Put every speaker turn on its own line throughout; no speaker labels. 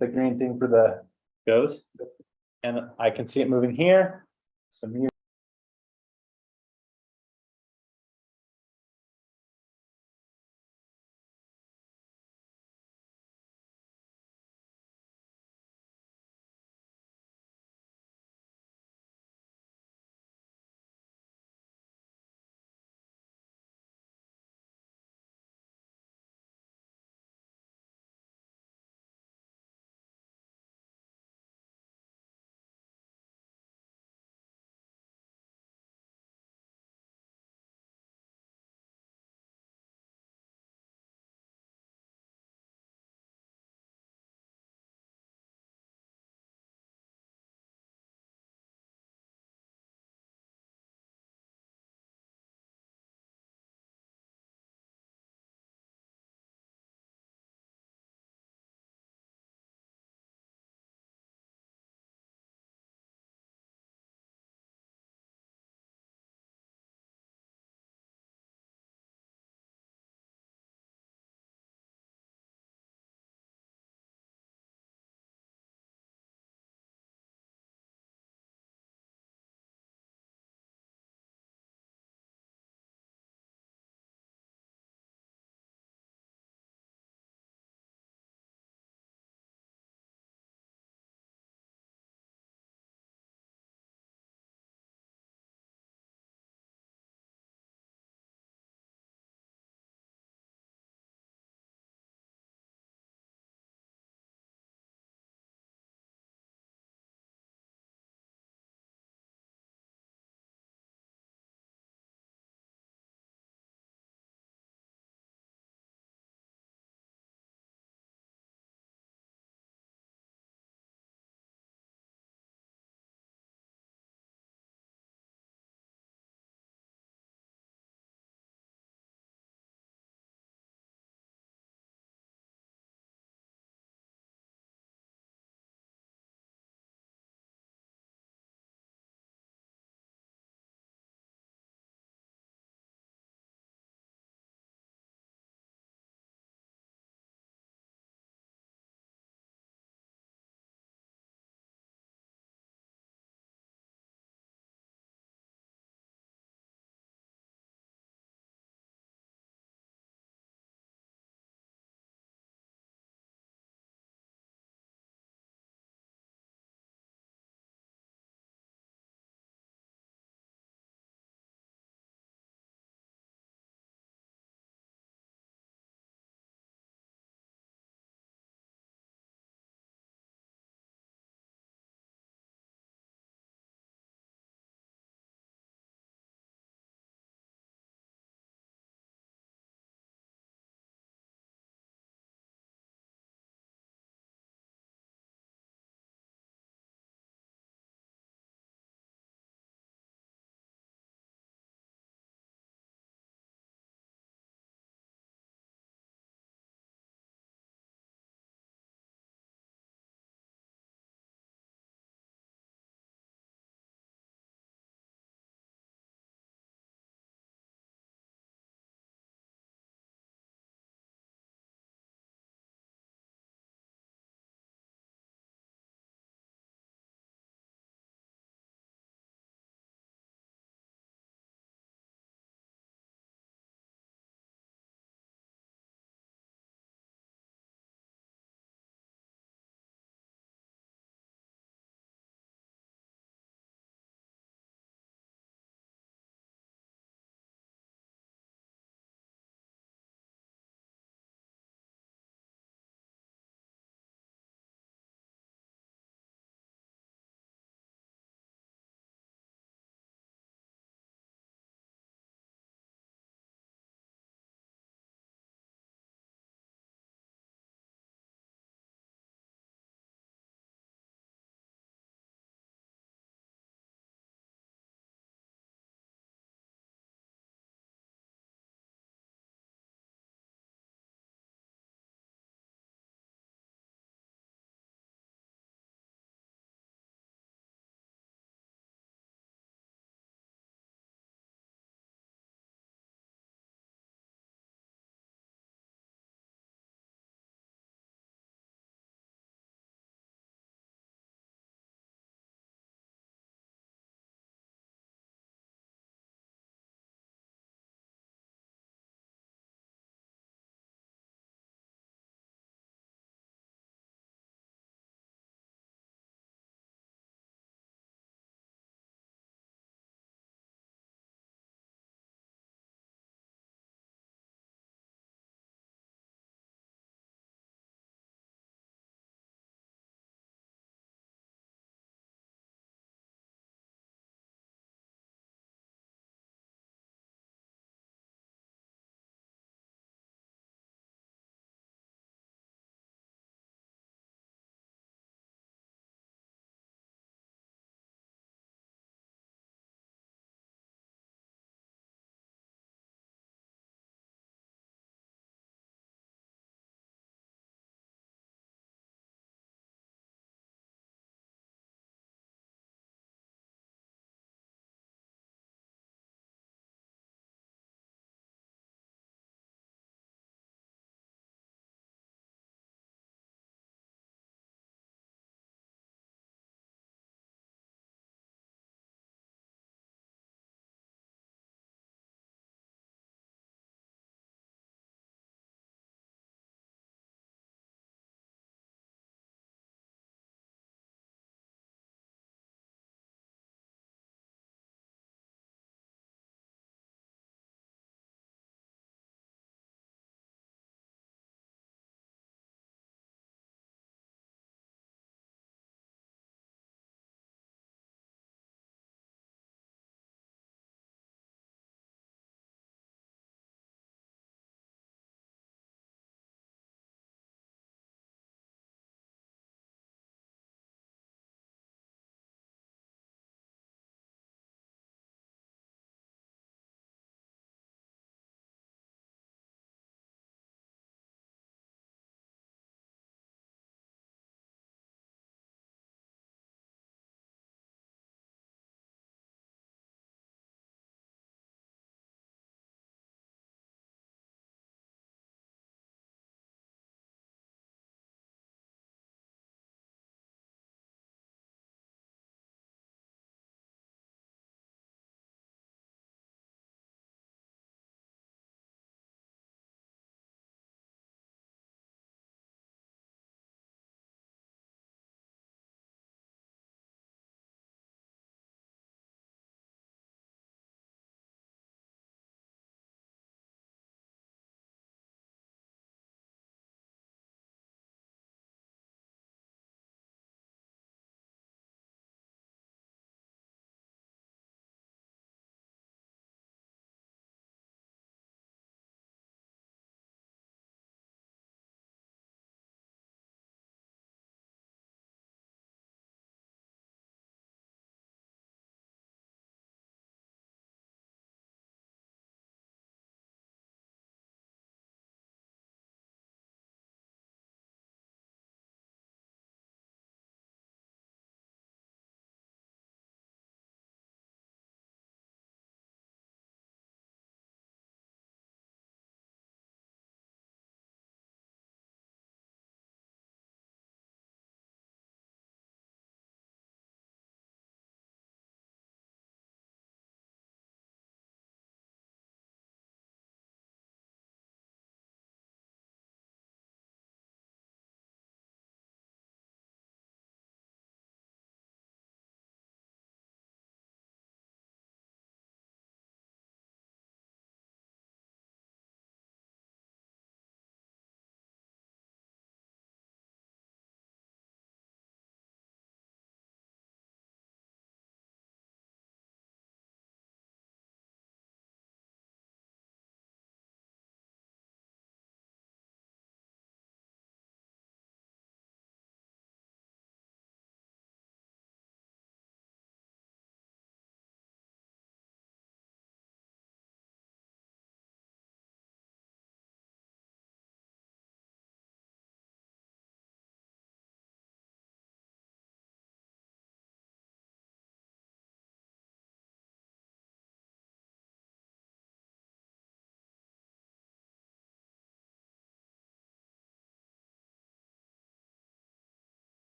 the green thing for the goes. And I can see it moving here. So mute.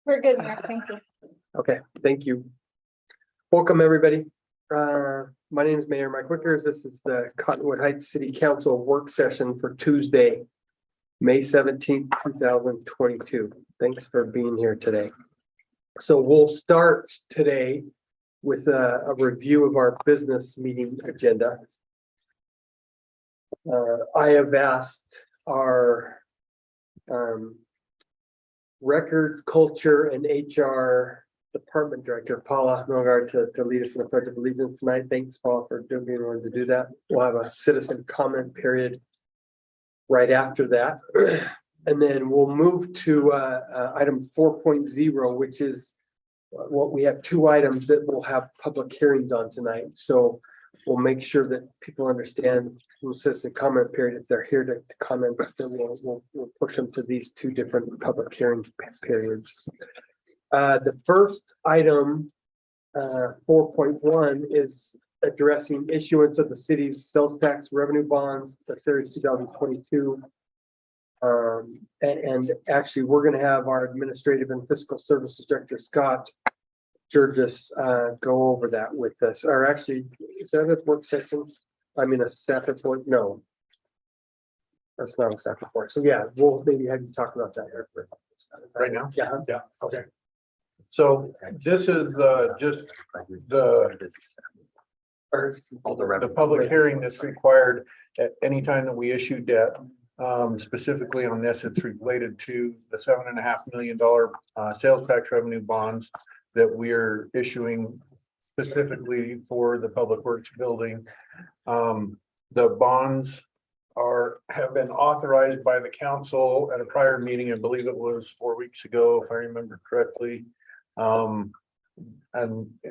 We're good, Mayor. Thank you.
Okay, thank you. Welcome, everybody. My name is Mayor Mike Wickers. This is the Cottonwood Heights City Council work session for Tuesday, May 17th, 2022. Thanks for being here today. So we'll start today with a review of our business meeting agenda. I have asked our records, culture, and HR Department Director Paula Milgard to lead us in the Pledge of Allegiance tonight. Thanks, Paula, for being willing to do that. We'll have a citizen comment period right after that. And then we'll move to item 4.0, which is what we have two items that we'll have public hearings on tonight. So we'll make sure that people understand from the citizen comment period, if they're here to comment, then we'll push them to these two different public hearing periods. The first item, 4.1, is addressing issuance of the city's sales tax revenue bonds, the series 2022. And actually, we're going to have our administrative and fiscal services director, Scott Burgess, go over that with us. Or actually, is that a work session? I mean, a staff report? No, that's not a staff report. So yeah, we'll maybe have you talk about that here
Right now?
Yeah.
Yeah, okay. So this is just the public hearing that's required at any time that we issue debt. Specifically on this, it's related to the $7.5 million sales tax revenue bonds that we are issuing specifically for the Public Works building. The bonds have been authorized by the council at a prior meeting. I believe it was 4 weeks ago, if I remember correctly. And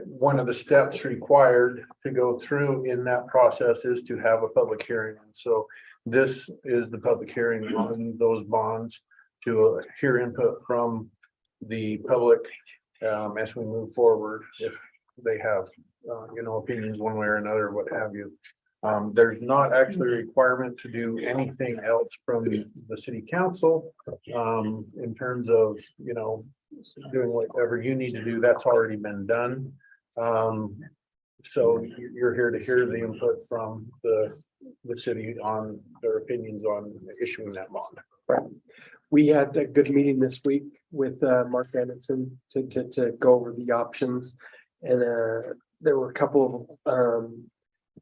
one of the steps required to go through in that process is to have a public hearing. And so this is the public hearing on those bonds to hear input from the public as we move forward, if they have, opinions one way or another, what have you. There's not actually a requirement to do anything else from the city council in terms of, doing whatever you need to do. That's already been done. So you're here to hear the input from the city on their opinions on issuing that bond.
Right. We had a good meeting this week with Mark Anderson to go over the options. And there were a couple of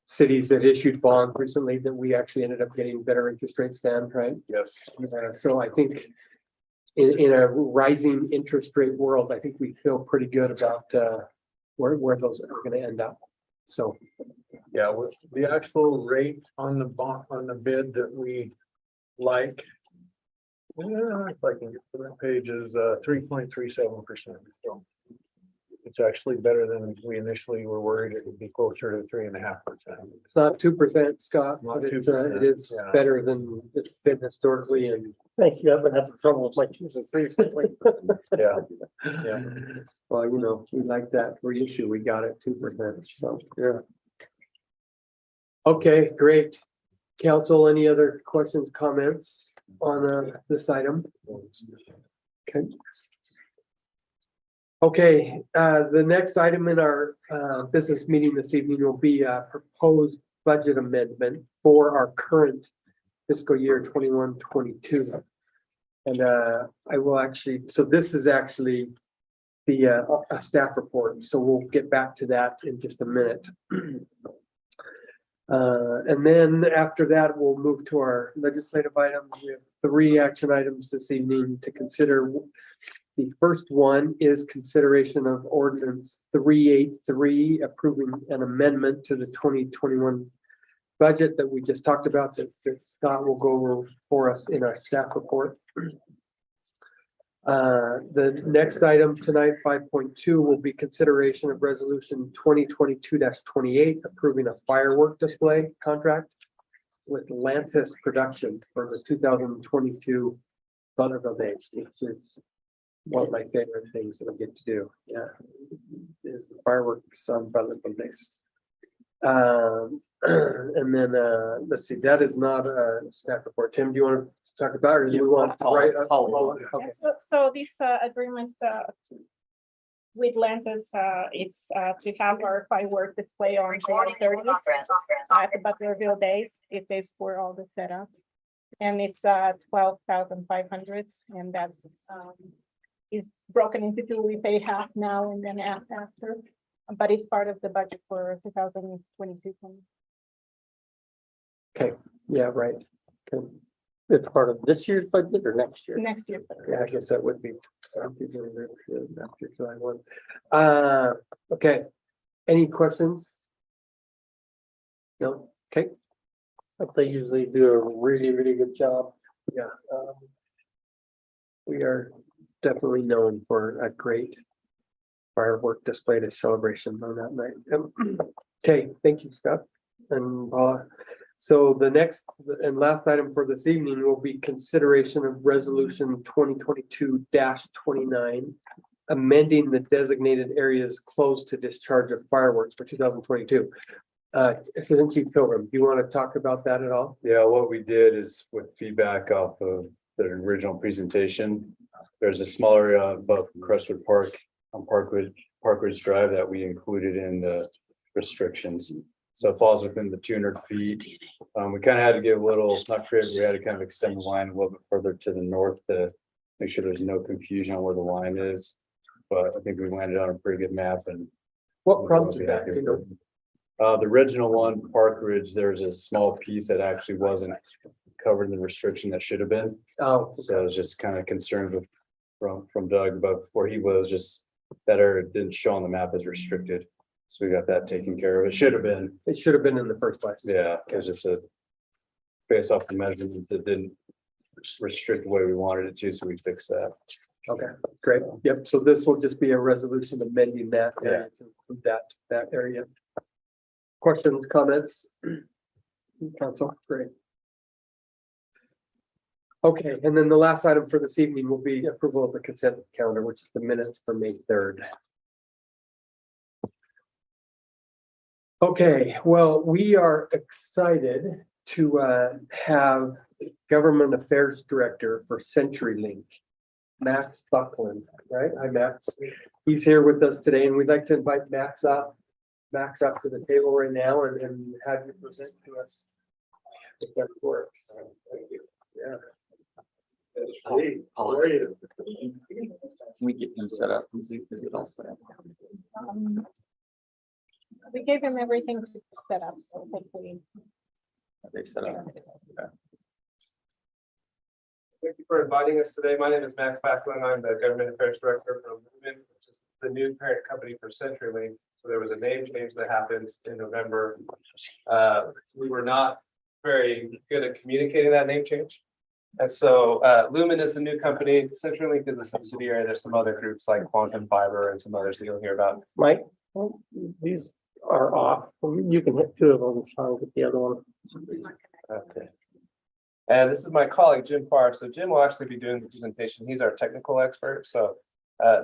cities that issued bonds recently that we actually ended up getting better interest rates than, right?
Yes.
So I think in a rising interest rate world, I think we feel pretty good about where those are going to end up. So
yeah, with the actual rate on the bond, on the bid that we like, if I can get to that page, is 3.37%. So it's actually better than we initially were worried it would be closer to 3.5%.
it's not 2%, Scott, but
Not
it
2%,
is
yeah.
better than it's been historically. And
Thank you. I've been having trouble with my 2s and 3s lately.
Yeah, yeah.
well, we like that reissue. We got it 2%. So yeah. Okay, great. Council, any other questions, comments on this item? Okay. Okay, the next item in our business meeting this evening will be a proposed budget amendment for our current fiscal year 21-22. And I will actually, so this is actually the a staff report. So we'll get back to that in just a minute. And then after that, we'll move to our legislative items. We have 3 action items this evening to consider. The first one is consideration of ordinance 383, approving an amendment to the 2021 budget that we just talked about that Scott will go over for us in our staff report. The next item tonight, 5.2, will be consideration of resolution 2022-28, approving a firework display contract with Lantis Production for the 2022 Butterfield Days, which is one of my favorite things that I get to do. Yeah, is the fireworks on Butterfield Days. And then let's see, that is not a staff report. Tim, do you want to talk about, or you want, right? Okay.
So this agreement with Lantis, it's to have our firework display on July 30th at the Butlerville Days. It pays for all the setup. And it's 12,500, and that is broken into two. We pay half now and then half after, but it's part of the budget for 2022.
Yeah, right. Okay.
It's part of this year's budget or next year?
Next year.
Yeah, I guess that would be. After July 1. Okay. Any questions? No, okay.
But they usually do a really, really good job.
Yeah. We are definitely known for a great firework display to celebration on that night. Okay, thank you, Scott. And so the next and last item for this evening will be consideration of resolution 2022-29, amending the designated areas closed to discharge of fireworks for 2022. Assistant Chief Pilgrim, do you want to talk about that at all?
Yeah, what we did is with feedback off of the original presentation, there's a smaller area above Crestwood Park on Parkridge Drive that we included in the restrictions. So it falls within the 200 feet. We kind of had to give a little, not creative, we had to kind of extend the line a little bit further to the north to make sure there's no confusion on where the line is. But I think we landed on a pretty good map and.
What prompted that? You know?
The original one, Park Ridge, there's a small piece that actually wasn't covered in the restriction that should have been.
Oh,
So I was just kind of concerned with from Doug, but where he was just that area didn't show on the map as restricted. So we got that taken care of. It should have been,
it should have been in the first place.
yeah, it was just a based off the measurements that didn't restrict the way we wanted it to, so we fixed that.
Okay, great. Yep. So this will just be a resolution amending that area to include that area. Questions, comments? Council, great. Okay, and then the last item for this evening will be approval of the consent calendar, which is the minutes for May 3rd. Okay, well, we are excited to have Government Affairs Director for CenturyLink, Max Buckland, right? Hi, Max. He's here with us today, and we'd like to invite Max up to the table right now and have you present to us. If that works. Thank you. Yeah. How are you?
Can we get him set up? Is it all set up?
We gave him everything to set up, so hopefully.
Are they set up?
Thank you for inviting us today. My name is Max Backlund. I'm the Government Affairs Director from Lumen, which is the new parent company for CenturyLink. So there was a name change that happened in November. We were not very good at communicating that name change. And so Lumen is the new company. CenturyLink is a subsidiary. There's some other groups like Quantum Fiber and some others that you'll hear about.
Mike, these are off. You can hit two of them, Sean, with the other one.
Okay. And this is my colleague, Jim Farr. So Jim will actually be doing the presentation. He's our technical expert. So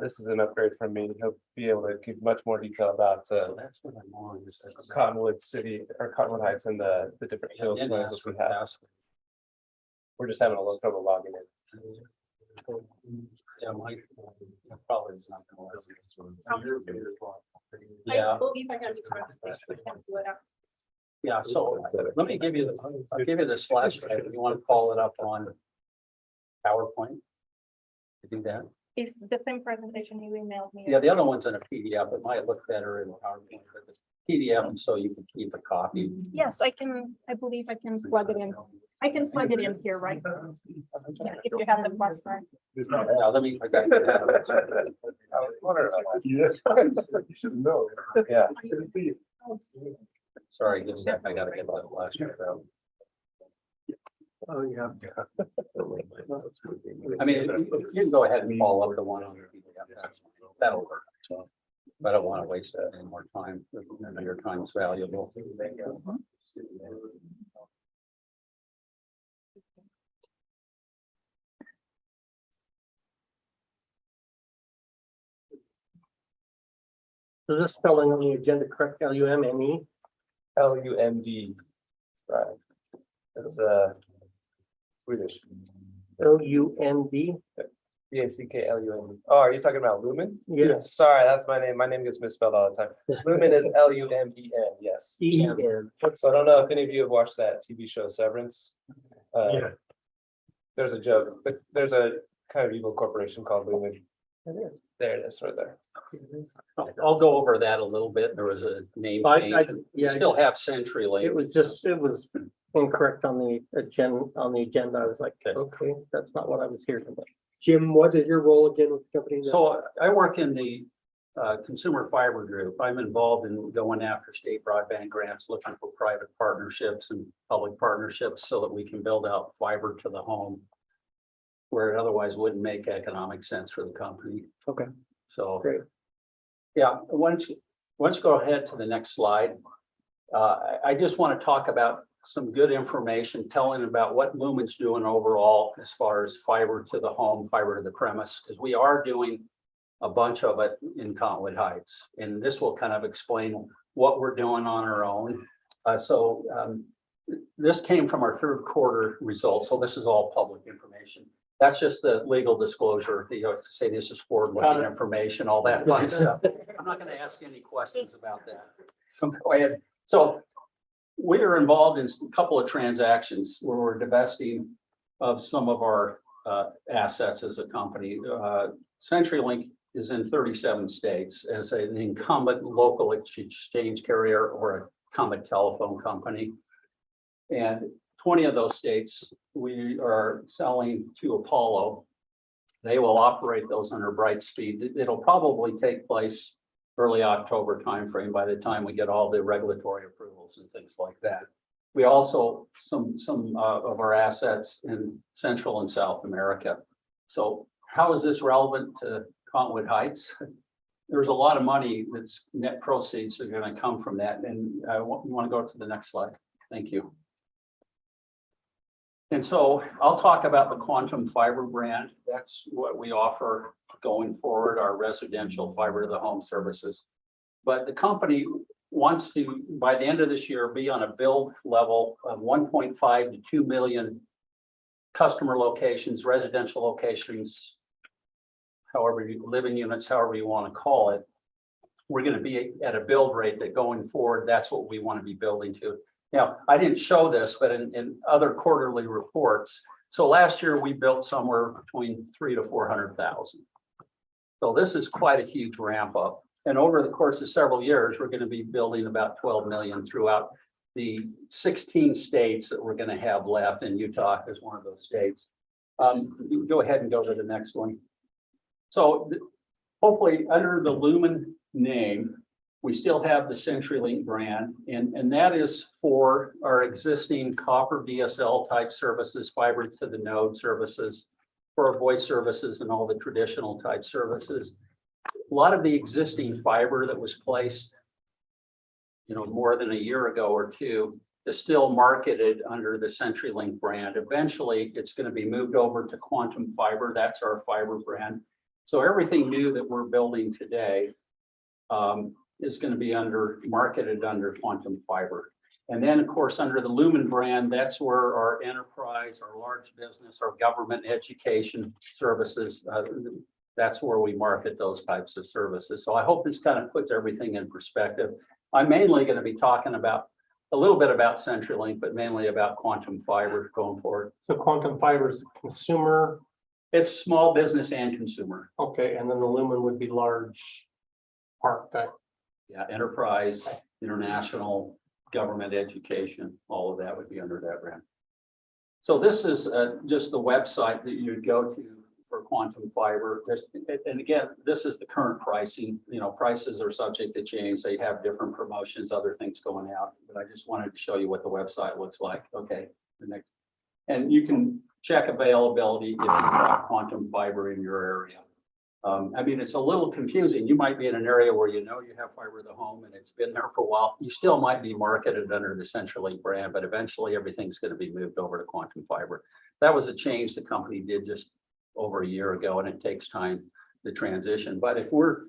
this is an upgrade from me. He'll be able to give much more detail about Cottonwood City or Cottonwood Heights and the different hills plans that we have. We're just having a little trouble logging in.
Yeah, Mike probably is not going to.
I believe I got the translation. I can't do it up.
Yeah, so let me give you, I'll give you this flashlight. If you want to call it up on PowerPoint. To do that.
It's the same presentation you emailed me.
Yeah, the other one's in a PDF. It might look better in PowerPoint, but it's PDF, so you can keep a copy.
Yes, I believe I can plug it in. I can plug it in here, right? Yeah, if you have the flash drive.
Yeah, let me. I got
I was wondering about that.
You should know.
Yeah.
Sorry, just a sec. I gotta get that flashlight out.
Oh, yeah.
I mean, you can go ahead and follow up the one on your PDF. That'll work. So, but I don't want to waste any more time. Your time is valuable.
Is this spelling on the agenda correct? LUMNE?
LUMD. Right. It's Swedish.
LUMB.
BACKLUMN. Oh, are you talking about Lumen?
Yeah.
Sorry, that's my name. My name gets misspelled all the time. Lumen is LUMEN, yes.
EN.
So I don't know if any of you have watched that TV show Severance.
Yeah.
There's a joke, but there's a kind of evil corporation called Lumen. There it is, right there.
I'll go over that a little bit. There was a name change. We
Yeah,
still have CenturyLink.
it was incorrect on the agenda. I was like, okay, that's not what I was here today.
Jim, what is your role again with the company?
So I work in the consumer fiber group. I'm involved in going after state broadband grants, looking for private partnerships and public partnerships so that we can build out fiber to the home where it otherwise wouldn't make economic sense for the company.
Okay.
So.
Great.
Yeah, once you go ahead to the next slide, I just want to talk about some good information, telling about what Lumen's doing overall as far as fiber to the home, fiber to the premise, because we are doing a bunch of it in Cottonwood Heights. And this will kind of explain what we're doing on our own. This came from our third quarter results. So this is all public information. That's just the legal disclosure. You know, to say this is forward-looking information, all that fun stuff. I'm not going to ask any questions about that. So go ahead. So we are involved in a couple of transactions where we're divesting of some of our assets as a company. CenturyLink is in 37 states as an incumbent local exchange carrier or a incumbent telephone company. And 20 of those states we are selling to Apollo. They will operate those under Brightspeed. It'll probably take place early October timeframe by the time we get all the regulatory approvals and things like that. We also some of our assets in Central and South America. So how is this relevant to Cottonwood Heights? There's a lot of money that's net proceeds that are going to come from that. And you want to go to the next slide. Thank you. And so I'll talk about the Quantum Fiber brand. That's what we offer going forward, our residential fiber to the home services. But the company wants to, by the end of this year, be on a build level of 1.5 to 2 million customer locations, residential locations, however you live in units, however you want to call it. We're going to be at a build rate that going forward, that's what we want to be building to. Now, I didn't show this, but in other quarterly reports. So last year we built somewhere between 300,000 to 400,000. So this is quite a huge ramp up. And over the course of several years, we're going to be building about 12 million throughout the 16 states that we're going to have left, and Utah is one of those states. You go ahead and go to the next one. So hopefully under the Lumen name, we still have the CenturyLink brand, and that is for our existing copper DSL type services, fiber to the node services, for our voice services and all the traditional type services. A lot of the existing fiber that was placed, more than a year ago or two, is still marketed under the CenturyLink brand. Eventually, it's going to be moved over to Quantum Fiber. That's our fiber brand. So everything new that we're building today is going to be marketed under Quantum Fiber. And then, of course, under the Lumen brand, that's where our enterprise, our large business, our government education services, that's where we market those types of services. So I hope this kind of puts everything in perspective. I'm mainly going to be talking about a little bit about CenturyLink, but mainly about Quantum Fiber going forward.
So Quantum Fiber is consumer.
It's small business and consumer.
Okay, and then the Lumen would be large part type.
Yeah, enterprise, international, government education, all of that would be under that brand. So this is just the website that you would go to for Quantum Fiber. And again, this is the current pricing. Prices are subject to change. They have different promotions, other things going out. But I just wanted to show you what the website looks like. Okay, the next. And you can check availability if you've got Quantum Fiber in your area. It's a little confusing. You might be in an area where you have fiber to the home and it's been there for a while. You still might be marketed under the CenturyLink brand, but eventually everything's going to be moved over to Quantum Fiber. That was a change the company did just over a year ago, and it takes time to transition. But if we're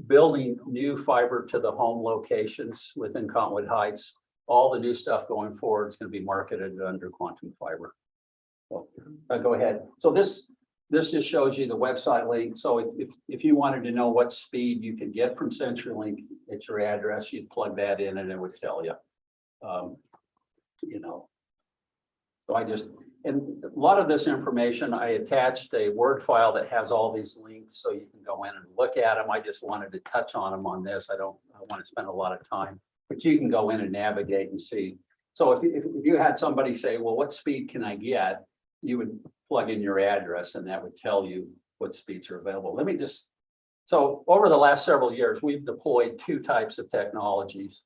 building new fiber to the home locations within Cottonwood Heights, all the new stuff going forward is going to be marketed under Quantum Fiber. Go ahead. So this just shows you the website link. So if you wanted to know what speed you could get from CenturyLink at your address, you'd plug that in and it would tell you. You know. So and a lot of this information, I attached a Word file that has all these links so you can go in and look at them. I just wanted to touch on them on this. I want to spend a lot of time, but you can go in and navigate and see. So if you had somebody say, well, what speed can I get? You would plug in your address and that would tell you what speeds are available. So over the last several years, we've deployed two types of technologies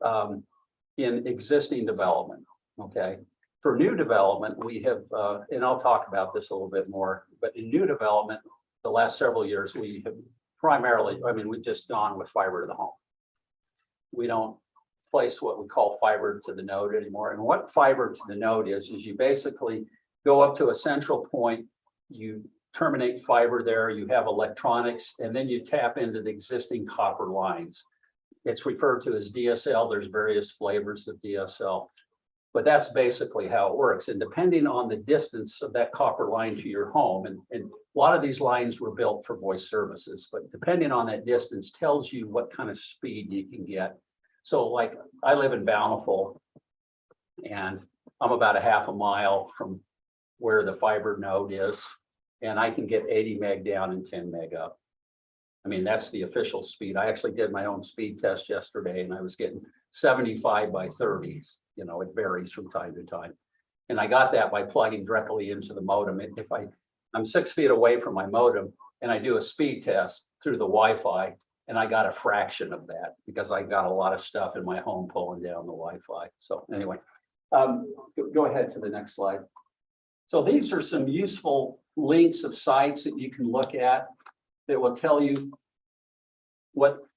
in existing development, okay? For new development, we have, and I'll talk about this a little bit more, but in new development, the last several years, we have primarily, we've just gone with fiber to the home. We don't place what we call fiber to the node anymore. And what fiber to the node is you basically go up to a central point, you terminate fiber there, you have electronics, and then you tap into the existing copper lines. It's referred to as DSL. There's various flavors of DSL. But that's basically how it works. And depending on the distance of that copper line to your home, and a lot of these lines were built for voice services, but depending on that distance tells you what kind of speed you can get. So like I live in Bountiful and I'm about a half a mile from where the fiber node is, and I can get 80 meg down and 10 meg up. That's the official speed. I actually did my own speed test yesterday and I was getting 75 by 30. You know, it varies from time to time. And I got that by plugging directly into the modem. If I'm 6 feet away from my modem and I do a speed test through the Wi-Fi, and I got a fraction of that because I got a lot of stuff in my home pulling down the Wi-Fi. So anyway, go ahead to the next slide. So these are some useful links of sites that you can look at that will tell you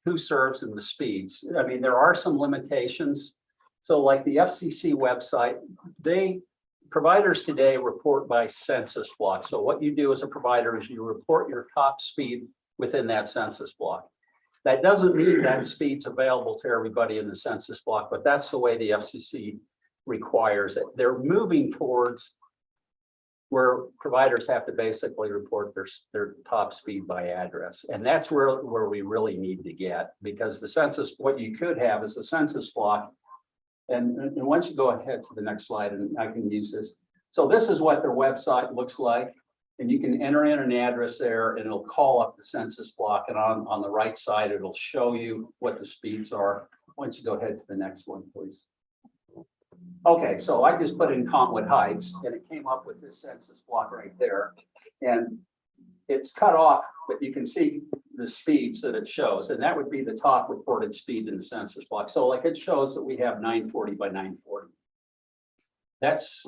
who serves and the speeds. There are some limitations. So like the FCC website, providers today report by census block. So what you do as a provider is you report your top speed within that census block. That doesn't mean that speed's available to everybody in the census block, but that's the way the FCC requires it. They're moving towards where providers have to basically report their top speed by address. And that's where we really need to get, because the census, what you could have is a census block. And once you go ahead to the next slide, and I can use this. So this is what their website looks like. And you can enter in an address there and it'll call up the census block. And on the right side, it'll show you what the speeds are. Once you go ahead to the next one, please. Okay, so I just put in Cottonwood Heights and it came up with this census block right there. And it's cut off, but you can see the speeds that it shows. And that would be the top reported speed in the census block. So like it shows that we have 940 by 940. That's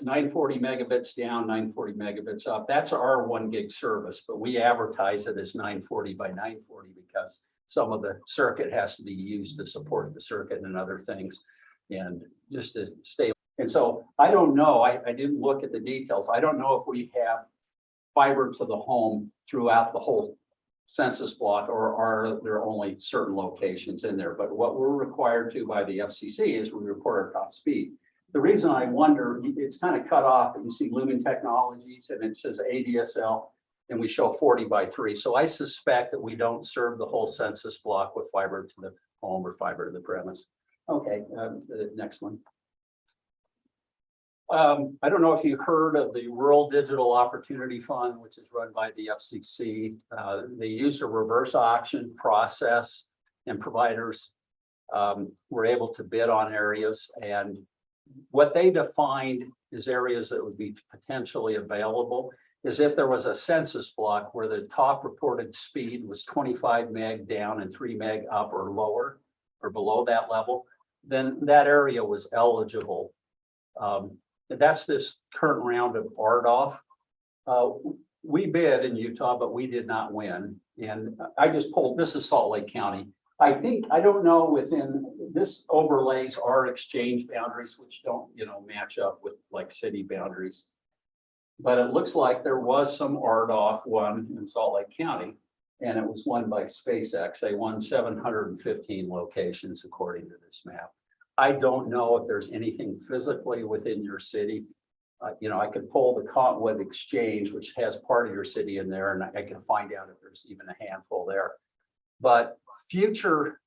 940 megabits down, 940 megabits up. That's our 1 gig service, but we advertise it as 940 by 940 because some of the circuit has to be used to support the circuit and other things. And just to stay. And so I don't know, I didn't look at the details. I don't know if we have fiber to the home throughout the whole census block, or are there only certain locations in there. But what we're required to by the FCC is we report our top speed. The reason I wonder, it's kind of cut off, and you see Lumen Technologies and it says ADSL, and we show 40 by 3. So I suspect that we don't serve the whole census block with fiber to the home or fiber to the premise. Okay, the next one. I don't know if you heard of the Rural Digital Opportunity Fund, which is run by the FCC. They use a reverse auction process, and providers were able to bid on areas. And what they defined as areas that would be potentially available is if there was a census block where the top reported speed was 25 meg down and 3 meg up or lower or below that level, then that area was eligible. That's this current round of RDOF. We bid in Utah, but we did not win. And I just pulled, this is Salt Lake County. I don't know, within this overlays our exchange boundaries, which don't, match up with like city boundaries. But it looks like there was some RDOF won in Salt Lake County, and it was won by SpaceX. They won 715 locations according to this map. I don't know if there's anything physically within your city I could pull the Cottonwood Exchange, which has part of your city in there, and I can find out if there's even a handful there. But future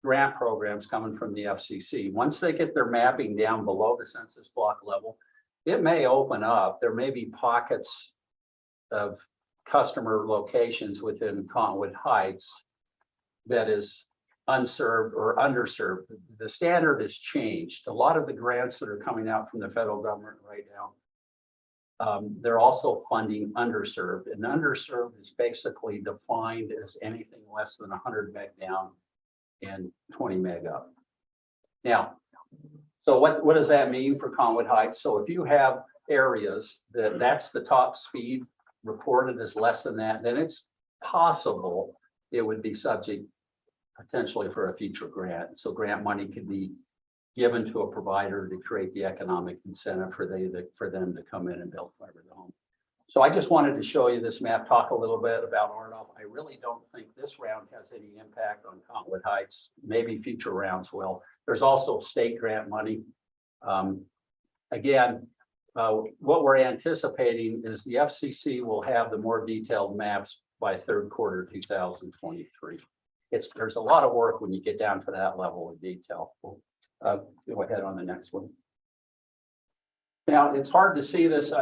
grant programs coming from the FCC, once they get their mapping down below the census block level, it may open up. There may be pockets of customer locations within Cottonwood Heights that is unserved or underserved. The standard has changed. A lot of the grants that are coming out from the federal government right now, they're also funding underserved, and underserved is basically defined as anything less than 100 meg down and 20 meg up. Now, so what does that mean for Cottonwood Heights? So if you have areas that's the top speed reported as less than that, then it's possible it would be subject potentially for a future grant. So grant money could be given to a provider to create the economic incentive for them to come in and build fiber to the home. So I just wanted to show you this map, talk a little bit about RDOF. I really don't think this round has any impact on Cottonwood Heights. Maybe future rounds will. There's also state grant money. Again, what we're anticipating is the FCC will have the more detailed maps by third quarter 2023. There's a lot of work when you get down to that level of detail. Go ahead on the next one. Now, it's hard to see this.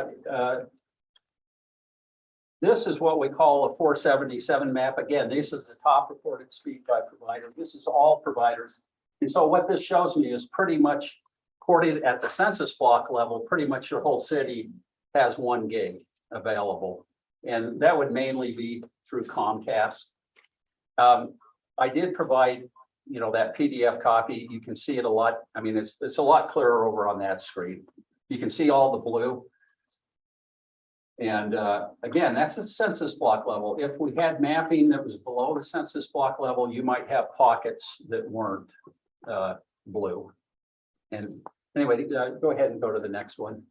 This is what we call a 477 map. Again, this is the top reported speed by provider. This is all providers. And so what this shows me is pretty much, according at the census block level, pretty much your whole city has 1 gig available. And that would mainly be through Comcast. I did provide, that PDF copy. You can see it a lot. I mean, it's a lot clearer over on that screen. You can see all the blue. And again, that's a census block level. If we had mapping that was below the census block level, you might have pockets that weren't blue. And anyway, go ahead and go to the next one.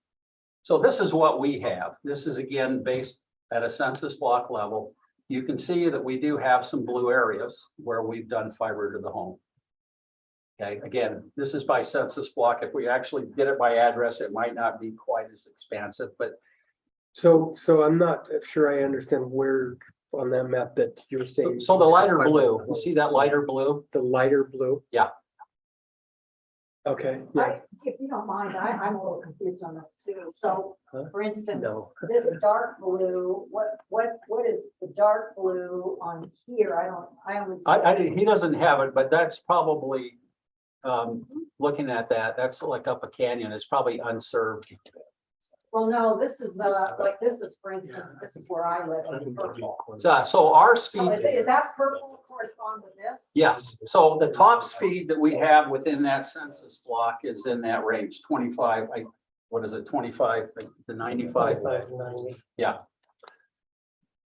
So this is what we have. This is again based at a census block level. You can see that we do have some blue areas where we've done fiber to the home. Okay, again, this is by census block. If we actually did it by address, it might not be quite as expansive, but
So I'm not sure I understand where on that map that you're saying.
so the lighter blue, you see that lighter blue?
The lighter blue?
Yeah.
Okay, yeah.
If you don't mind, I'm a little confused on this too. So,
Huh?
for instance,
No.
this dark blue, what is the dark blue on here? I always.
He doesn't have it, but that's probably, looking at that, that's like up a canyon. It's probably unserved.
Well, no, this is for instance, this is where I live in purple.
So our speed.
So is that purple correspond with this?
Yes, so the top speed that we have within that census block is in that range, 25, what is it, 25 to 95?
25 to 90.
Yeah,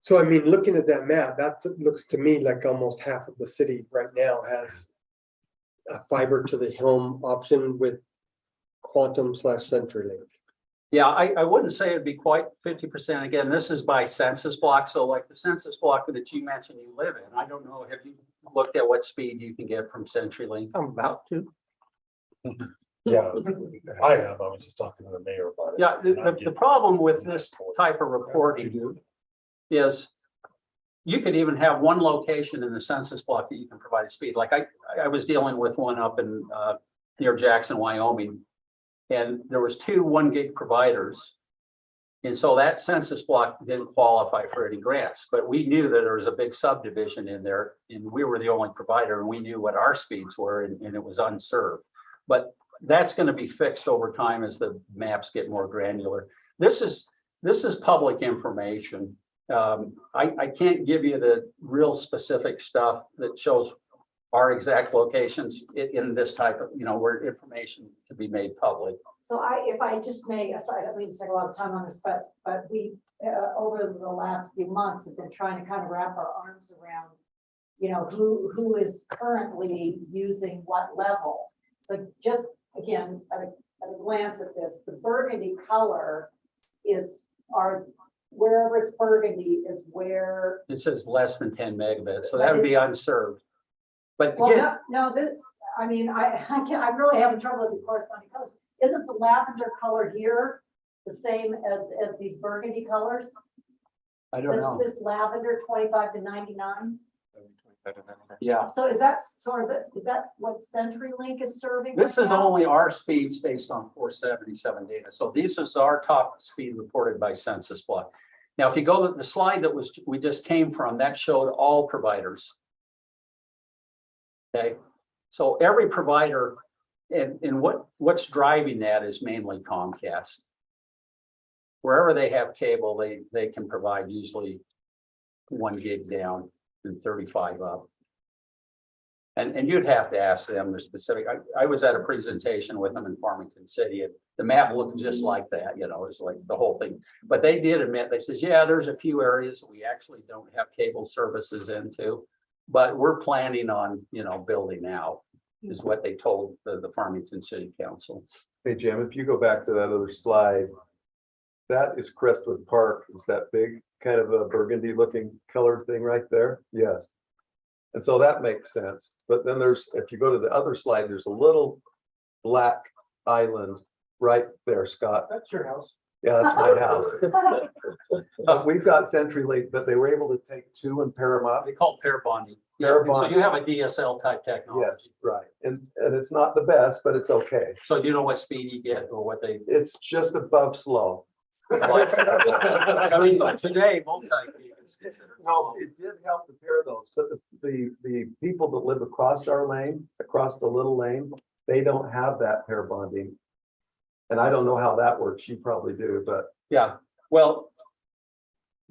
So I mean, looking at that map, that looks to me like almost half of the city right now has a fiber to the home option with Quantum/CenturyLink.
yeah, I wouldn't say it'd be quite 50%. Again, this is by census block, so like the census block that you mentioned you live in, I don't know, have you looked at what speed you can get from CenturyLink?
I'm about to.
Yeah, I have. I was just talking to the mayor about it.
Yeah, the problem with this type of reporting is you could even have one location in the census block that you can provide a speed. Like I was dealing with one up in near Jackson, Wyoming, and there was 2 1 gig providers. And so that census block didn't qualify for any grants, but we knew that there was a big subdivision in there and we were the only provider and we knew what our speeds were and it was unserved. But that's going to be fixed over time as the maps get more granular. This is public information. I can't give you the real specific stuff that shows our exact locations in this type of, where information can be made public.
So if I just may, sorry, I don't mean to take a lot of time on this, but we, over the last few months have been trying to kind of wrap our arms around, who is currently using what level. So just, again, at a glance at this, the burgundy color is wherever it's burgundy is where.
It says less than 10 megabits, so that would be unserved. But
Well,
again,
no, I really having trouble with the corresponding colors. Isn't the lavender color here the same as these burgundy colors?
I don't know.
This lavender 25 to 99?
Yeah.
So is that sort of, is that what CenturyLink is serving?
This
right
is
now?
only our speeds based on 477 data. So this is our top speed reported by census block. Now, if you go to the slide that we just came from, that showed all providers. Okay, so every provider and what's driving that is mainly Comcast. Wherever they have cable, they can provide usually 1 gig down and 35 up. And you'd have to ask them the specific. I was at a presentation with them in Farmington City, and the map looked just like that, you know, it's like the whole thing. But they did admit, they says, yeah, there's a few areas we actually don't have cable services into, but we're planning on, you know, building out, is what they told the Farmington City Council.
Hey, Jim, if you go back to that other slide, that is Crestwood Park. Is that big kind of a burgundy looking colored thing right there? Yes. And so that makes sense. But then there's, if you go to the other slide, there's a little black island right there, Scott.
That's your house.
Yeah, that's my house. We've got CenturyLink, but they were able to take 2 in Paramount.
They call it pair bonding.
Pair
So
bonding.
you have a DSL type technology.
Yes, right. And it's not the best, but it's okay.
So do you know what speed you get or what they?
It's just above slow.
I mean, but today, multi-gig is considered.
No, it did help to pair those, but the people that live across our lane, across the little lane, they don't have that pair bonding. And I don't know how that works. You probably do, but
Yeah, well,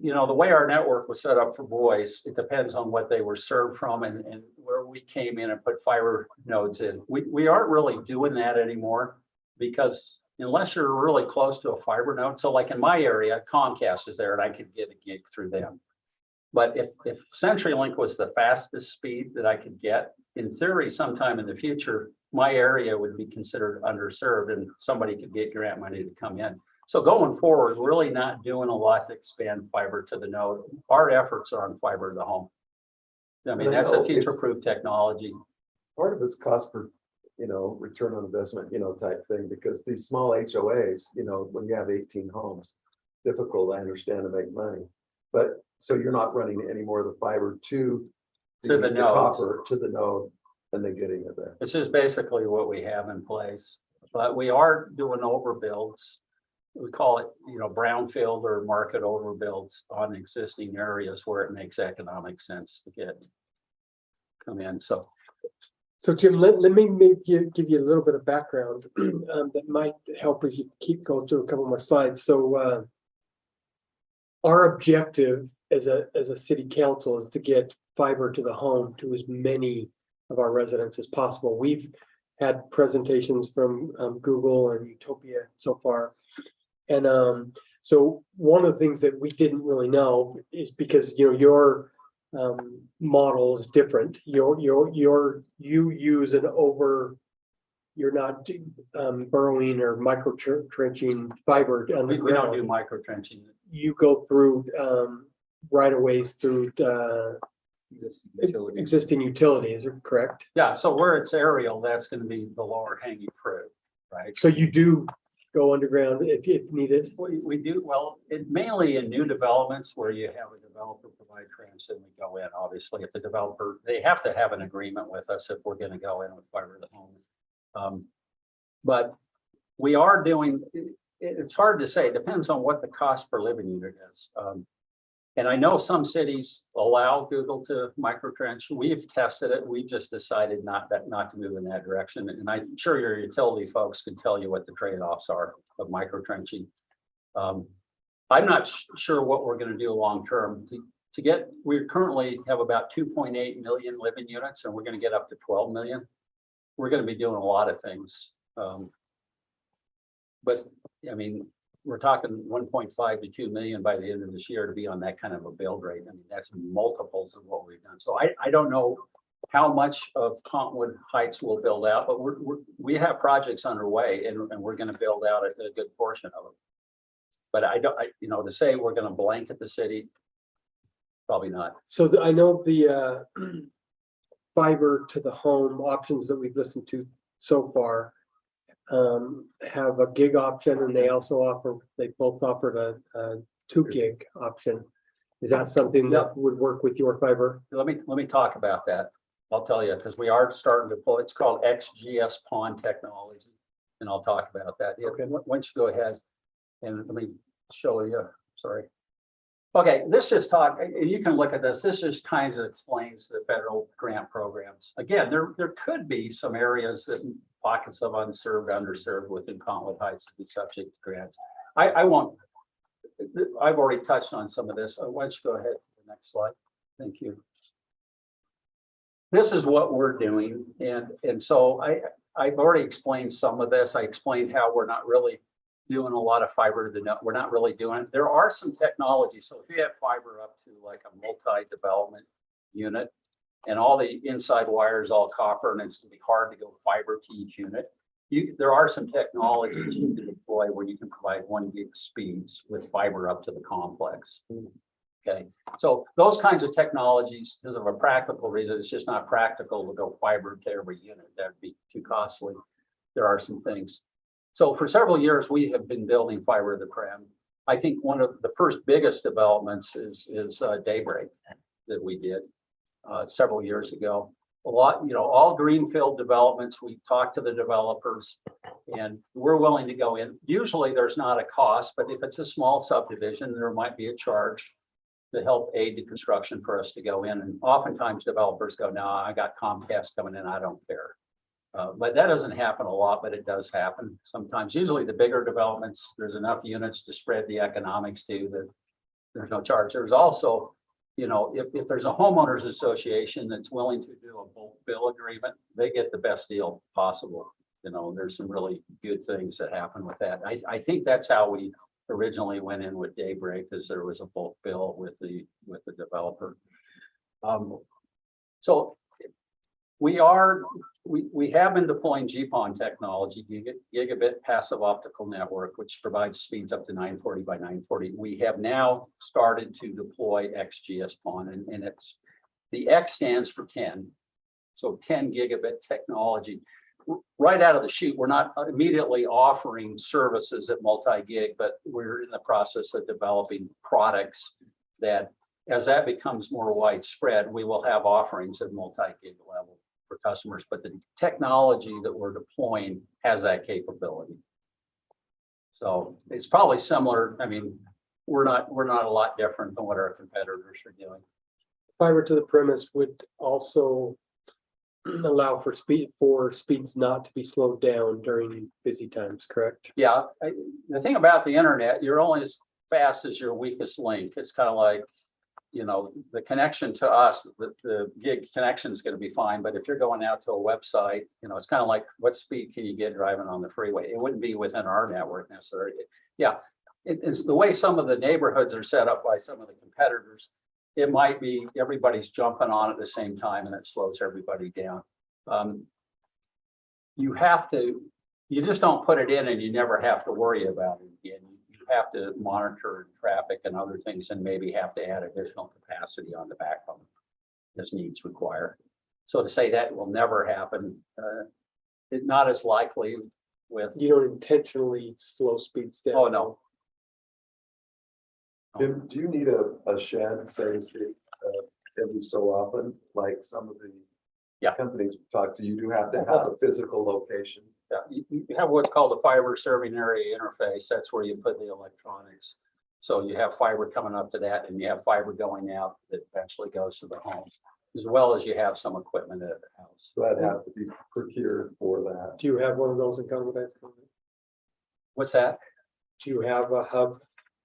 you know, the way our network was set up for voice, it depends on what they were served from and where we came in and put fiber nodes in. We aren't really doing that anymore because unless you're really close to a fiber node, so like in my area, Comcast is there and I could get a gig through them. But if CenturyLink was the fastest speed that I could get, in theory, sometime in the future, my area would be considered underserved and somebody could get grant money to come in. So going forward, really not doing a lot to expand fiber to the node. Our efforts are on fiber to the home. I mean, that's a future-proof technology.
part of it's cost per, return on investment, type thing, because these small HOAs, when you have 18 homes, difficult, I understand, to make money. But so you're not running any more of the fiber to
To the node.
copper to the node and then getting it there.
This is basically what we have in place, but we are doing overbuilds. We call it, brownfield or market overbuilds on existing areas where it makes economic sense to come in.
So Jim, let me give you a little bit of background that might help as you keep going through a couple more slides. So our objective as a city council is to get fiber to the home to as many of our residents as possible. We've had presentations from Google and Utopia so far. And so one of the things that we didn't really know is because your model is different. You use you're not burrowing or micro trenching fiber underground.
We don't do micro trenching.
You go through right of ways through existing utilities, correct?
Yeah, so where it's aerial, that's going to be the lower hanging fruit, right?
So you do go underground if needed.
We do, well, it mainly in new developments where you have a developer provide trench, then we go in, obviously, if the developer, they have to have an agreement with us if we're going to go in with fiber to the home. But we are doing, it's hard to say, it depends on what the cost per living unit is. And I know some cities allow Google to micro trench. We've tested it. We've just decided not to move in that direction. And I'm sure your utility folks can tell you what the trade-offs are of micro trenching. I'm not sure what we're going to do long term. We currently have about 2.8 million living units, and we're going to get up to 12 million. We're going to be doing a lot of things. But I mean, we're talking 1.5 to 2 million by the end of this year to be on that kind of a build rate. I mean, that's multiples of what we've done. So I don't know how much of Cottonwood Heights will build out, but we have projects underway and we're going to build out a good portion of them. But to say we're going to blanket the city, probably not.
So I know the fiber to the home options that we've listened to so far. have a gig option and they also they both offered a 2 gig option. Is that something that would work with your fiber?
Let me talk about that. I'll tell you, because we are starting to pull, it's called XGS PON technology. And I'll talk about that. Yeah,
Okay.
why don't you go ahead and let me show you, sorry. Okay, this is talk, and you can look at this. This just kind of explains the federal grant programs. Again, there could be some areas that pockets of unserved, underserved within Cottonwood Heights to be subject to grants. I won't, I've already touched on some of this. Why don't you go ahead to the next slide? Thank you. This is what we're doing. And so I've already explained some of this. I explained how we're not really doing a lot of fiber to the net. We're not really doing it. There are some technologies. So if you have fiber up to like a multi-development unit and all the inside wires all copper and it's gonna be hard to go fiber to each unit. There are some technologies you can deploy where you can provide 1 gig speeds with fiber up to the complex. Okay, so those kinds of technologies, because of a practical reason, it's just not practical to go fiber to every unit. That'd be too costly. There are some things. So for several years, we have been building fiber to the prem. I think one of the first biggest developments is Daybreak that we did several years ago. A lot, all greenfield developments, we talk to the developers and we're willing to go in. Usually there's not a cost, but if it's a small subdivision, there might be a charge to help aid the construction for us to go in. And oftentimes developers go, no, I got Comcast coming in, I don't care. But that doesn't happen a lot, but it does happen sometimes. Usually the bigger developments, there's enough units to spread the economics to that there's no charge. There's also, if there's a homeowners association that's willing to do a bulk bill agreement, they get the best deal possible. There's some really good things that happen with that. I think that's how we originally went in with Daybreak, is there was a bulk bill with the developer. So we have been deploying GPON technology, gigabit passive optical network, which provides speeds up to 940 by 940. We have now started to deploy XGS PON, and it's the X stands for 10. So 10 gigabit technology. Right out of the chute, we're not immediately offering services at multi-gig, but we're in the process of developing products that, as that becomes more widespread, we will have offerings at multi-gig level for customers, but the technology that we're deploying has that capability. So it's probably similar. I mean, we're not a lot different than what our competitors are doing.
Fiber to the premise would also allow for speeds not to be slowed down during busy times, correct?
Yeah, the thing about the internet, you're only as fast as your weakest link. It's kind of like, the connection to us, the gig connection is going to be fine. But if you're going out to a website, it's kind of like, what speed can you get driving on the freeway? It wouldn't be within our network necessarily. Yeah, it's the way some of the neighborhoods are set up by some of the competitors. It might be everybody's jumping on at the same time and it slows everybody down. You just don't put it in and you never have to worry about it again. You have to monitor traffic and other things and maybe have to add additional capacity on the backbone as needs require. So to say that will never happen, it's not as likely with.
You don't intentionally slow speeds down.
Oh, no.
Jim, do you need a shed, so to speak, every so often, like some of the companies we talk to? You do have to have a physical location.
Yeah, you have what's called a fiber serving area interface. That's where you put the electronics. So you have fiber coming up to that, and you have fiber going out that eventually goes to the home, as well as you have some equipment at the house.
So that'd have to be procured for that.
Do you have one of those in Cottonwood Heights?
What's that?
Do you have a hub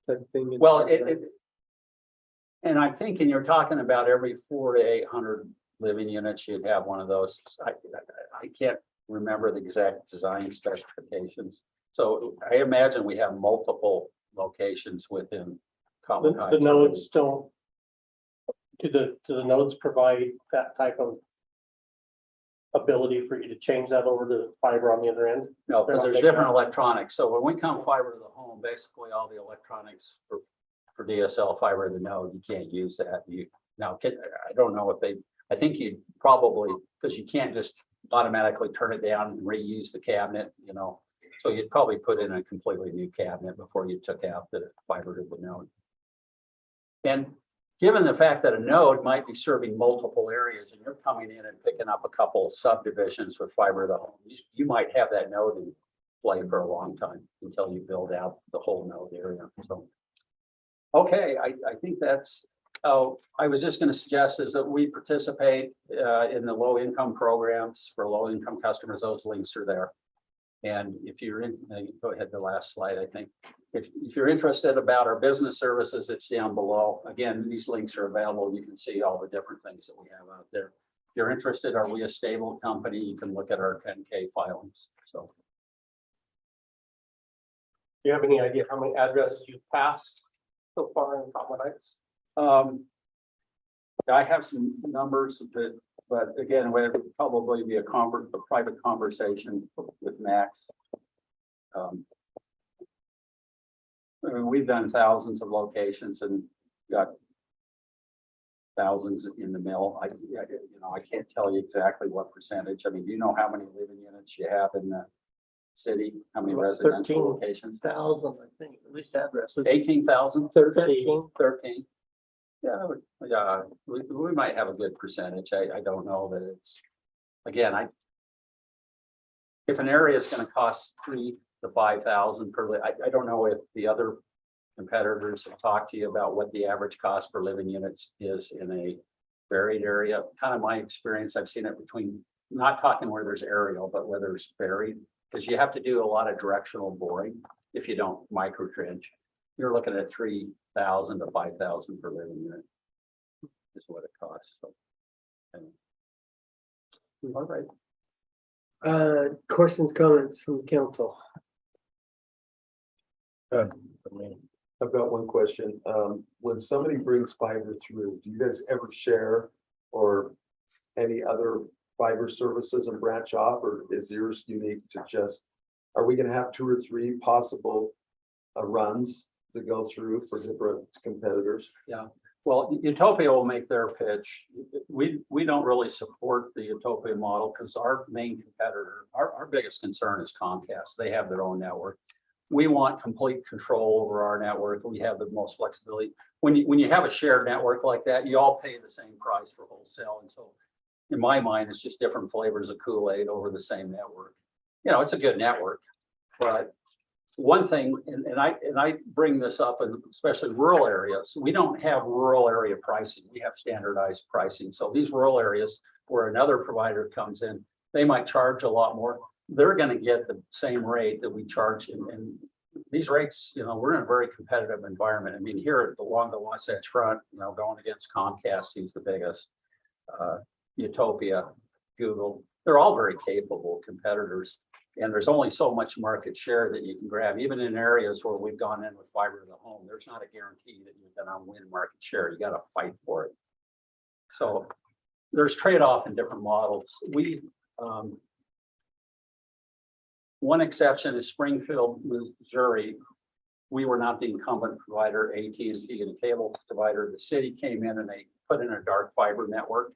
type thing?
Well, and I'm thinking you're talking about every 400 to 800 living units, you'd have one of those. I can't remember the exact design specifications. So I imagine we have multiple locations within Cottonwood Heights.
The nodes don't, do the nodes provide that type of ability for you to change that over to fiber on the other end?
No, because there's different electronics. So when we come fiber to the home, basically all the electronics for DSL fiber to the node, you can't use that. I don't know if I think you probably, because you can't just automatically turn it down and reuse the cabinet, So you'd probably put in a completely new cabinet before you took out the fiber to the node. And given the fact that a node might be serving multiple areas and you're coming in and picking up a couple of subdivisions with fiber to the home, you might have that node in play for a long time until you build out the whole node area. So, okay, I think that's, oh, I was just going to suggest is that we participate in the low income programs for low income customers. Those links are there. And if you're in, go ahead, the last slide, I think. If you're interested about our business services, it's down below. Again, these links are available. You can see all the different things that we have out there. If you're interested, are we a stable company? You can look at our 10K filings. So,
Do you have any idea how many addresses you've passed so far in Cottonwood Heights?
I have some numbers, but again, it would probably be a private conversation with Max. I mean, we've done thousands of locations and got thousands in the mill. I can't tell you exactly what percentage. I mean, do you know how many living units you have in the city? How many residential locations?
13,000, I think, at least addresses.
18,000?
13.
Yeah, we might have a good percentage. I don't know that it's, again, if an area is going to cost 3,000 to 5,000 per, I don't know if the other competitors have talked to you about what the average cost per living units is in a varied area. Kind of my experience, I've seen it between, not talking where there's aerial, but where there's varied, because you have to do a lot of directional boring if you don't micro trench. You're looking at 3,000 to 5,000 per living unit is what it costs. So, all right.
Questions, comments from the council?
I've got one question. When somebody brings fiber through, do you guys ever share or any other fiber services and branch off, or is yours unique to just, are we going to have 2 or 3 possible runs to go through for different competitors?
Yeah. Well, Utopia will make their pitch. We don't really support the Utopia model because our main competitor, our biggest concern is Comcast. They have their own network. We want complete control over our network. We have the most flexibility. When you have a shared network like that, you all pay the same price for wholesale. And so in my mind, it's just different flavors of Kool-Aid over the same network. You know, it's a good network, but one thing, and I bring this up, in especially rural areas, we don't have rural area pricing. We have standardized pricing. So these rural areas where another provider comes in, they might charge a lot more. They're going to get the same rate that we charge. And these rates, you know, we're in a very competitive environment. I mean, here along the Wasatch Front, you know, going against Comcast, who's the biggest, Utopia, Google, they're all very capable competitors. And there's only so much market share that you can grab, even in areas where we've gone in with fiber to the home. There's not a guarantee that you're going to win market share. You got to fight for it. So there's trade-off in different models. One exception is Springfield, Missouri. We were not the incumbent provider, AT&T and a cable provider. The city came in and they put in a dark fiber network.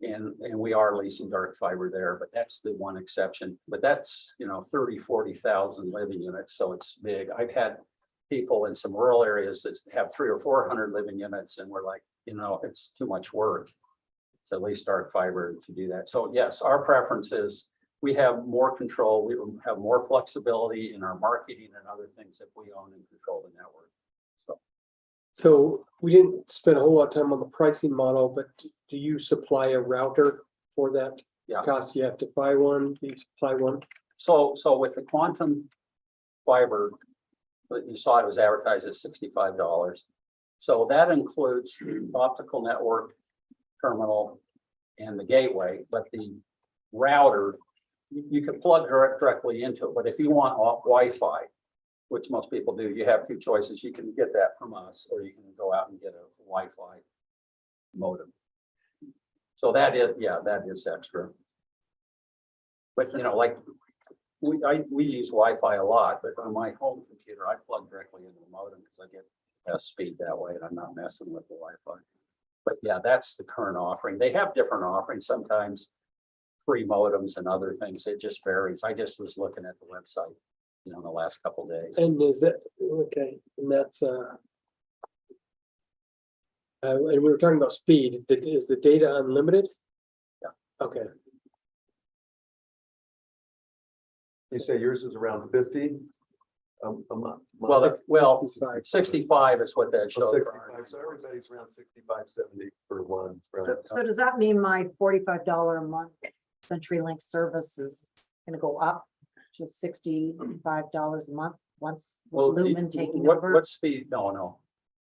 And we are leasing dark fiber there, but that's the one exception. But that's, you know, 30, 40,000 living units. So it's big. I've had people in some rural areas that have 300 or 400 living units, and we're like, you know, it's too much work to lease dark fiber to do that. So yes, our preference is we have more control. We have more flexibility in our marketing and other things that we own and control the network.
So we didn't spend a whole lot of time on the pricing model, but do you supply a router for that cost? You have to buy one, do you supply one?
So with the quantum fiber, you saw it was advertised at $65. So that includes the optical network, terminal, and the gateway, but the router, you can plug directly into it. But if you want Wi-Fi, which most people do, you have 2 choices. You can get that from us, or you can go out and get a Wi-Fi modem. So that is extra. But you know, like we use Wi-Fi a lot, but on my home computer, I plug directly into the modem because I get best speed that way, and I'm not messing with the Wi-Fi. But yeah, that's the current offering. They have different offerings. Sometimes free modems and other things. It just varies. I just was looking at the website, in the last couple of days.
And is that, okay, and that's, and we were talking about speed, is the data unlimited?
Yeah.
Okay,
You say yours is around 50? A month?
Well,
65.
65 is what that
Oh,
shows.
65, so everybody's around 65, 70 for one. right?
So does that mean my $45 a month CenturyLink service is gonna go up to $65 a month once
Well,
Lumen taking
what,
over?
what speed? No.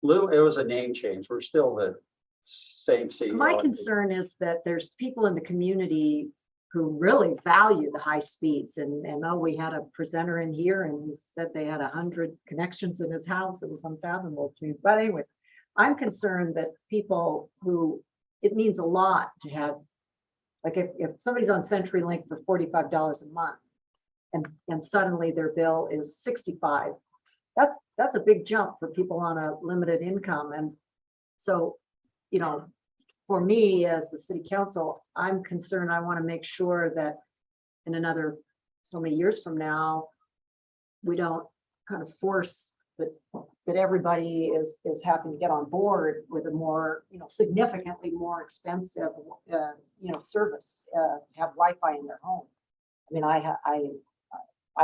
It was a name change. We're still the same CEO.
My concern is that there's people in the community who really value the high speeds and we had a presenter in here and he said they had 100 connections in his house. It was unfathomable to me. But anyway, I'm concerned that people who, it means a lot to have, like if somebody's on CenturyLink for $45 a month and suddenly their bill is 65, that's a big jump for people on a limited income. And so, for me, as the city council, I'm concerned, I want to make sure that in another so many years from now, we don't kind of force that everybody is having to get on board with a more, significantly more expensive, service, have Wi-Fi in their home. I mean, I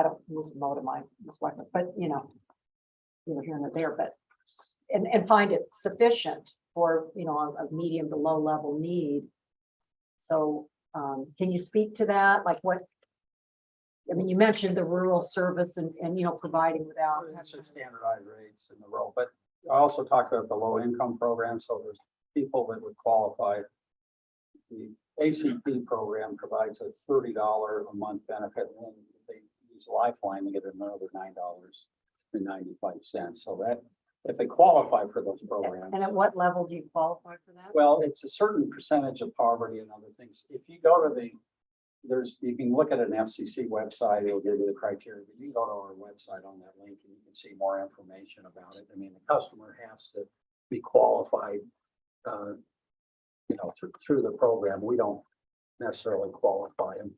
don't use a modem, I use Wi-Fi, but here and there, but and find it sufficient for, a medium to low level need. So can you speak to that? Like what, I mean, you mentioned the rural service and providing without.
It's just standardized rates in the role, but I also talked about the low income program. So there's people that would qualify. The ACP program provides a $30 a month benefit, and then if they use Lifeline, they get another $9.95. So that if they qualify for those programs.
And at what level do you qualify for that?
Well, it's a certain percentage of poverty and other things. If you go to you can look at an FCC website, it'll give you the criteria, but you can go to our website on that link and you can see more information about it. I mean, the customer has to be qualified, through the program. We don't necessarily qualify them.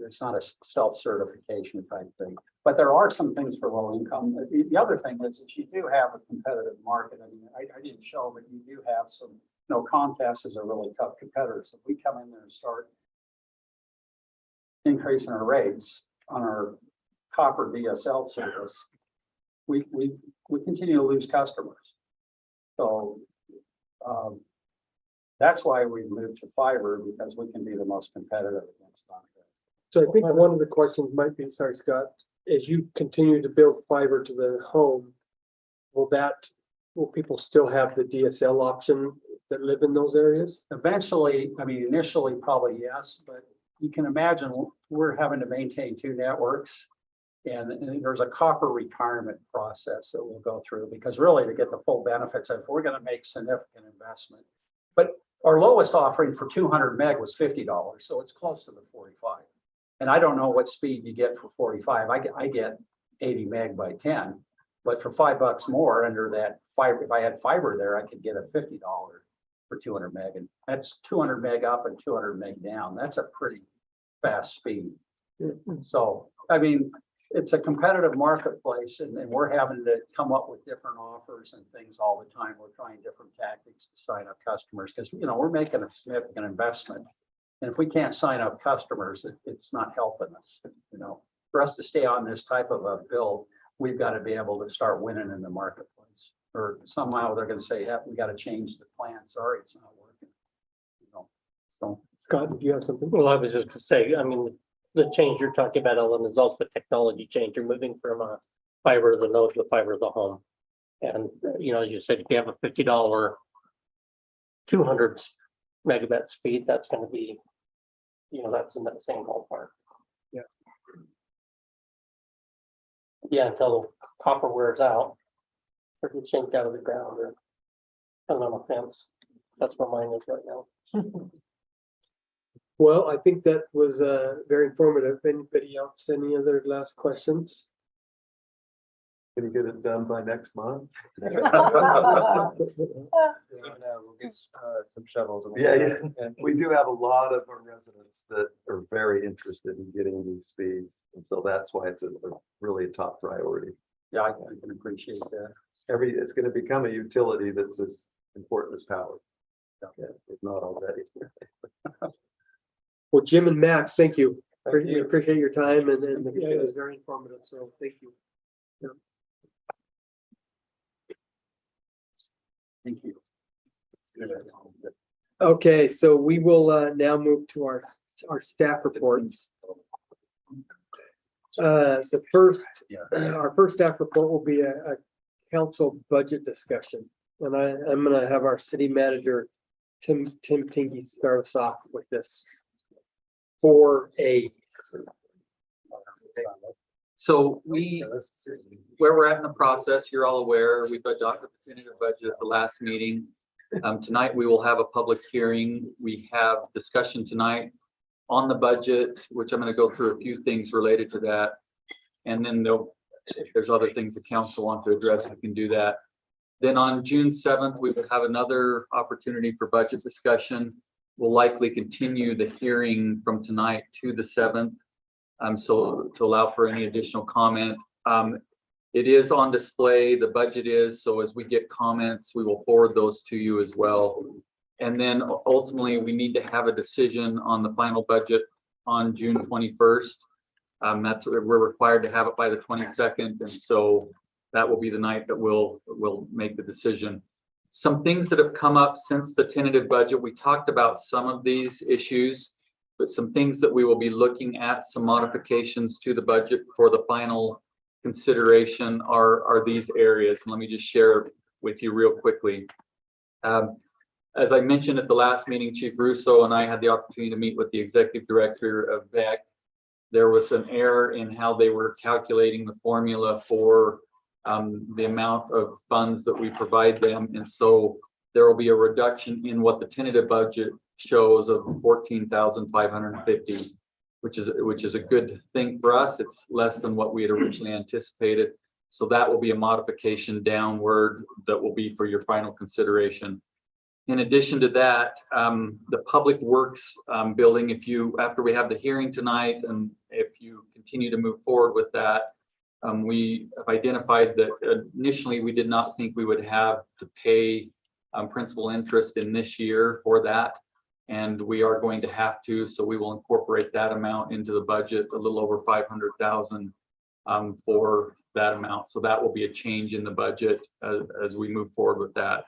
It's not a self-certification type thing, but there are some things for low income. The other thing is that you do have a competitive market. I mean, I didn't show, but you do have some, Comcast is a really tough competitor. So if we come in there and start increasing our rates on our copper DSL service, we continue to lose customers. So that's why we moved to fiber, because we can be the most competitive against Comcast.
so I think one of the questions might be, sorry, Scott, as you continue to build fiber to the home, will people still have the DSL option that live in those areas?
Eventually, I mean, initially, probably yes, but you can imagine we're having to maintain two networks. And there's a copper retirement process that we'll go through, because really to get the full benefits, if we're going to make significant investment. But our lowest offering for 200 meg was $50. So it's close to the 45. And I don't know what speed you get for 45. I get 80 meg by 10, but for $5 more under that fiber, if I had fiber there, I could get a $50 for 200 meg, and that's 200 meg up and 200 meg down. That's a pretty fast speed. So, I mean, it's a competitive marketplace, and we're having to come up with different offers and things all the time. We're trying different tactics to sign up customers, because, we're making a significant investment. And if we can't sign up customers, it's not helping us. For us to stay on this type of a build, we've got to be able to start winning in the marketplace. Or somehow they're going to say, yeah, we got to change the plan. Sorry, it's not working. So
Scott, do you have something?
Well, I was just gonna say, I mean, the change you're talking about, Ellen, is also a technology change. You're moving from a fiber to the node to fiber to the home. And, as you said, if you have a $50, 200 megabit speed, that's going to be, that's in that same ballpark.
Yeah.
Yeah, until the copper wears out, or gets yanked out of the ground, or hung on a fence. That's where mine is right now.
Well, I think that was very informative. Anybody else, any other last questions?
Can you get it done by next month?
We'll get some shovels. and
Yeah,
we'll-
yeah. We do have a lot of our residents that are very interested in getting these speeds. And so that's why it's really a top priority.
Yeah, I can appreciate that.
It's going to become a utility that's as important as power. Yeah, if not already.
Well, Jim and Max, thank you.
Thank
We
you.
appreciate your time and it was very informative, so thank you.
Thank you.
Okay, so we will now move to our staff reports. So first, our first staff report will be a council budget discussion. And I'm gonna have our city manager, Tim Tinky, start us off with this 4A.
So where we're at in the process, you're all aware, we've adopted the tentative budget at the last meeting. Tonight, we will have a public hearing. We have discussion tonight on the budget, which I'm going to go through a few things related to that. And then if there's other things the council want to address, we can do that. Then on June 7th, we will have another opportunity for budget discussion. We'll likely continue the hearing from tonight to the 7th. So to allow for any additional comment. It is on display, the budget is, so as we get comments, we will forward those to you as well. And then ultimately, we need to have a decision on the final budget on June 21st. That's what we're required to have it by the 22nd, and so that will be the night that we'll make the decision. Some things that have come up since the tentative budget, we talked about some of these issues, but some things that we will be looking at, some modifications to the budget for the final consideration are these areas. Let me just share with you real quickly. As I mentioned at the last meeting, Chief Russo and I had the opportunity to meet with the executive director of VEC. There was an error in how they were calculating the formula for the amount of funds that we provide them. And so there will be a reduction in what the tentative budget shows of 14,550, which is a good thing for us. It's less than what we had originally anticipated. So that will be a modification downward that will be for your final consideration. In addition to that, the Public Works building, after we have the hearing tonight, and if you continue to move forward with that, we have identified that initially we did not think we would have to pay principal interest in this year for that. And we are going to have to, so we will incorporate that amount into the budget, a little over 500,000 for that amount. So that will be a change in the budget as we move forward with that.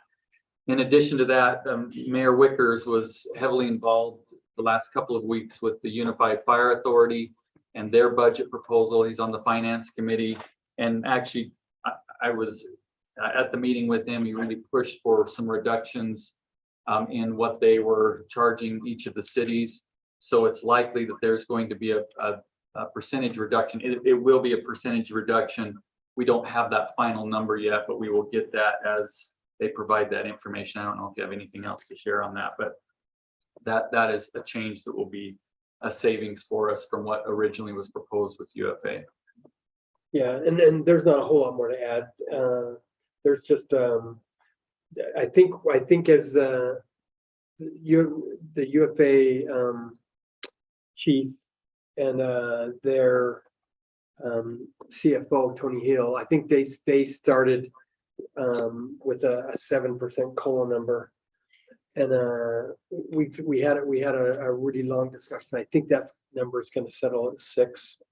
In addition to that, Mayor Wickers was heavily involved the last couple of weeks with the Unified Fire Authority and their budget proposal. He's on the Finance Committee. And actually, I was at the meeting with him. He really pushed for some reductions in what they were charging each of the cities. So it's likely that there's going to be a percentage reduction. It will be a percentage reduction. We don't have that final number yet, but we will get that as they provide that information. I don't know if you have anything else to share on that, but that is a change that will be a savings for us from what originally was proposed with UFA.
Yeah, and there's not a whole lot more to add. There's just, I think as the UFA chief and their CFO, Tony Hill, I think they started with a 7% COLA number. And we had a really long discussion. I think that number is going to settle at 6.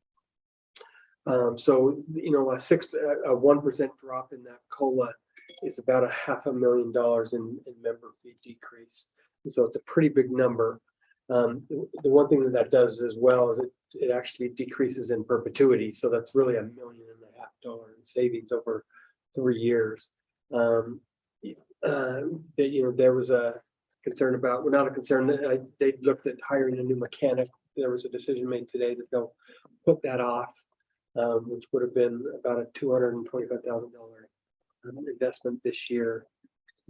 So, you know, a 1% drop in that COLA is about $500,000 in member fee decrease. And so it's a pretty big number. The one thing that does as well is it actually decreases in perpetuity. So that's really $1.5 million in savings over 3 years. There was a concern about, well, not a concern, they looked at hiring a new mechanic. There was a decision made today that they'll put that off, which would have been about a $225,000 investment this year.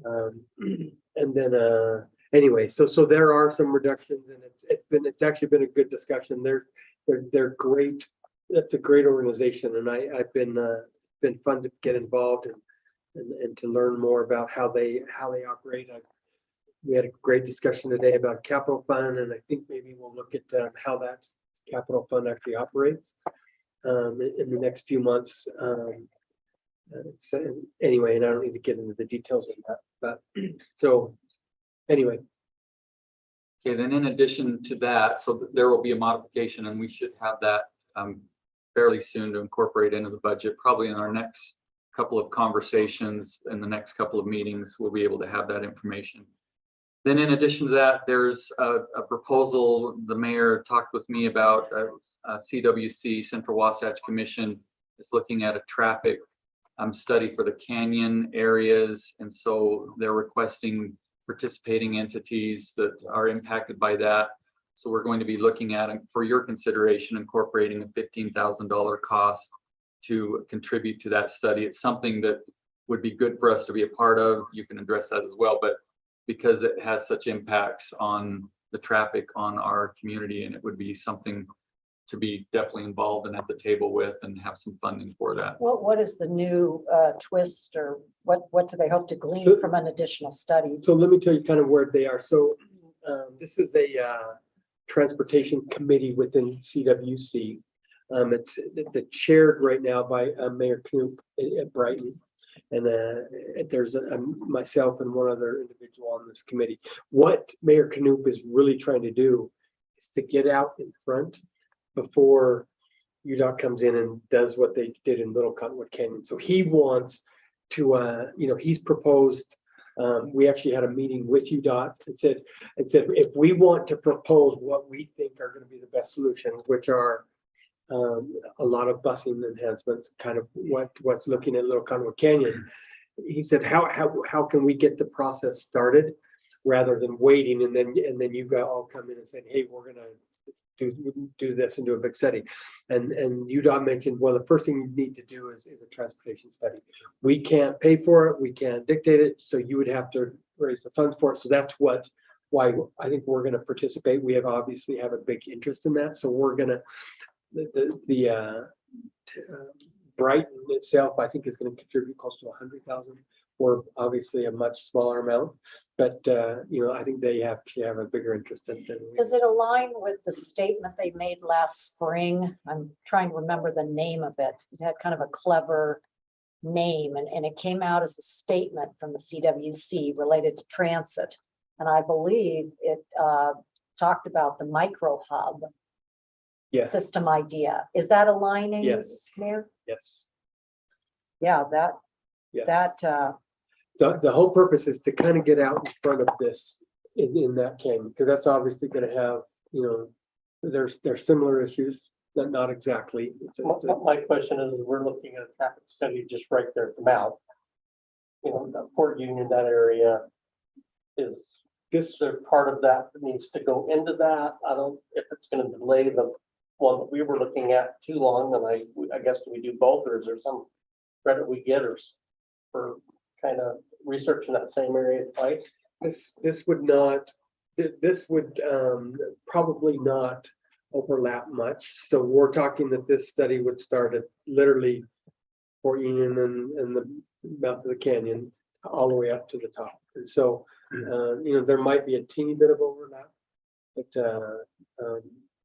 And then anyway, so there are some reductions, and it's actually been a good discussion. They're great. That's a great organization, and I've been been fun to get involved and to learn more about how they operate. We had a great discussion today about capital fund, and I think maybe we'll look at how that capital fund actually operates in the next few months. So anyway, and I don't need to get into the details of that, but so anyway.
Okay, then in addition to that, so there will be a modification and we should have that fairly soon to incorporate into the budget, probably in our next couple of conversations, in the next couple of meetings, we'll be able to have that information. Then in addition to that, there's a proposal the mayor talked with me about. CWC, Central Wasatch Commission, is looking at a traffic study for the canyon areas. And so they're requesting participating entities that are impacted by that. So we're going to be looking at, for your consideration, incorporating a $15,000 cost to contribute to that study. It's something that would be good for us to be a part of. You can address that as well, but because it has such impacts on the traffic on our community, and it would be something to be definitely involved and at the table with and have some funding for that.
What is the new twist, or what do they hope to glean
So-
from an additional study?
So let me tell you kind of where they are. So this is a transportation committee within CWC. It's chaired right now by Mayor Knoop at Brighton. And there's myself and one other individual on this committee. What Mayor Knoop is really trying to do is to get out in front before UDOT comes in and does what they did in Little Cottonwood Canyon. So he wants to, he's proposed, we actually had a meeting with UDOT and said, if we want to propose what we think are going to be the best solutions, which are a lot of busing enhancements, kind of what's looking at Little Cottonwood Canyon. He said, how can we get the process started rather than waiting and then you guys all come in and say, hey, we're gonna do this and do a big study. And UDOT mentioned, well, the first thing you need to do is a transportation study. We can't pay for it, we can't dictate it, so you would have to raise the funds for it. So that's why I think we're gonna participate. We obviously have a big interest in that, so we're gonna Brighton itself, I think, is going to contribute close to 100,000, or obviously a much smaller amount. But I think they actually have a bigger interest in it.
Does it align with the statement they made last spring? I'm trying to remember the name of it. It had kind of a clever name, and it came out as a statement from the CWC related to transit. And I believe it talked about the micro hub
Yes,
system idea. Is that aligning?
Yes.
Mayor?
yes,
Yeah,
yes.
that
The whole purpose is to kind of get out in front of this in that canyon, because that's obviously going to have, there's similar issues, not exactly.
My question is, we're looking at a traffic study just right there at the mouth. The Fort Union, that area is there part of that needs to go into that. I don't, if it's going to delay the one that we were looking at too long, then I guess do we do both, or is there some credit we get for kind of researching that same area twice?
This would probably not overlap much. So we're talking that this study would start at literally Fort Union and the mouth of the canyon all the way up to the top. And so, there might be a teeny bit of overlap, but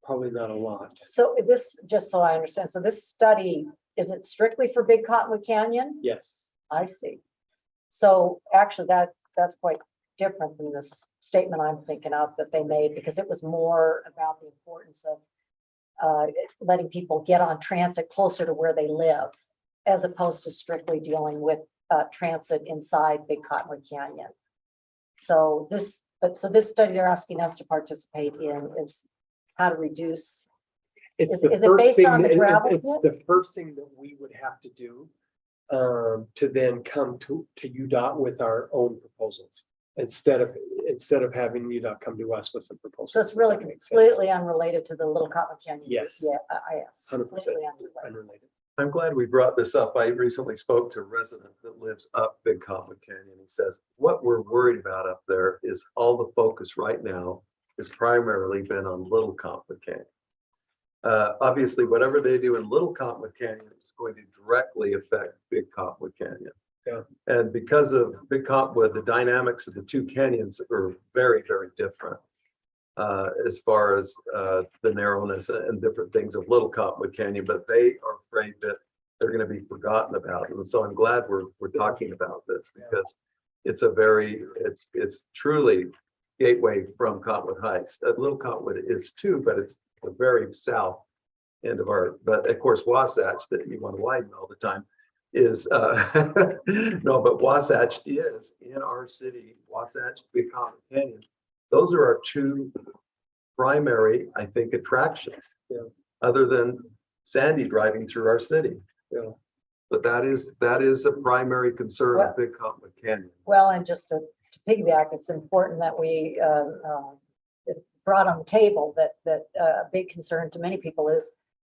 probably not a lot.
so this, just so I understand, so this study, is it strictly for Big Cottonwood Canyon?
Yes.
I see. So actually that's quite different than this statement I'm thinking of that they made, because it was more about the importance of letting people get on transit closer to where they live, as opposed to strictly dealing with transit inside Big Cottonwood Canyon. So this study they're asking us to participate in is how to reduce.
It's
Is
the
it
first
based
thing
on the
that-
gravel
It's
pit?
the first thing that we would have to do to then come to UDOT with our own proposals instead of having UDOT come to us with some proposals.
So it's really
if that makes sense.
completely unrelated to the Little Cottonwood Canyon.
Yes.
Yeah, yes.
100%
Completely unrelated.
unrelated.
I'm glad we brought this up. I recently spoke to a resident that lives up Big Cottonwood Canyon. He says, what we're worried about up there is all the focus right now has primarily been on Little Cottonwood Canyon. Obviously, whatever they do in Little Cottonwood Canyon is going to directly affect Big Cottonwood Canyon.
Yeah.
And because of Big Cottonwood, the dynamics of the two canyons are very, very different. As far as the narrowness and different things of Little Cottonwood Canyon, but they are afraid that they're going to be forgotten about. And so I'm glad we're talking about this, because it's truly gateway from Cottonwood Heights. Little Cottonwood is too, but it's the very south end of but of course Wasatch, that you want to widen all the time, is no, but Wasatch is in our city. Wasatch, Big Cottonwood Canyon. Those are our two primary, I think, attractions.
Yeah.
Other than Sandy driving through our city.
Yeah.
But that is a primary concern of Big Cottonwood Canyon.
Well, and just to piggyback, it's important that we brought on the table that a big concern to many people is,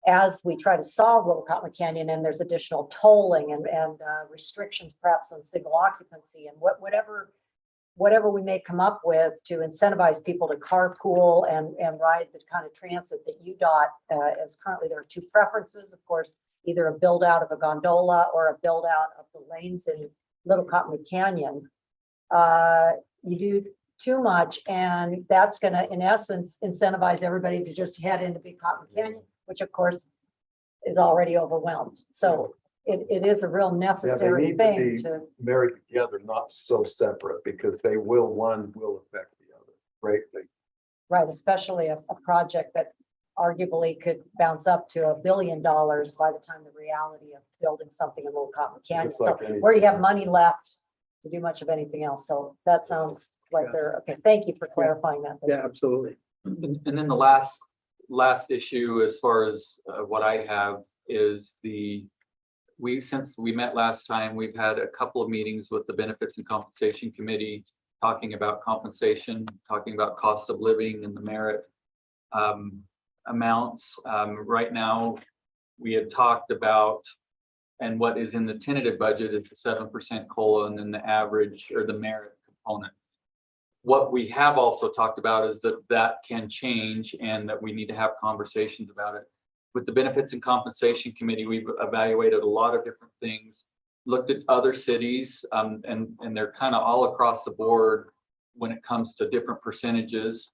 as we try to solve Little Cottonwood Canyon, and there's additional tolling and restrictions perhaps on single occupancy and whatever we may come up with to incentivize people to carpool and ride the kind of transit that UDOT as currently there are two preferences, of course, either a build out of a gondola or a build out of the lanes in Little Cottonwood Canyon. You do too much, and that's going to, in essence, incentivize everybody to just head into Big Cottonwood Canyon, which of course is already overwhelmed. So it is a real necessary thing to
married together, not so separate, because one will affect the other greatly.
right, especially a project that arguably could bounce up to $1 billion by the time the reality of building something in Little Cottonwood Canyon.
Just like
So where do you have money left to do much of anything else? So that sounds like they're okay. Thank you for clarifying that.
Yeah, absolutely.
And then the last issue, as far as what I have, is since we met last time, we've had a couple of meetings with the Benefits and Compensation Committee, talking about compensation, talking about cost of living and the merit amounts. Right now, we had talked about, and what is in the tentative budget is the 7% COLA, and then the average or the merit component. What we have also talked about is that can change, and that we need to have conversations about it. With the Benefits and Compensation Committee, we've evaluated a lot of different things, looked at other cities, and they're kind of all across the board when it comes to different percentages,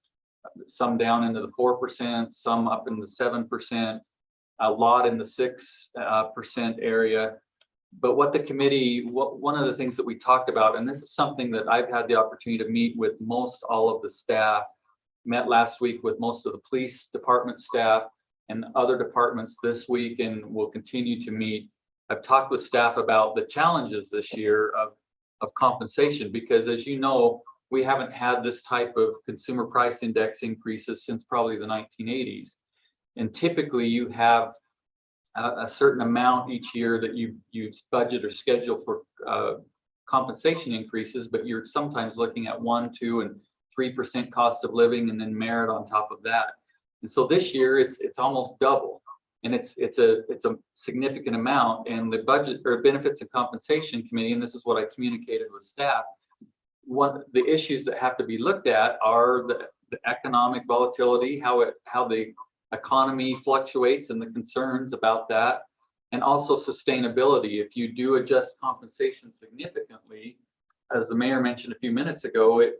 some down into the 4%, some up in the 7%, a lot in the 6% area. But what the committee, one of the things that we talked about, and this is something that I've had the opportunity to meet with most all of the staff, met last week with most of the police department staff and other departments this week, and will continue to meet. I've talked with staff about the challenges this year of compensation, because as you know, we haven't had this type of consumer price index increases since probably the 1980s. And typically you have a certain amount each year that you budget or schedule for compensation increases, but you're sometimes looking at 1%, 2%, and 3% cost of living, and then merit on top of that. And so this year it's almost double, and it's a significant amount. And the budget or Benefits and Compensation Committee, and this is what I communicated with staff, the issues that have to be looked at are the economic volatility, how the economy fluctuates and the concerns about that, and also sustainability. If you do adjust compensation significantly, as the mayor mentioned a few minutes ago, it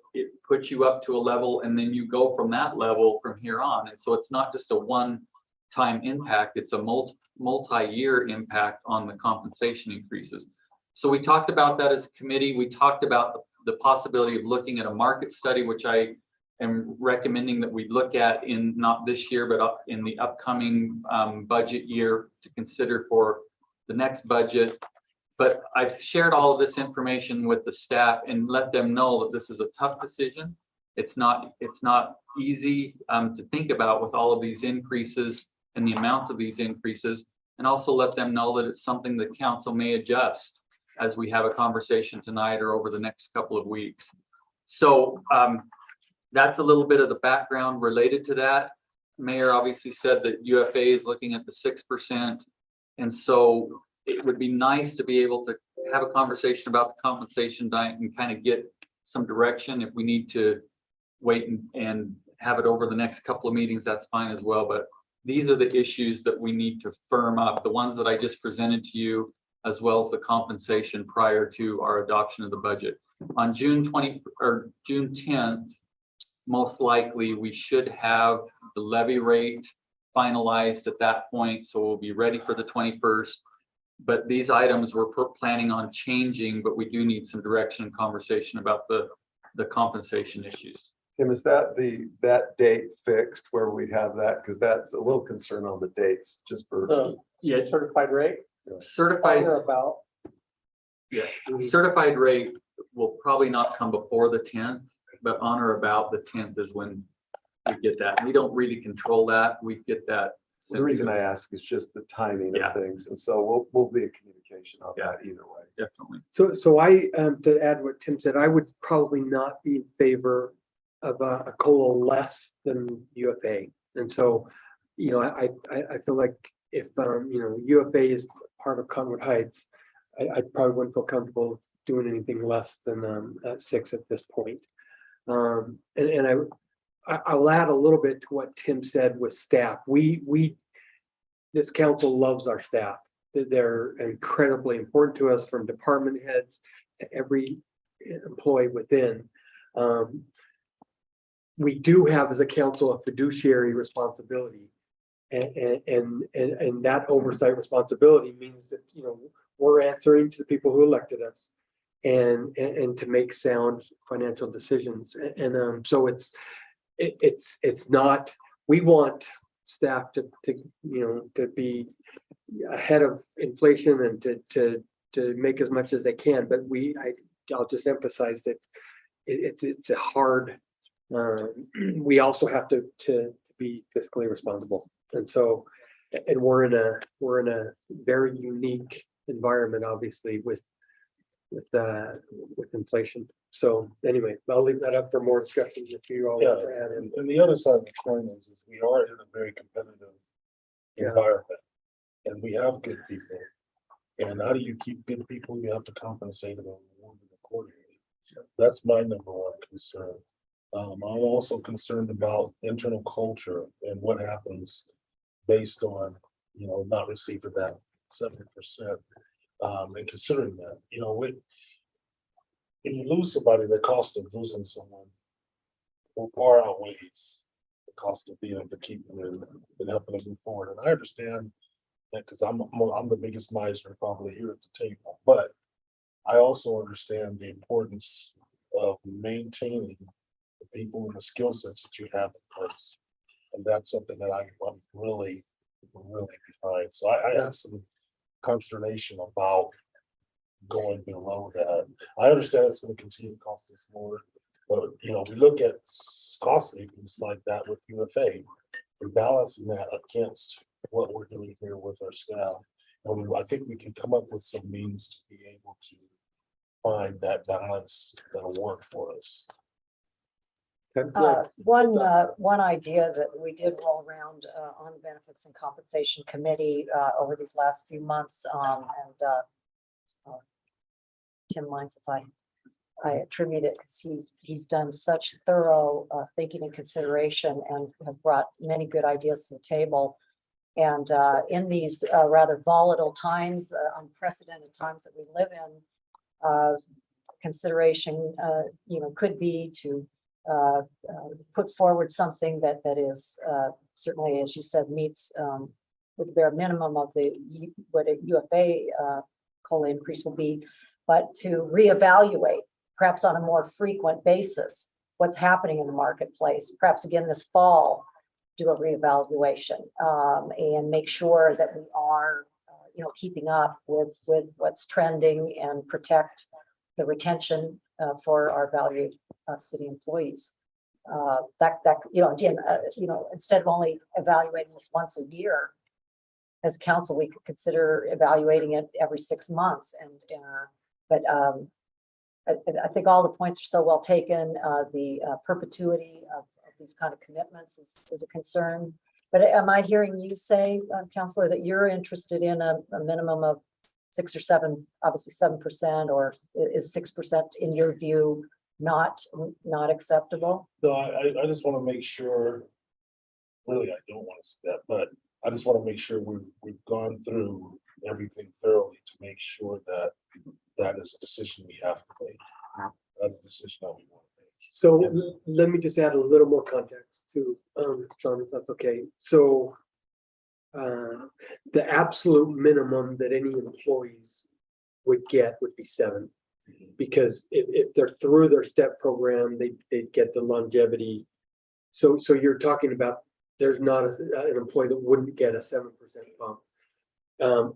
puts you up to a level, and then you go from that level from here on. And so it's not just a one-time impact, it's a multi-year impact on the compensation increases. So we talked about that as a committee. We talked about the possibility of looking at a market study, which I am recommending that we look at in not this year, but in the upcoming budget year, to consider for the next budget. But I've shared all of this information with the staff and let them know that this is a tough decision. It's not easy to think about with all of these increases and the amounts of these increases, and also let them know that it's something the council may adjust as we have a conversation tonight or over the next couple of weeks. So that's a little bit of the background related to that. Mayor obviously said that UFA is looking at the 6%. And so it would be nice to be able to have a conversation about the compensation diet and kind of get some direction. If we need to wait and have it over the next couple of meetings, that's fine as well. But these are the issues that we need to firm up, the ones that I just presented to you, as well as the compensation prior to our adoption of the budget. On June 20 or June 10th, most likely we should have the levy rate finalized at that point, so we'll be ready for the 21st. But these items we're planning on changing, but we do need some direction and conversation about the compensation issues.
Tim, is that that date fixed where we have that? Because that's a little concern on the dates, just for.
Yeah, certified rate.
Certified,
Or about.
yeah, certified rate will probably not come before the 10th, but on or about the 10th is when we get that. We don't really control that. We get that.
The reason I ask is just the timing
Yeah.
of things, and so we'll be in communication on
Yeah.
that either way.
Definitely.
So I, to add what Tim said, I would probably not be in favor of a COLA less than UFA. And so, I feel like if, UFA is part of Cottonwood Heights, I probably wouldn't feel comfortable doing anything less than 6 at this point. And I'll add a little bit to what Tim said with staff. This council loves our staff. They're incredibly important to us, from department heads to every employee within. We do have as a council a fiduciary responsibility. And that oversight responsibility means that, we're answering to the people who elected us and to make sound financial decisions. And so it's not, we want staff to be ahead of inflation and to make as much as they can, but I'll just emphasize that it's a hard, we also have to be fiscally responsible. And so, and we're in a very unique environment, obviously, with inflation. So anyway, I'll leave that up for more discussion if you all want to add in.
And the other side of the coin is we are in a very competitive environment, and we have good people. And how do you keep good people? You have to compensate them and reward them accordingly. That's my number one concern. I'm also concerned about internal culture and what happens based on, not receiving that 70%. And considering that, if you lose somebody, the cost of losing someone far outweighs the cost of being able to keep them and helping them move forward. And I understand that, because I'm the biggest miser probably here at the table, but I also understand the importance of maintaining the people and the skill sets that you have in place. And that's something that I'm really behind. So I have some consternation about going below that. I understand it's going to continue to cost us more, but we look at cost savings like that with UFA and balancing that against what we're doing here with our staff. And I think we can come up with some means to be able to find that balance that'll work for us.
One idea that we did roll around on the Benefits and Compensation Committee over these last few months, and Tim minds if I attribute it, because he's done such thorough thinking and consideration and has brought many good ideas to the table. And in these rather volatile times, unprecedented times that we live in, consideration could be to put forward something that is certainly, as you said, meets with the bare minimum of what a UFA COLA increase will be, but to reevaluate, perhaps on a more frequent basis, what's happening in the marketplace. Perhaps again this fall, do a reevaluation and make sure that we are, keeping up with what's trending and protect the retention for our valued city employees. Instead of only evaluating this once a year, as council, we could consider evaluating it every 6 months. But I think all the points are so well taken. The perpetuity of these kind of commitments is a concern. But am I hearing you say, Councilor, that you're interested in a minimum of 6 or 7, obviously 7%, or is 6% in your view not acceptable?
No, I just want to make sure really, I don't want to see that, but I just want to make sure we've gone through everything thoroughly to make sure that that is a decision we have to make. That's a decision that we want to make.
So let me just add a little more context to, Sean, if that's okay. So the absolute minimum that any employees would get would be 7. Because if they're through their step program, they'd get the longevity. So you're talking about, there's not an employee that wouldn't get a 7% bump.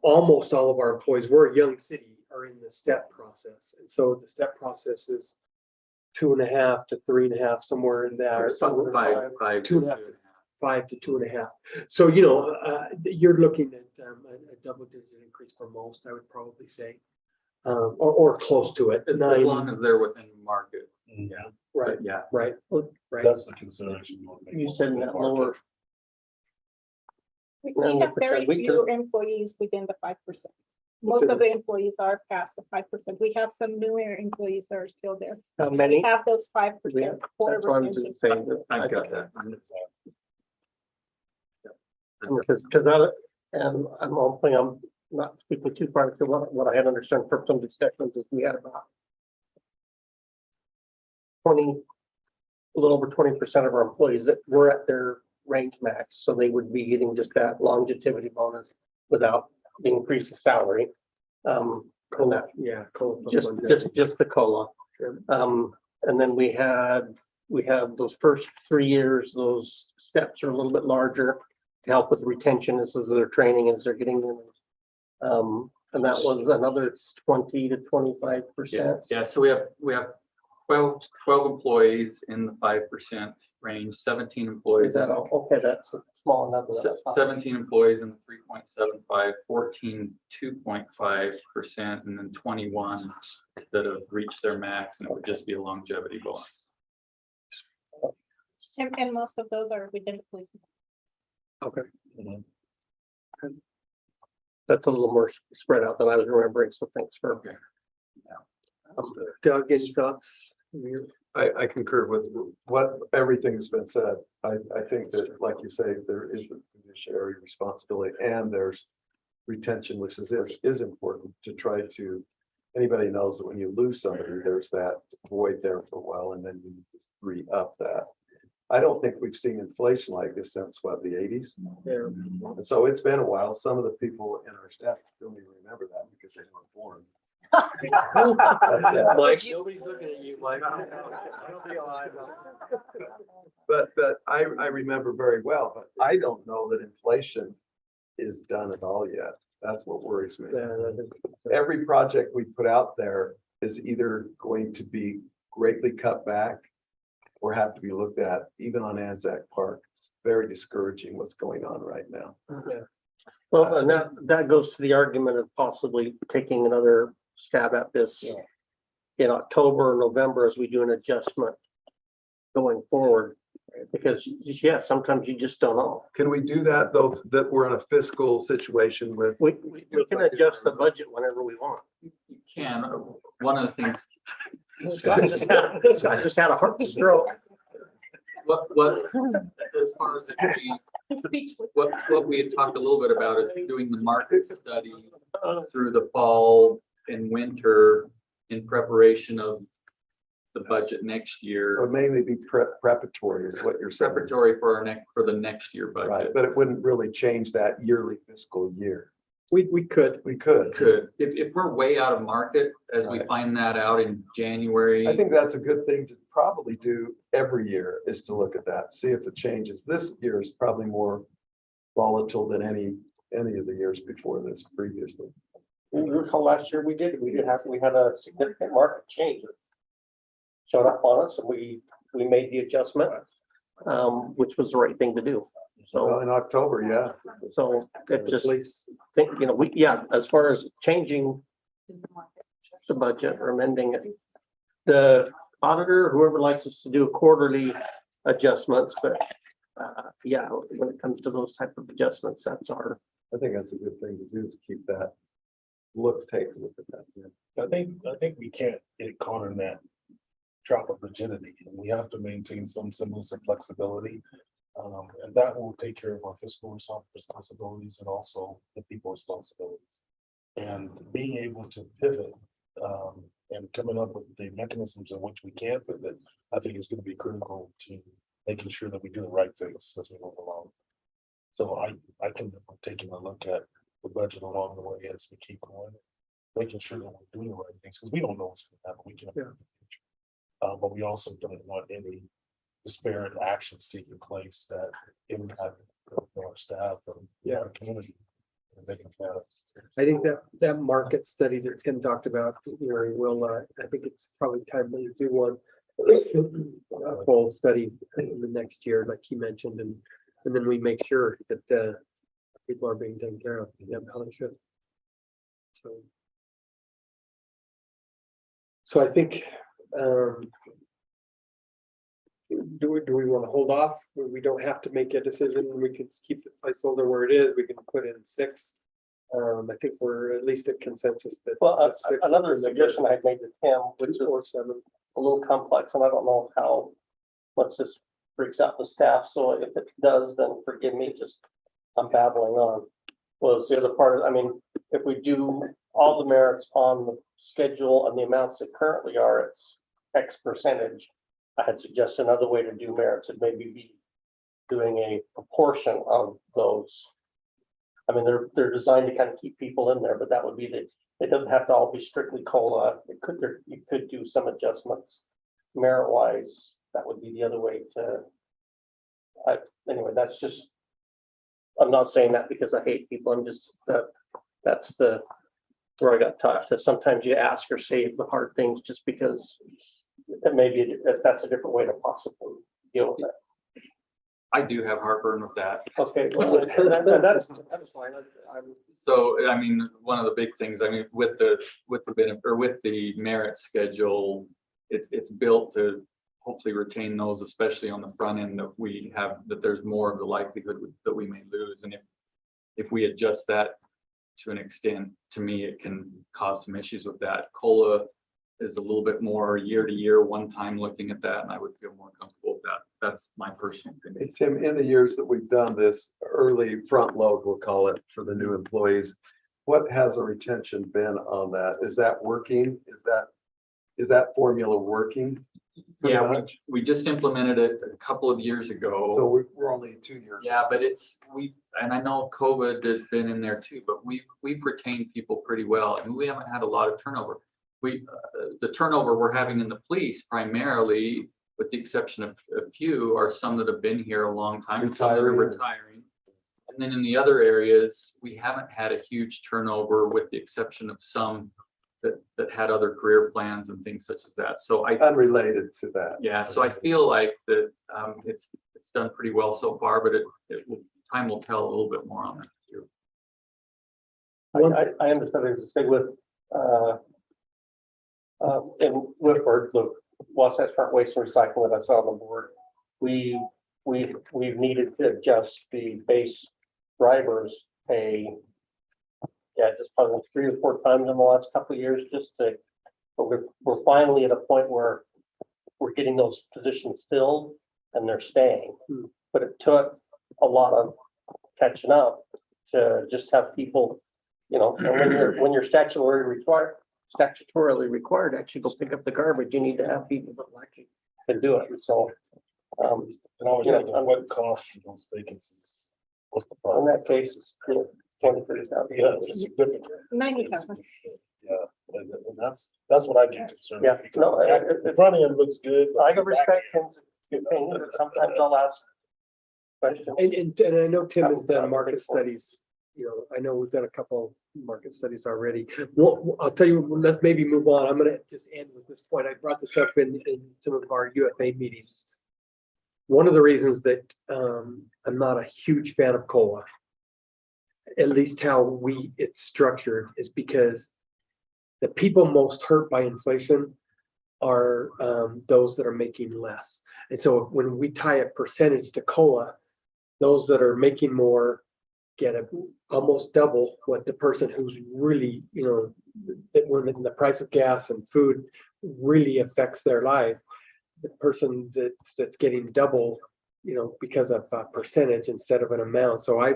Almost all of our employees, we're a young city, are in the step process. And so the step process is 2.5 to 3.5, somewhere in there.
Five.
2.5 to 5 to 2.5. So, you're looking at a double-digit increase for most, I would probably say, or close to it.
As long as they're within market.
Yeah,
Right,
Yeah.
right.
that's the consideration. we want to make.
You said in that lower,
We
Well,
have very
we
few
can-
employees within the 5%. Most of the employees are past the 5%. We have some newer employees that are still there.
how
We
many?
have those 5%.
Yeah,
for
That's what I'm
retention.
just saying.
I've got that.
Because and I'm hoping I'm not speaking too far to what I had understood from some discussions is we had about 20, a little over 20% of our employees that were at their range max, so they would be getting just that longevity bonus without the increase of salary. And that,
Yeah. COLA plus
just
longevity.
the COLA.
Sure.
And then we have those first 3 years, those steps are a little bit larger to help with retention as they're training, as they're getting in. And that was another 20 to 25%.
Yeah, so we have 12 employees in the 5% range, 17 employees.
Is that all? Okay, that's a small number. That's fine.
17 employees in the 3.75, 14, 2.5%, and then 21 that have reached their max, and it would just be a longevity bonus.
And most of those are within the police.
Okay.
That's a little more spread out than I was remembering, so thanks for.
Okay.
Doug, any thoughts?
I concur with what everything's been said. I think that, like you say, there is the fiduciary responsibility and there's retention, which is important to try to, anybody knows that when you lose somebody, there's that void there for a while and then you just re-up that. I don't think we've seen inflation like this since what, the 80s?
Yeah.
And so it's been a while. Some of the people in our staff don't even remember that because they weren't born.
Mike, nobody's looking at you, Mike.
But I remember very well, but I don't know that inflation is done at all yet. That's what worries me. Every project we put out there is either going to be greatly cut back or have to be looked at, even on Anzac Park. It's very discouraging what's going on right now.
Well, and that goes to the argument of possibly taking another stab at this in October or November as we do an adjustment going forward. Because, yeah, sometimes you just don't know.
Can we do that though, that we're in a fiscal situation with?
We can adjust the budget whenever we want.
You can, one of the things,
Scott just had a heart stroke.
what, as far as it being, what we had talked a little bit about is doing the market study through the fall and winter in preparation of the budget next
So
year,
mainly be preparatory is what you're saying.
preparatory for the next year
Right,
budget.
but it wouldn't really change that yearly fiscal year.
We could.
We could.
If we're way out of market, as we
Right.
find that out in January.
I think that's a good thing to probably do every year is to look at that, see if it changes. This year is probably more volatile than any of the years before this previously.
You recall last year we had a significant market change. It showed up on us and we made the adjustment, which was the right thing to do.
Well,
So,
in October, yeah.
so it just think, as far as changing the budget or amending it, the auditor, whoever likes us to do quarterly adjustments, but when it comes to those type of adjustments, that's our.
I think that's a good thing to do to keep that take a look at that. Yeah.
I think we can't get caught in that trap of rigidity, and we have to maintain some semblance of flexibility. And that will take care of our fiscal responsibilities and also the people responsibilities. And being able to pivot, and coming up with the mechanisms in which we can pivot, I think is gonna be critical to making sure that we do the right things as we move along. So I can, taking a look at the budget along the way as we keep going, making sure that we're doing the right things, because we don't know what's gonna happen, we can. But we also don't want any disparate actions taking place that impact our staff and our community. And making that.
I think that market study that Tim talked about, will, I think it's probably time to do one. A full study in the next year, like he mentioned, and then we make sure that people are being taken care of. Yeah, how they should. So I think, do we want to hold off? We don't have to make a decision. We can keep the placeholder where it is. We can put in 6. I think we're at least a consensus that.
Well,
6
another suggestion I made to Tim, which is
or 7.
a little complex, and I don't know how much this freaks out the staff, so if it does, then forgive me, just I'm babbling on. Was the other part, I mean, if we do all the merits on the schedule and the amounts that currently are, it's X percentage. I had suggested another way to do merits, and maybe be doing a proportion of those. I mean, they're designed to kind of keep people in there, but that would be it doesn't have to all be strictly COLA. You could do some adjustments merit wise. That would be the other way to. Anyway, that's just, I'm not saying that because I hate people. I'm just, that's where I got taught that sometimes you ask or say the hard things just because maybe that's a different way to possibly deal with that.
I do have heartburn with that.
Okay, well, that's fine.
So, I mean, one of the big things, I mean, with the benefit or with the merit schedule, it's built to hopefully retain those, especially on the front end, that there's more of the likelihood that we may lose. And if we adjust that to an extent, to me, it can cause some issues with that. COLA is a little bit more year to year, one time looking at that, and I would feel more comfortable with that. That's my personal opinion.
Hey, Tim, in the years that we've done this early front load, we'll call it, for the new employees, what has the retention been on that? Is that working? Is that formula working?
Yeah, we just implemented it a couple of years ago.
So we're only 2 years.
Yeah, but and I know COVID has been in there too, but we've retained people pretty well, and we haven't had a lot of turnover. The turnover we're having in the police primarily, with the exception of a few, are some that have been here a long time, and some that are retiring. And then in the other areas, we haven't had a huge turnover, with the exception of some that had other career plans and things such as that. So
Unrelated to that.
yeah, so I feel like that it's done pretty well so far, but time will tell a little bit more on that too.
I understand there's a thing with in Whitford, the Wasatch Front Waste and Recycling that I saw on the board. We've needed to adjust the base drivers pay. Yeah, just probably 3 or 4 times in the last couple of years, but we're finally at a point where we're getting those positions filled and they're staying. But it took a lot of catching up to just have people, and when you're statutorily required to actually go pick up the garbage, you need to have people that actually can do it. And so,
What cost of those vacancies? What's the
in
problem?
that case, it's 20-30,000.
Yeah, it's significant.
90,000.
Yeah, and that's what I get concerned.
Yeah,
with,
no,
because the front end looks good. but
I
the
can
back
respect Tim's opinion, but sometimes I'll ask questions.
And I know Tim has done market studies. I know we've done a couple market studies already. Well, I'll tell you, let's maybe move on. I'm gonna just end with this point. I brought this up in some of our UFA meetings. One of the reasons that I'm not a huge fan of COLA, at least how it's structured, is because the people most hurt by inflation are those that are making less. And so when we tie a percentage to COLA, those that are making more get almost double what the person who's really, when the price of gas and food really affects their life. The person that's getting double because of a percentage instead of an amount. So I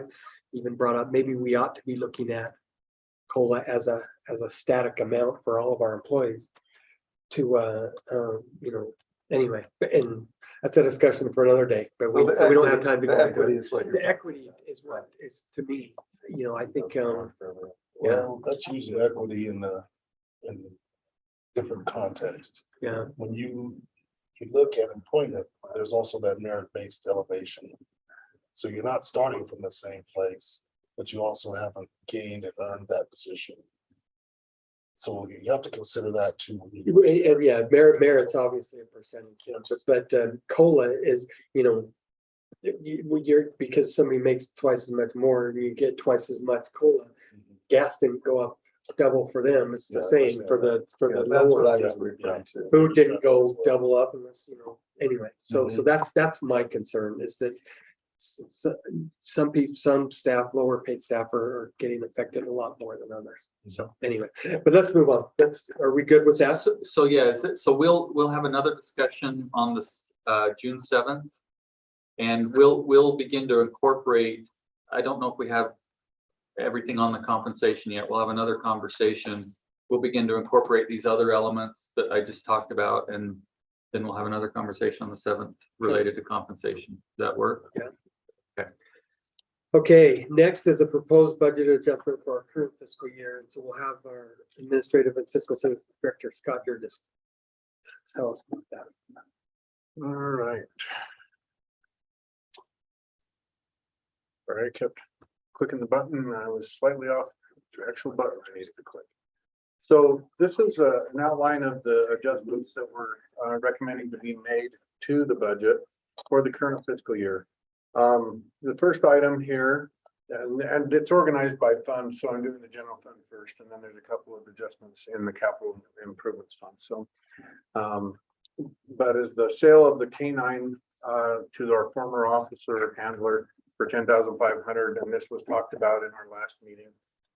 even brought up, maybe we ought to be looking at COLA as a static amount for all of our employees to, anyway, and that's a discussion for another day, but we don't have time to go into
Equity
it.
is what you're
The
talking
equity is what is, to me, I think,
Well, that's using equity in different context.
yeah,
When you look at employment, there's also that merit-based elevation. So you're not starting from the same place, but you also haven't gained and earned that position. So you have to consider that too.
and yeah, merit's obviously a percentage, but COLA is, because somebody makes twice as much more, you get twice as much COLA. Gas didn't go up double for them, it's the
Yeah, I
same for the
That's what
lower.
I was referring to.
Food didn't go double up unless, anyway, so that's my concern is that some people, some staff, lower paid staff are getting affected a lot more than others. So anyway, but let's move on. Are we good with that?
So yeah, so we'll have another discussion on this June 7th. And we'll begin to incorporate, I don't know if we have everything on the compensation yet. We'll have another conversation. We'll begin to incorporate these other elements that I just talked about, and then we'll have another conversation on the 7th related to compensation. Does that work?
Yeah.
Okay.
Okay, next is a proposed budget adjustment for our current fiscal year. And so we'll have our administrative and fiscal service director, Scott, here, just tell us about that.
All right. Sorry, I kept clicking the button and I was slightly off the actual button I needed to click. So this is an outline of the adjustments that we're recommending to be made to the budget for the current fiscal year. The first item here, and it's organized by fund, so I'm doing the general fund first, and then there's a couple of adjustments in the capital improvements fund. So, but is the sale of the K9 to our former officer handler for $10,500, and this was talked about in our last meeting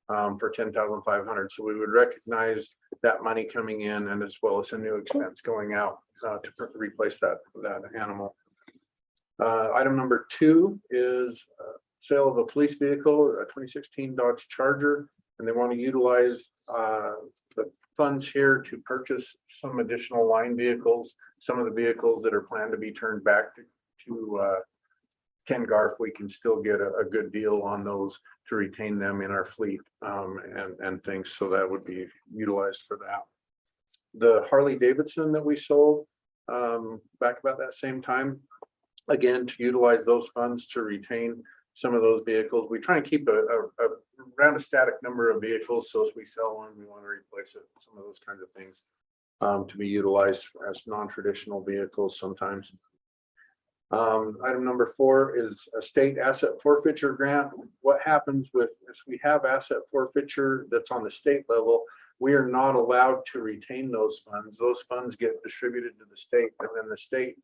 for $10,500. So we would recognize that money coming in, and as well as a new expense going out to replace that animal. Item number 2 is sale of a police vehicle, a 2016 Dodge Charger, and they want to utilize the funds here to purchase some additional line vehicles. Some of the vehicles that are planned to be turned back to Ken Garf, we can still get a good deal on those to retain them in our fleet and things. So that would be utilized for that. The Harley Davidson that we sold back about that same time, again, to utilize those funds to retain some of those vehicles. We try and keep around a static number of vehicles. So as we sell one, we want to replace it. Some of those kinds of things to be utilized as non-traditional vehicles sometimes. Item number 4 is a state asset forfeiture grant. What happens with if we have asset forfeiture that's on the state level, we are not allowed to retain those funds. Those funds get distributed to the state, and then the state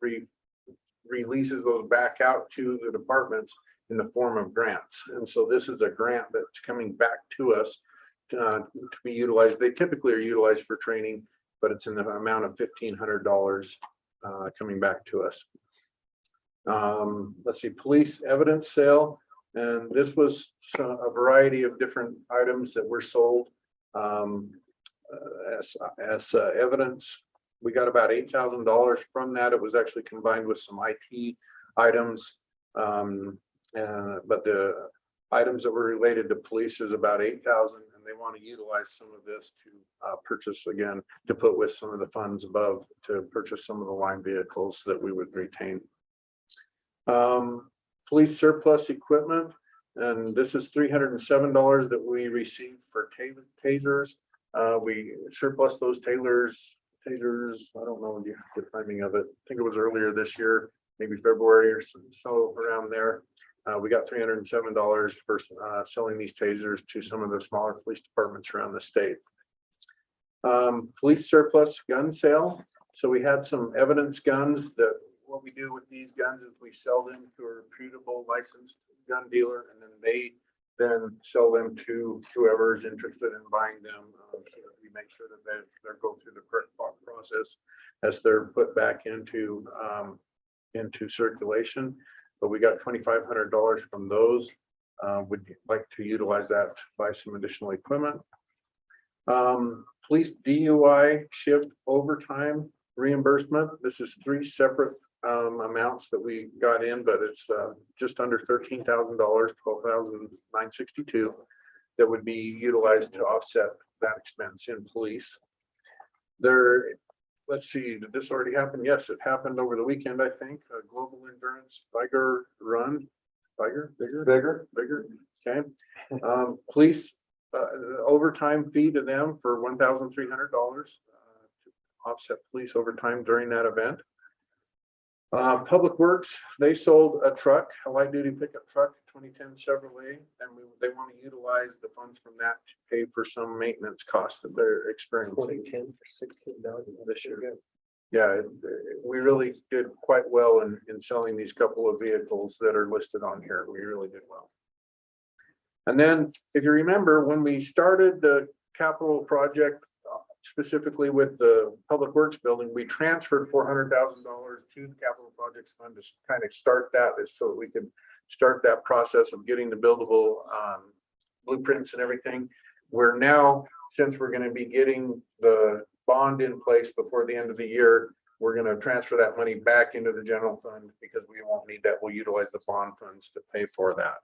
releases those back out to the departments in the form of grants. And so this is a grant that's coming back to us to be utilized. They typically are utilized for training, but it's in the amount of $1,500 coming back to us. Let's see, police evidence sale. And this was a variety of different items that were sold as evidence. We got about $8,000 from that. It was actually combined with some IT items. But the items that were related to police is about $8,000, and they want to utilize some of this to purchase again, to put with some of the funds above to purchase some of the line vehicles that we would retain. Police surplus equipment, and this is $307 that we received for tasers. We surplus those tasers, I don't know the timing of it. I think it was earlier this year, maybe February or so around there. We got $307 for selling these tasers to some of the smaller police departments around the state. Police surplus gun sale. So we had some evidence guns that what we do with these guns is we sell them to a reputable licensed gun dealer, and then they then sell them to whoever is interested in buying them. So that we make sure that they go through the correct process as they're put back into circulation. but we got $2,500 from those. Would like to utilize that to buy some additional equipment. Police DUI shift overtime reimbursement. This is 3 separate amounts that we got in, but it's just under $13,000, $12,962 that would be utilized to offset that expense in police. There, let's see, did this already happen? Yes, it happened over the weekend, I think. A global endurance bigger run, bigger. Okay. Police overtime fee to them for $1,300 to offset police overtime during that event. Public Works, they sold a truck, a light duty pickup truck, 2010 Chevrolet, and they want to utilize the funds from that to pay for some maintenance costs that they're experiencing.
2010 for $16
this year. Yeah, we really did quite well in selling these couple of vehicles that are listed on here. We really did well. And then, if you remember, when we started the capital project, specifically with the Public Works building, we transferred $400,000 to the capital projects fund to kind of start that, so that we could start that process of getting the buildable blueprints and everything. We're now, since we're going to be getting the bond in place before the end of the year, we're going to transfer that money back into the general fund because we won't need that. We'll utilize the bond funds to pay for that.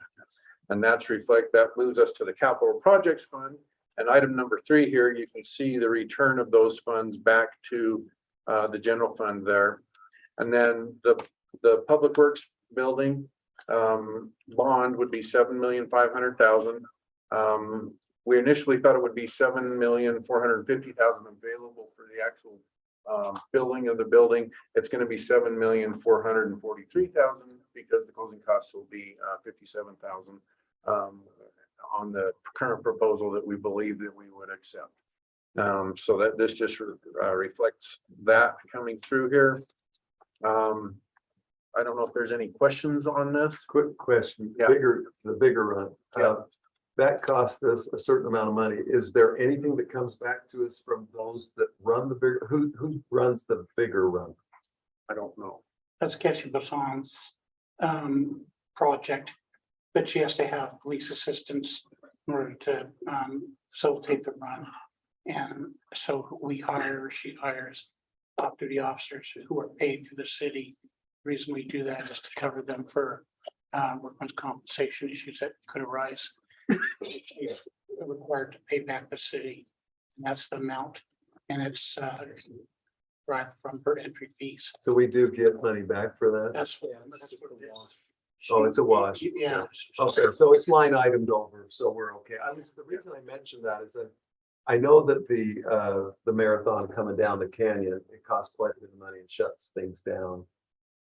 And that moves us to the capital projects fund. And item number 3 here, you can see the return of those funds back to the general fund there. And then the Public Works building bond would be $7,500,000. We initially thought it would be $7,450,000 available for the actual building of the building. It's going to be $7,443,000 because the closing costs will be $57,000 on the current proposal that we believe that we would accept. So that this just reflects that coming through here. I don't know if there's any questions on this.
Quick question,
Yeah.
the bigger run.
Yeah.
That cost us a certain amount of money. Is there anything that comes back to us from those that run the bigger, who runs the bigger run?
I don't know.
That's Cassie Basson's project, but she has to have police assistance in order to facilitate the run. And so she hires off-duty officers who are paid through the city. The reason we do that is to cover them for workman's compensation issues that could arise. She's required to pay back the city, and that's the amount, and it's derived from her entry fees.
So we do get money back for that?
That's what it is.
Oh, it's a wash.
Yeah.
Okay, so it's line itemed over, so we're okay. The reason I mentioned that is that I know that the marathon coming down the canyon, it costs quite a bit of money and shuts things down.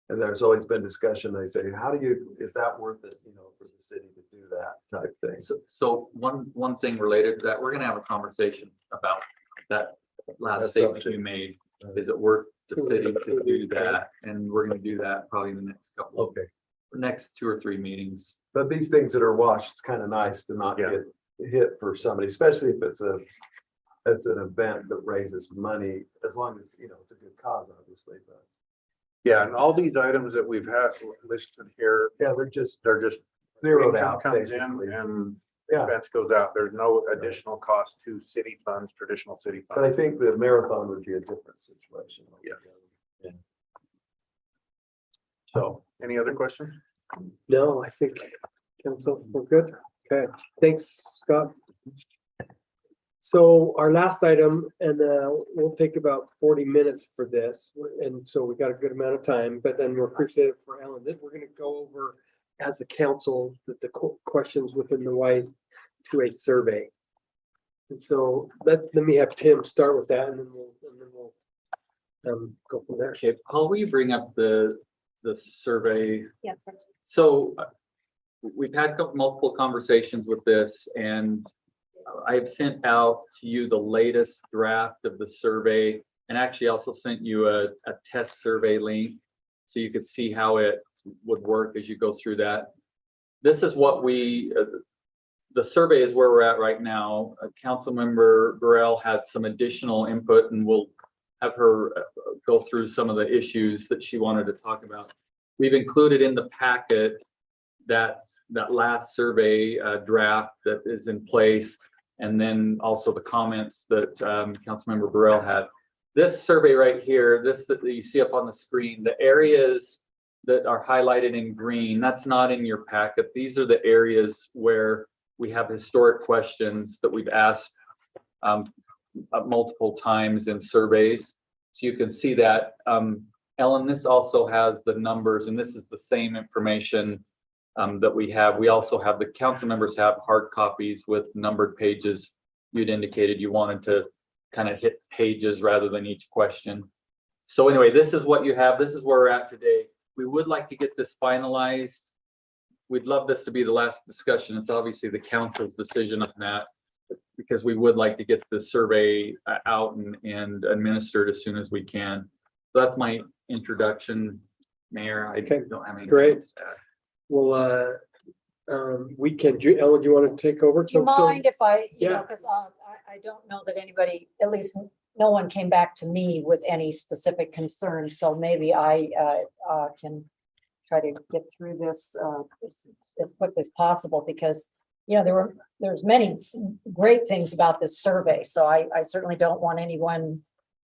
And there's always been discussion, they say, is that worth it, for the city to do that type thing?
So one thing related to that, we're gonna have a conversation about that last
That's
statement
something.
you made. Is it worth the city to do that? And we're gonna do that probably in the next next 2 or 3 meetings.
But these things that are washed, it's kind of nice to not get hit for somebody, especially if it's an event that raises money, as long as, it's a good cause, obviously, but.
Yeah, and all these items that we've had listed here,
Yeah, they're just
income
zeroed out,
comes in
basically.
and
Yeah.
expense goes out. There's no additional cost to city funds, traditional city
But I
funds.
think the marathon would be a different situation.
Yes. So, any other questions?
No, I think council, we're good. Okay, thanks, Scott. So our last item, and we'll take about 40 minutes for this, and so we got a good amount of time, but then we're appreciative for Ellen. We're going to go over as a council the questions within the Y2A survey. And so let me have Tim start with that, and then we'll go from there.
Okay, Paul, will you bring up the survey?
Yes, sir.
So we've had multiple conversations with this, and I've sent out to you the latest draft of the survey, and actually also sent you a test survey link so you could see how it would work as you go through that. This is what the survey is where we're at right now. Councilmember Burrell had some additional input, and we'll have her go through some of the issues that she wanted to talk about. we've included in the packet that last survey draft that is in place. And then also the comments that Councilmember Burrell had. This survey right here, this that you see up on the screen, the areas that are highlighted in green, that's not in your packet. These are the areas where we have historic questions that we've asked multiple times in surveys. So you can see that. Ellen, this also has the numbers, and this is the same information that we have. We also have, the council members have hard copies with numbered pages. You'd indicated you wanted to kind of hit pages rather than each question. So anyway, this is what you have. This is where we're at today. We would like to get this finalized. We'd love this to be the last discussion. It's obviously the council's decision on that, because we would like to get the survey out and administered as soon as we can. So that's my introduction, Mayor. I
Okay,
don't have any.
great. Well, we can, Ellen, do you want to take over?
Do you mind if I, you know,
Yeah.
because I don't know that anybody, at least no one came back to me with any specific concerns, so maybe I can try to get through this as quickly as possible, because, you know, there's many great things about this survey, so I certainly don't want anyone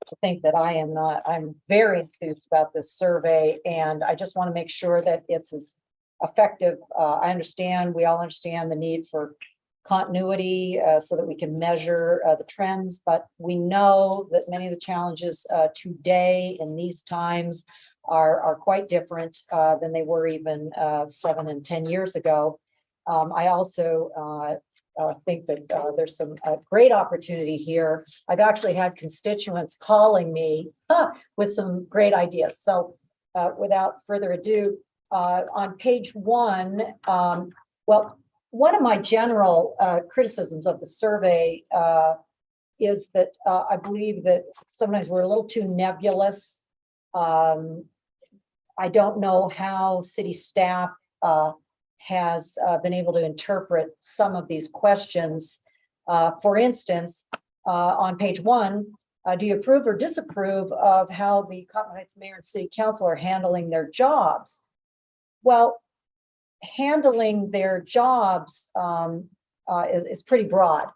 to think that I am not. I'm very enthused about this survey, and I just want to make sure that it's as effective. We all understand the need for continuity so that we can measure the trends, but we know that many of the challenges today in these times are quite different than they were even 7 and 10 years ago. I also think that there's some great opportunity here. I've actually had constituents calling me with some great ideas. So without further ado, on page 1, well, one of my general criticisms of the survey is that I believe that sometimes we're a little too nebulous. I don't know how city staff has been able to interpret some of these questions. For instance, on page 1, do you approve or disapprove of how the Cottonwood Heights Mayor and City Council are handling their jobs? Well, handling their jobs is pretty broad.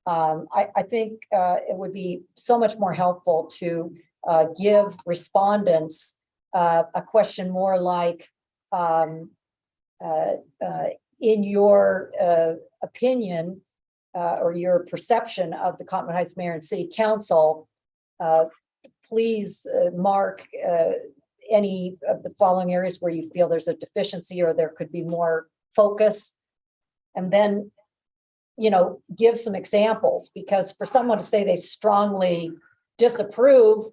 I think it would be so much more helpful to give respondents a question more like, in your opinion or your perception of the Cottonwood Heights Mayor and City Council, please mark any of the following areas where you feel there's a deficiency or there could be more focus. And then, you know, give some examples, because for someone to say they strongly disapprove,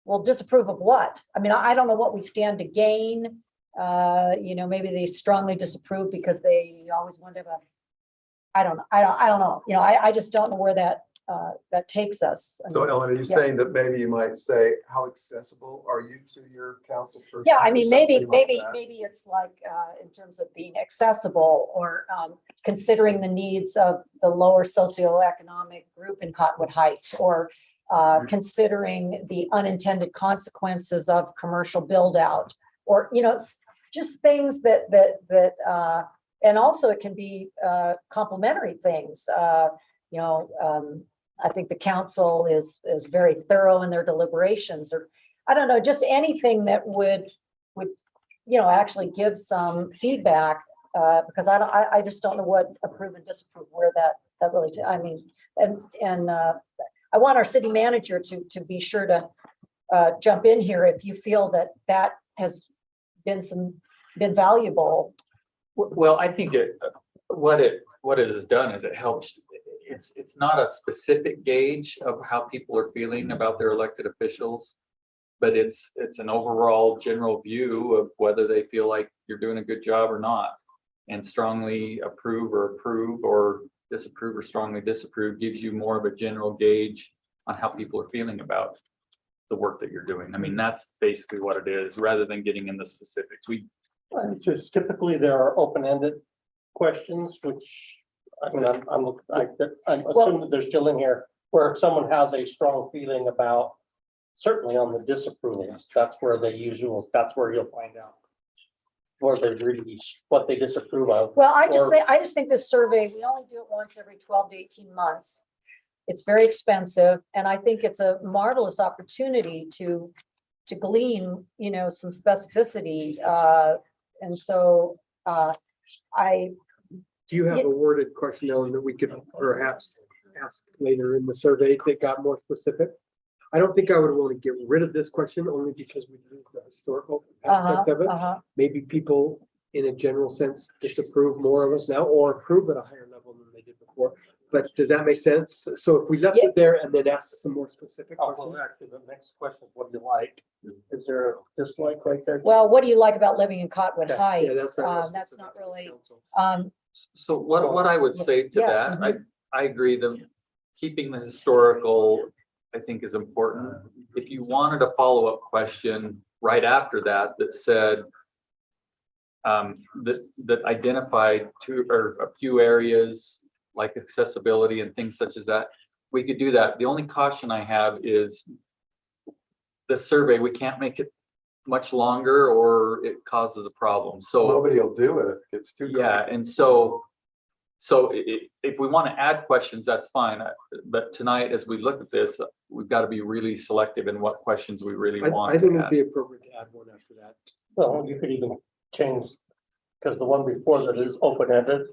well, disapprove of what? I mean, I don't know what we stand to gain. You know, maybe they strongly disapprove because they always want to have I don't know. You know, I just don't know where that takes us. I
So
mean,
Ellen, are you
yeah.
saying that maybe you might say, how accessible are you to your council person?
Yeah, I
or
mean,
something
maybe
like that?
it's like in terms of being accessible, or considering the needs of the lower socioeconomic group in Cottonwood Heights, or considering the unintended consequences of commercial build out, or, you know, just things that and also it can be complementary things. You know, I think the council is very thorough in their deliberations, or I don't know, just anything that would you know, actually give some feedback, because I just don't know what approve and disapprove, where that really, I mean, and I want our city manager to be sure to jump in here if you feel that has been valuable.
Well, I think what it has done is it helps. It's not a specific gauge of how people are feeling about their elected officials, but it's an overall general view of whether they feel like you're doing a good job or not, and strongly approve or disapprove or strongly disapprove gives you more of a general gauge on how people are feeling about the work that you're doing. I mean, that's basically what it is, rather than getting in the specifics.
It's just typically there are open-ended questions, which I mean, I'm assuming that they're still in here, where if someone has a strong feeling about, certainly on the disapproval, that's where you'll find out. Or they really, what they disapprove of.
Well,
Or-
I just think this survey, we only do it once every 12 to 18 months. It's very expensive, and I think it's a marvelous opportunity to glean, you know, some specificity. And so I,
Do you have a worded question, Ellen, that we could perhaps ask later in the survey that got more specific? I don't think I would want to get rid of this question only because we lose the historical aspect of it. Maybe people in a general sense disapprove more of us now or approve at a higher level than they did before. But does that make sense? So if we left it there and then asked some more specific
Oh,
questions?
well, actually, the next question is what do you like? Is there a dislike right there?
well, what do you like about living in Cottonwood
Yeah,
Heights?
that's right.
That's not really,
So what I would say to
Yeah,
that, I agree that keeping the historical, I think is important. If you wanted a follow-up question right after that, that said, that identified two or a few areas like accessibility and things such as that, we could do that. The only caution I have is the survey, we can't make it much longer or it causes a problem. So
Nobody will do it if it's too.
yeah,
crazy.
and so if we want to add questions, that's fine. But tonight, as we look at this, we've got to be really selective in what questions we really want
I think
to
it'd
add.
be appropriate to add one after that.
Well, you could even change, because the one before that is open-ended.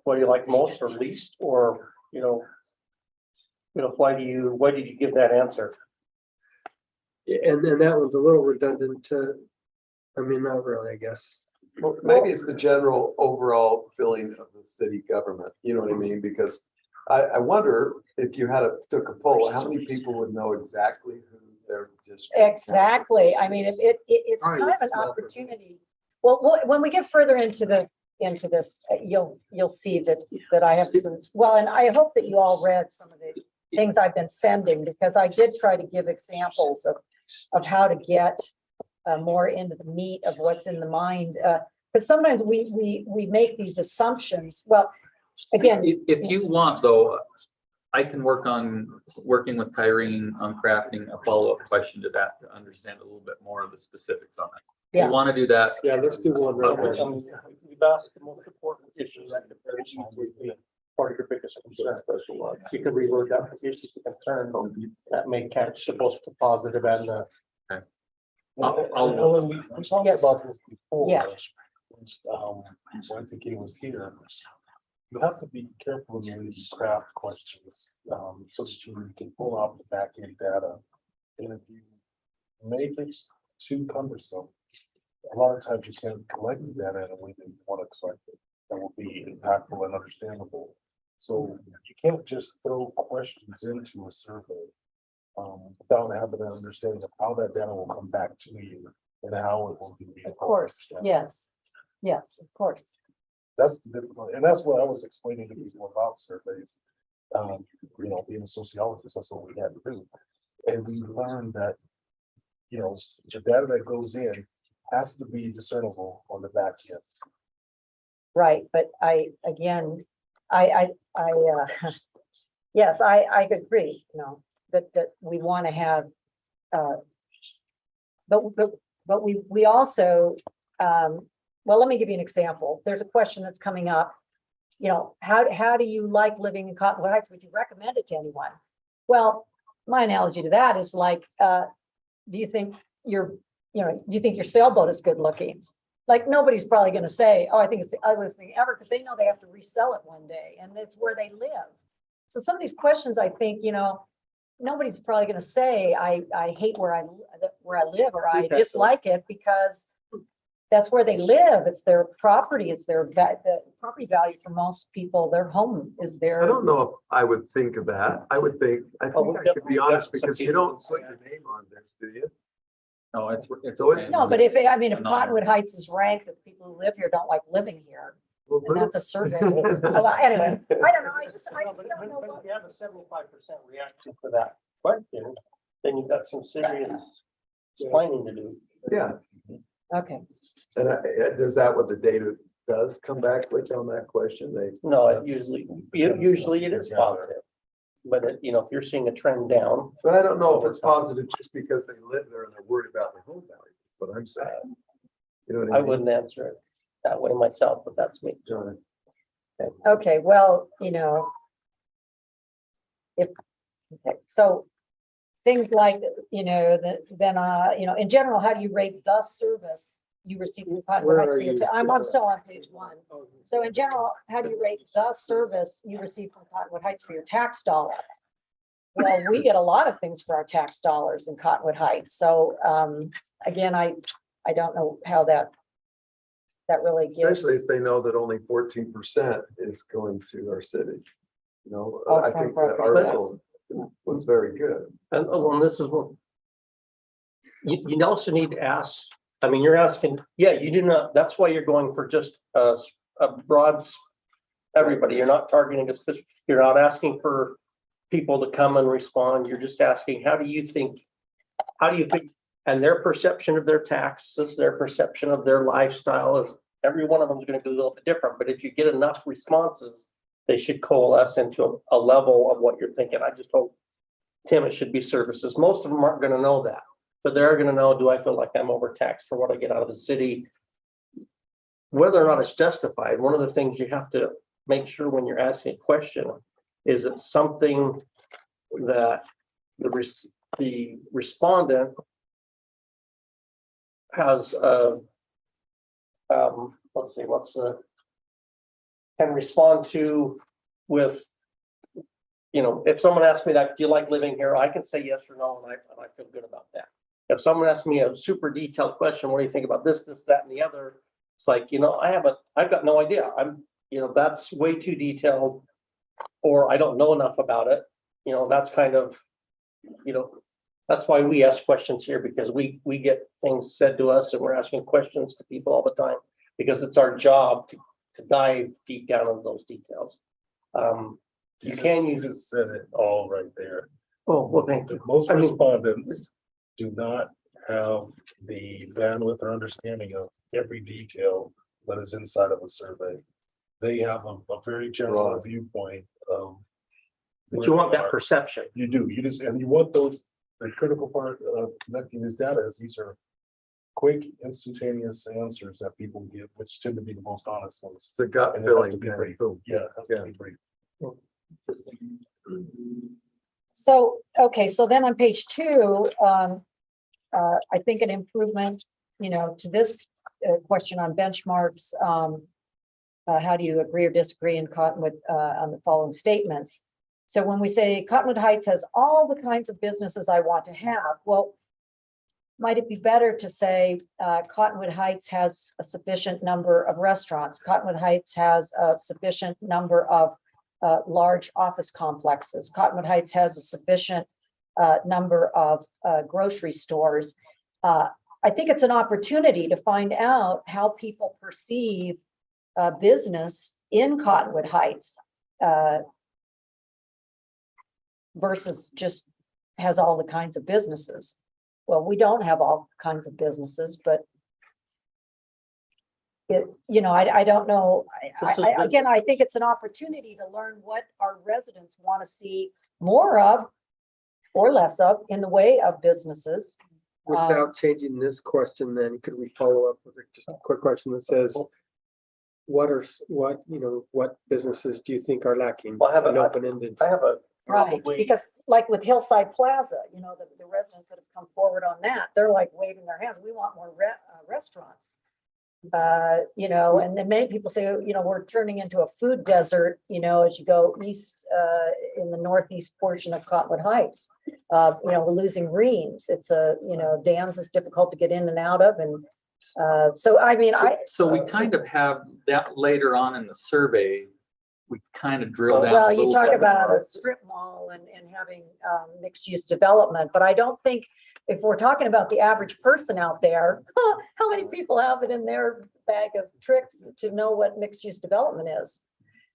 What do you like most or least, or, why did you give that answer?
And then that one's a little redundant to, I mean, not really, I guess.
Maybe it's the general overall feeling of the city government, you know what I mean? Because I wonder if you took a poll, how many people would know exactly who their district?
exactly. I mean, it's
All right,
kind of an
let's-
opportunity. Well, when we get further into this, you'll see that I have some, well, and I hope that you all read some of the things I've been sending, because I did try to give examples of how to get more into the meat of what's in the mind. Because sometimes we make these assumptions. Well, again,
If you want, though, I can working with Kyrene on crafting a follow-up question to that to understand a little bit more of the specifics on it. If
Yeah.
you want to do that,
Yeah, let's do one right
We've
now.
asked the most important issues that very easily be part of your biggest concern. You could reword that from issues to concern, that may catch the both the positive and the.
Ellen, we talked
Yes.
about this before.
Yes.
I think he was here. You have to be careful when you craft questions, so that you can pull out the back end data. And if you make this too cumbersome, a lot of times you can't collect the data in a way that you want to collect it, that will be impactful and understandable. So you can't just throw questions into a survey without having an understanding of how that data will come back to you and how it will be.
of course, yes, of course.
That's the difficult, and that's what I was explaining to people about surveys. Being a sociologist, that's what we had to do. And we learned that, the data that goes in has to be discernible on the back end.
Right, but yes, I agree, that we want to have, but we also, well, let me give you an example. There's a question that's coming up. How do you like living in Cottonwood Heights? Would you recommend it to anyone? Well, my analogy to that is like, do you think your sailboat is good looking? Like, nobody's probably going to say, oh, I think it's the ugliest thing ever, because they know they have to resell it one day and it's where they live. So some of these questions, I think, nobody's probably going to say, I hate where I live, or I dislike it, because that's where they live. It's their property. It's the property value for most people. Their home is their.
I don't know if I would think of that. I think I should be honest, because you don't put your name on this, do you?
no, it's.
So it's-
No, but if
No.
Cottonwood Heights is ranked, that people who live here don't like living here,
Well,
and that's a survey. Oh, well, anyway, I don't know. I just don't know.
If you have a 75% reaction to that question, then you've got some serious explaining to do.
Yeah,
Okay,
and is that what the data does come back with on that question?
No, it usually it is positive. But if you're seeing a trend down,
But I don't know if it's positive just because they live there and they're worried about their home value, but I'm saying. You know what
I
I mean?
wouldn't answer it that way myself, but that's me.
Okay, well, you know. If, okay, so things like, you know, you know, in general, how do you rate the service you receive from Cottonwood
Where
Heights
are
for your
you?
I'm still on page 1. So in general, how do you rate the service you receive from Cottonwood Heights for your tax dollar? Well, we get a lot of things for our tax dollars in Cottonwood Heights. So again, I don't know how that really gives.
Especially if they know that only 14% is going to our city. You know,
Oh,
I
from
think that
property
article was very good.
And well, this is what. You also need to ask, I mean, you're asking, yeah, you do not, that's why you're going for just a broad. Everybody, you're not targeting a specific, you're not asking for people to come and respond, you're just asking, how do you think? And their perception of their taxes, their perception of their lifestyle is, every one of them is gonna be a little bit different, but if you get enough responses, they should coalesce into a level of what you're thinking. I just told Tim it should be services. Most of them aren't gonna know that, but they're gonna know, do I feel like I'm overtaxed for what I get out of the city? Whether or not it's justified, one of the things you have to make sure when you're asking a question is it something that the respondent has let's see, can respond to with, you know, if someone asks me that, do you like living here? I can say yes or no, and I feel good about that. If someone asks me a super detailed question, what do you think about this, that, and the other? It's like, you know, I've got no idea. You know, that's way too detailed, or I don't know enough about it. You know, that's kind of, you know, that's why we ask questions here, because we get things said to us and we're asking questions to people all the time, because it's our job to dive deep down into those details.
You just said it all right there.
Oh, well, thank you.
Most
I mean-
respondents do not have the bandwidth or understanding of every detail that is inside of a survey. They have a very general
Right.
viewpoint of.
But
where
you want
they
that
are.
perception.
You do, and you want those, the critical part of connecting this data is these are quick, instantaneous answers that people give, which tend to be the most honest ones.
It's a gut
And it has
feeling.
to be
kind of
brief.
thing.
Yeah, it has to be brief.
So, okay, so then on page 2, I think an improvement, you know, to this question on benchmarks, how do you agree or disagree in Cottonwood on the following statements? So when we say Cottonwood Heights has all the kinds of businesses I want to have, well, might it be better to say Cottonwood Heights has a sufficient number of restaurants? Cottonwood Heights has a sufficient number of large office complexes. Cottonwood Heights has a sufficient number of grocery stores. I think it's an opportunity to find out how people perceive business in Cottonwood Heights versus just has all the kinds of businesses. Well, we don't have all kinds of businesses, but you know, I don't know. Again, I think it's an opportunity to learn what our residents want to see more of or less of in the way of businesses.
Without changing this question, then could we follow up with just a quick question that says, what businesses do you think are lacking?
Well, I have
An open-ended.
Right, because like with Hillside Plaza, you know, the residents that have come forward on that, they're like waving their hands. We want more restaurants. You know, and then many people say, you know, we're turning into a food desert, you know, as you go east in the northeast portion of Cottonwood Heights. You know, we're losing Reams. It's you know, Dan's is difficult to get in and out of. And so, I mean,
So we kind of have that later on in the survey. We kind of drill down.
well,
a
you
little
talk
bit
about
more.
a strip mall and having mixed use development, but I don't think if we're talking about the average person out there, how many people have it in their bag of tricks to know what mixed use development is?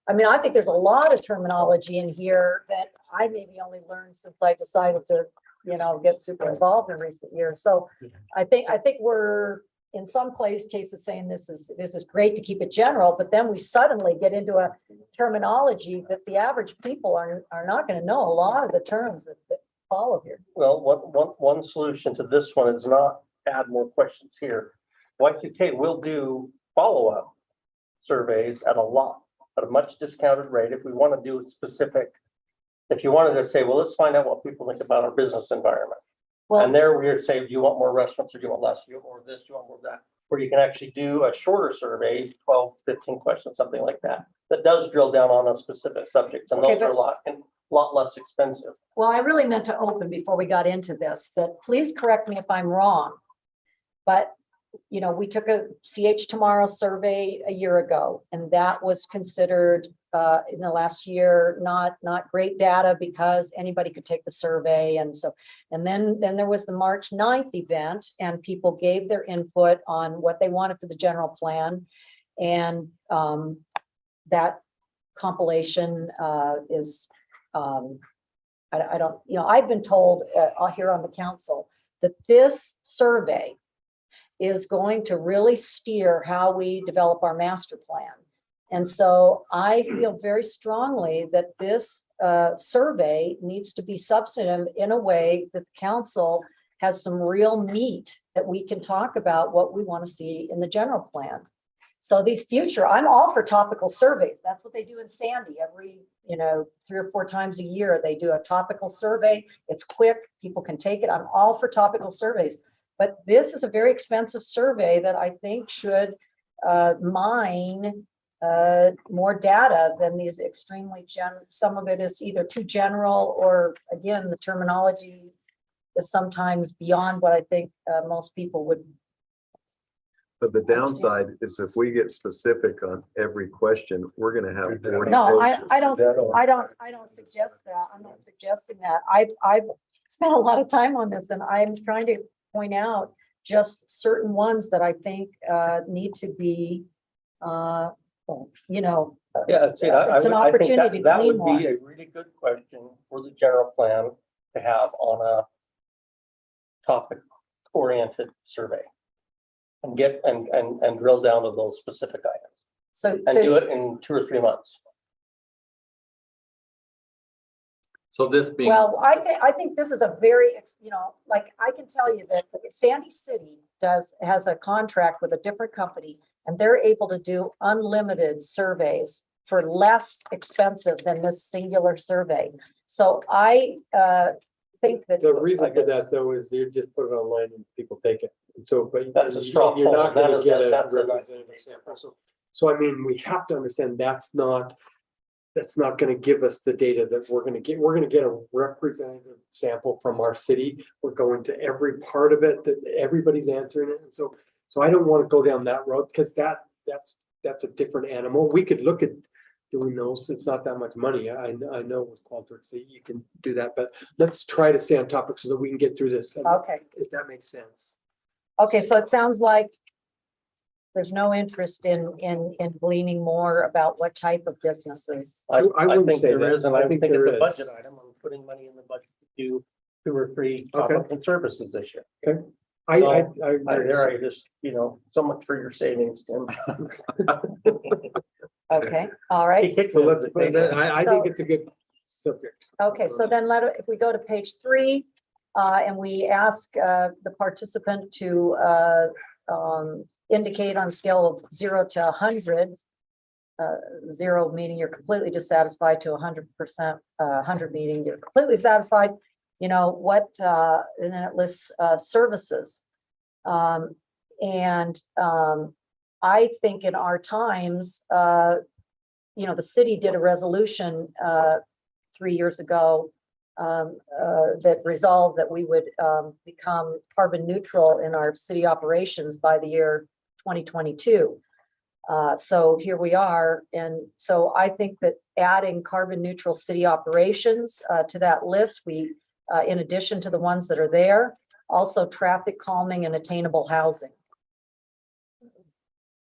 I mean, I think there's a lot of terminology in here that I maybe only learned since I decided to, you know, get super involved in recent years. So I think we're in some cases saying this is great to keep it general, but then we suddenly get into a terminology that the average people are not going to know a lot of the terms that follow here.
Well, one solution to this one is not add more questions here.
Y2K will do follow-up surveys at a much discounted rate if we want to do specific. If you wanted to say, well, let's find out what people think about our business environment.
Well,
And there we're say, do you want more restaurants or do you want less? Do you want more of this, do you want more of that? Where you can actually do a shorter survey, 12, 15 questions, something like that, that does drill down on a specific subject. And
Okay,
those are a lot less expensive.
well, I really meant to open before we got into this, that please correct me if I'm wrong. But, you know, we took a CH Tomorrow survey a year ago, and that was considered in the last year, not great data because anybody could take the survey. And so, and then there was the March 9th event, and people gave their input on what they wanted for the general plan. And that compilation is, I don't, you know, I've been told here on the council that this survey is going to really steer how we develop our master plan. And so I feel very strongly that this survey needs to be substantive in a way that the council has some real meat that we can talk about what we want to see in the general plan. So these future, I'm all for topical surveys. That's what they do in Sandy every, you know, 3 or 4 times a year. They do a topical survey. It's quick. People can take it. I'm all for topical surveys. But this is a very expensive survey that I think should mine more data than these extremely some of it is either too general or, again, the terminology is sometimes beyond what I think most people would.
But the downside is if we get specific on every question, we're gonna have 40
No,
pages.
I don't suggest that. I'm not suggesting that. I've spent a lot of time on this, and I'm trying to point out just certain ones that I think need to be, you know,
Yeah,
it's an opportunity to
that
glean
would
more.
be a really good question for the general plan to have on a topic oriented survey. And get and drill down to those specific items
So,
and do it in 2 or 3 months.
So this being.
well, I think this is a very, you know, like I can tell you that Sandy City has a contract with a different company, and they're able to do unlimited surveys for less expensive than this singular survey. So I think that.
The reason for that though is you just put it online and people take it. And so, but
That's a straw
you're not
poll.
gonna get a
That's a-
representative sample. So I mean, we have to understand that's not gonna give us the data that we're gonna get. We're gonna get a representative sample from our city. We're going to every part of it that everybody's answering it. And so I don't want to go down that road because that's a different animal. We could look at doing those. It's not that much money. I know with Qualtrics, so you can do that, but let's try to stay on topic so that we can get through this.
Okay.
If that makes sense.
Okay, so it sounds like there's no interest in gleaning more about what type of businesses.
I
wouldn't
think
say
there
that.
is, and
I
I
think
think
there
it's a
is.
budget item. I'm putting money in the budget to do 2 or 3 topics and services this year.
I
There I just, you know, so much for your savings, Tim.
Okay, all right.
He kicks
So
me under
let's
the
put that,
table.
I think it's a good subject.
Okay, so then if we go to page 3, and we ask the participant to indicate on a scale of 0 to 100, 0 meaning you're completely dissatisfied to 100%, 100 meaning you're completely satisfied, you know, what, and then it lists services. I think in our times, you know, the city did a resolution 3 years ago that resolved that we would become carbon neutral in our city operations by the year 2022. So here we are. And so I think that adding carbon neutral city operations to that list, we, in addition to the ones that are there, also traffic calming and attainable housing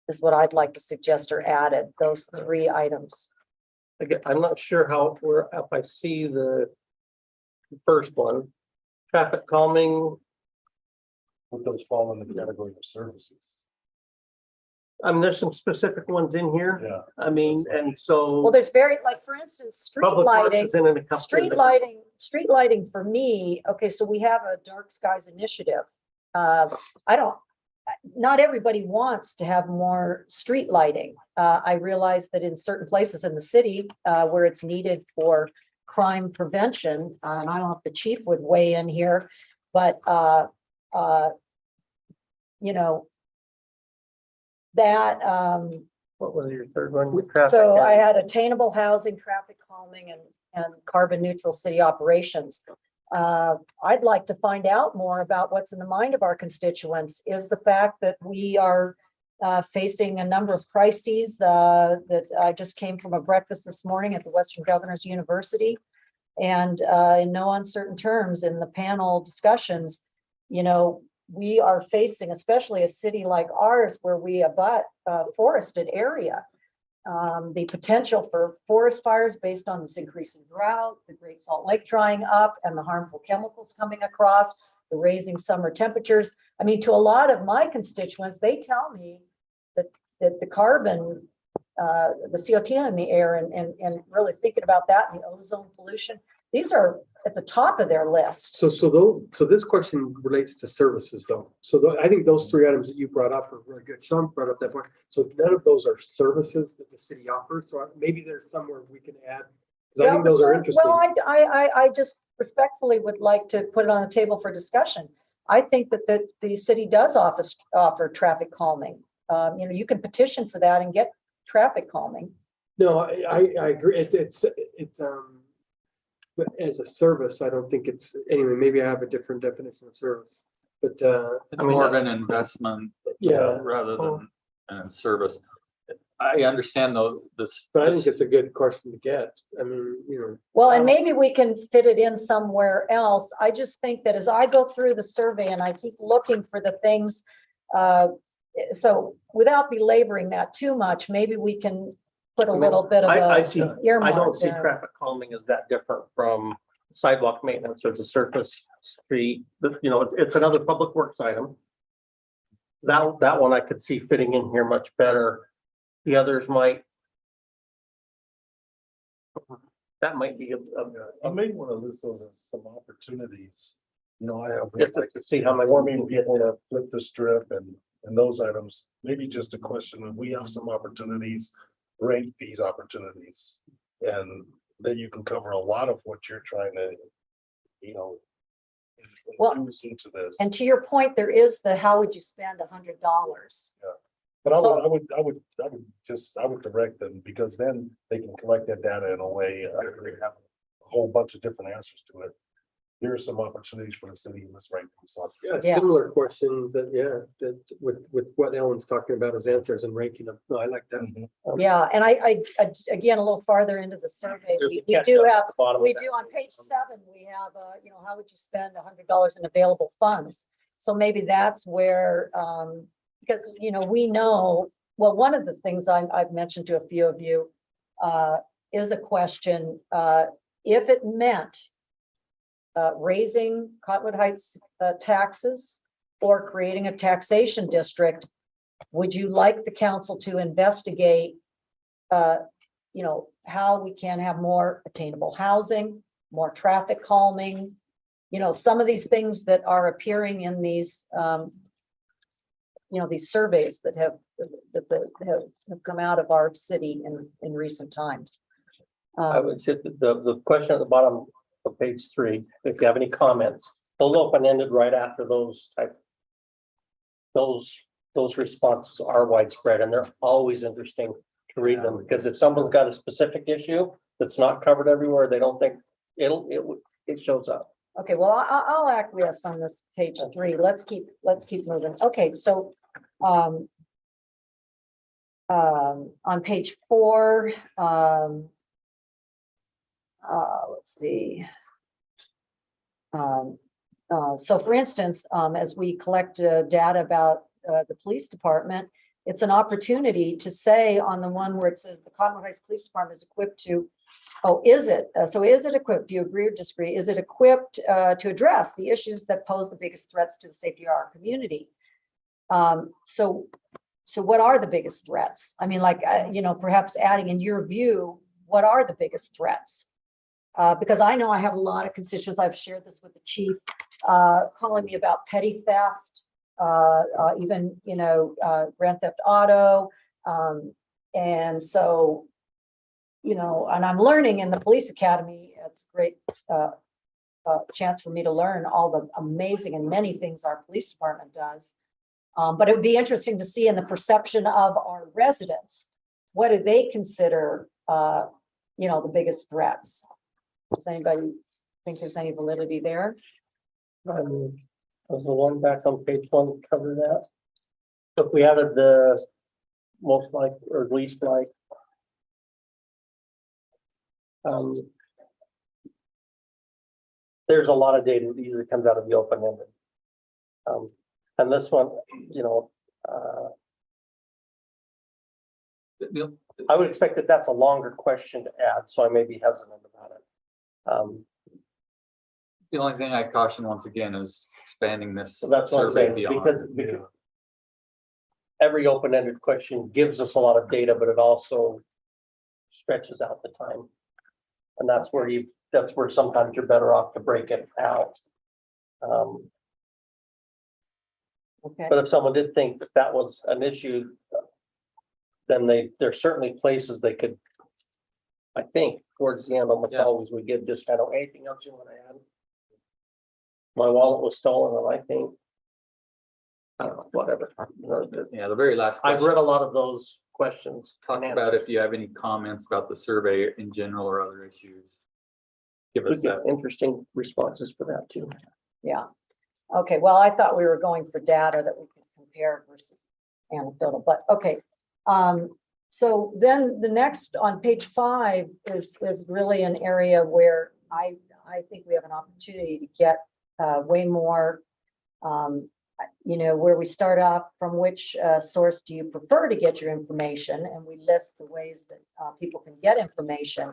is what I'd like to suggest are added, those 3 items.
Again, I'm not sure how, if I see the first one, traffic calming.
Would those fall in the category of services?
I mean, there's some specific ones in here.
Yeah.
I mean, and so.
Well, there's very, like, for instance, street
Public Works
lighting.
is in a couple.
Street lighting for me, okay, so we have a dark skies initiative. I don't, not everybody wants to have more street lighting. I realize that in certain places in the city, where it's needed for crime prevention, and I don't know if the chief would weigh in here, but, you know, that,
What was your third one? Traffic
so I
and-
had attainable housing, traffic calming, and carbon neutral city operations. I'd like to find out more about what's in the mind of our constituents. Is the fact that we are facing a number of crises that I just came from a breakfast this morning at the Western Governors University. And in no uncertain terms in the panel discussions, you know, we are facing, especially a city like ours where we abut a forested area, the potential for forest fires based on this increasing drought, the Great Salt Lake drying up, and the harmful chemicals coming across, the raising summer temperatures. I mean, to a lot of my constituents, they tell me that the carbon, the CO2 in the air, and really thinking about that, and the ozone pollution, these are at the top of their list.
So this question relates to services though. So I think those three items that you brought up are really good. Sean brought up that point. So none of those are services that the city offers. So maybe there's somewhere we can add. Because I think those are interesting.
Well, I just respectfully would like to put it on the table for discussion. I think that the city does offer traffic calming. You know, you can petition for that and get traffic calming.
No, I agree. It's but as a service, I don't think it's, anyway, maybe I have a different definition of service, but
It's more of an investment
yeah,
rather than a service. I understand though, this.
but I think it's a good question to get. I mean, you know.
Well, and maybe we can fit it in somewhere else. I just think that as I go through the survey and I keep looking for the things, so without belaboring that too much, maybe we can put a little bit of
I see,
a
I
earmark
don't see
there.
traffic calming as that different from sidewalk maintenance or the surface street, but you know, it's another public works item. That one I could see fitting in here much better. The others might. That might be
I may want to list those as some opportunities. You know, I have.
just to see how my
For me to be able to flip the strip and those items, maybe just a question of we have some opportunities, rank these opportunities. And then you can cover a lot of what you're trying to, you know.
Well,
infuse into this.
And to your point, there is the, how would you spend $100?
But I would direct them because then they can collect that data in a way, they have a whole bunch of different answers to it. Here are some opportunities for the city in this rank.
Yeah,
Yeah.
similar question that with what Ellen's talking about as answers and ranking them. No, I like that.
Yeah, and I again, a little farther into the survey, we do have, we do on page 7, we have, you know, how would you spend $100 in available funds? So maybe that's where, because, you know, we know, well, one of the things I've mentioned to a few of you is a question, if it meant raising Cottonwood Heights taxes or creating a taxation district, would you like the council to investigate, you know, how we can have more attainable housing, more traffic calming, you know, some of these things that are appearing in these, you know, these surveys that have come out of our city in recent times.
I would say the question at the bottom of page 3, if you have any comments, those open-ended right after those type. Those responses are widespread and they're always interesting to read them because if someone's got a specific issue that's not covered everywhere, they don't think it shows up.
Okay, well, I'll acquiesce on this page 3. Let's keep moving. Okay, so on page 4, let's see. So for instance, as we collect data about the police department, it's an opportunity to say on the one where it says the Cottonwood Heights Police Department is equipped to, is it? So is it equipped? Do you agree or disagree? Is it equipped to address the issues that pose the biggest threats to the safety of our community? So what are the biggest threats? I mean, like, you know, perhaps adding in your view, what are the biggest threats? Because I know I have a lot of constituents, I've shared this with the chief, calling me about petty theft, even, Grand Theft Auto. And so, and I'm learning in the police academy. It's a great chance for me to learn all the amazing and many things our police department does. But it would be interesting to see in the perception of our residents, what do they consider, the biggest threats? Does anybody think there's any validity there?
Does the one back on page 1 cover that? If we added the most like or least like. There's a lot of data that usually comes out of the open-ended. And this one, I would expect that that's a longer question to add, so I may be hesitant about it.
The only thing I caution once again is expanding this
So that's what I'm
survey
saying,
beyond.
because every open-ended question gives us a lot of data, but it also stretches out the time. And that's where sometimes you're better off to break it out.
Okay,
But if someone did think that that was an issue, then there's certainly places they could, I think, towards the end, almost
Yeah.
always we give just kind of anything else you want to add. My wallet was stolen, and I think, I don't know, whatever.
Yeah, the very last
I've
question
read a lot of those questions.
talks about if you have any comments about the survey in general or other issues. Give
We
us
get
that.
interesting responses for that too.
yeah. Okay, well, I thought we were going for data that we could compare versus anecdotal, but okay. So then the next on page 5 is really an area where I think we have an opportunity to get way more, where we start off from which source do you prefer to get your information? And we list the ways that people can get information.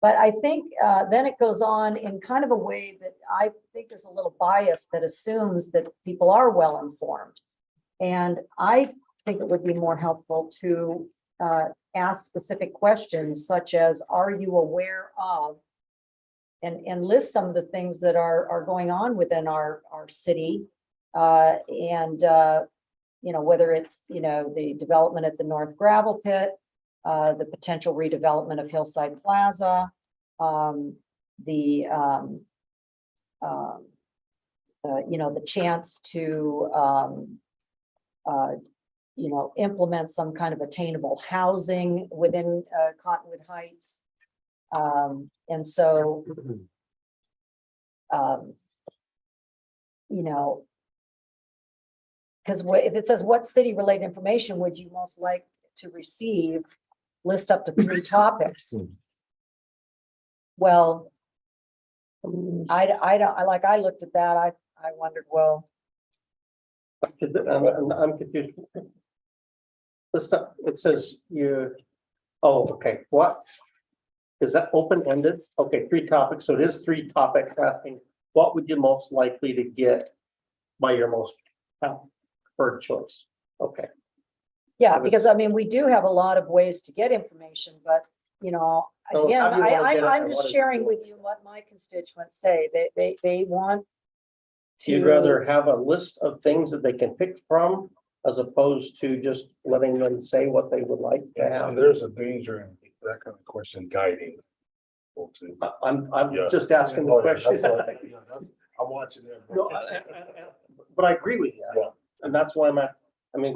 But I think then it goes on in kind of a way that I think there's a little bias that assumes that people are well informed. And I think it would be more helpful to ask specific questions such as, are you aware of, and list some of the things that are going on within our city. Whether it's, the development at the North Gravel Pit, the potential redevelopment of Hillside Plaza, the chance to, implement some kind of attainable housing within Cottonwood Heights. And so, because if it says what city related information would you most like to receive, list up to 3 topics. Well, I looked at that. I wondered, well,
I'm confused. It says okay, what? Is that open-ended? Okay, 3 topics, so it is 3 topics asking, what would you most likely to get by your most preferred choice? Okay.
yeah, because we do have a lot of ways to get information, but
So
again,
how do you wanna get it
I'm
and
just
what is
sharing
it?
with you what my constituents say. They want to.
You'd rather have a list of things that they can pick from as opposed to just letting them say what they would like to
And
have.
there's a danger in that kind of question guiding. people too.
I'm
Yeah.
just asking the
Oh, yeah,
question.
that's what- yeah, I'm watching that.
No, but I agree with you.
Yeah.
And that's why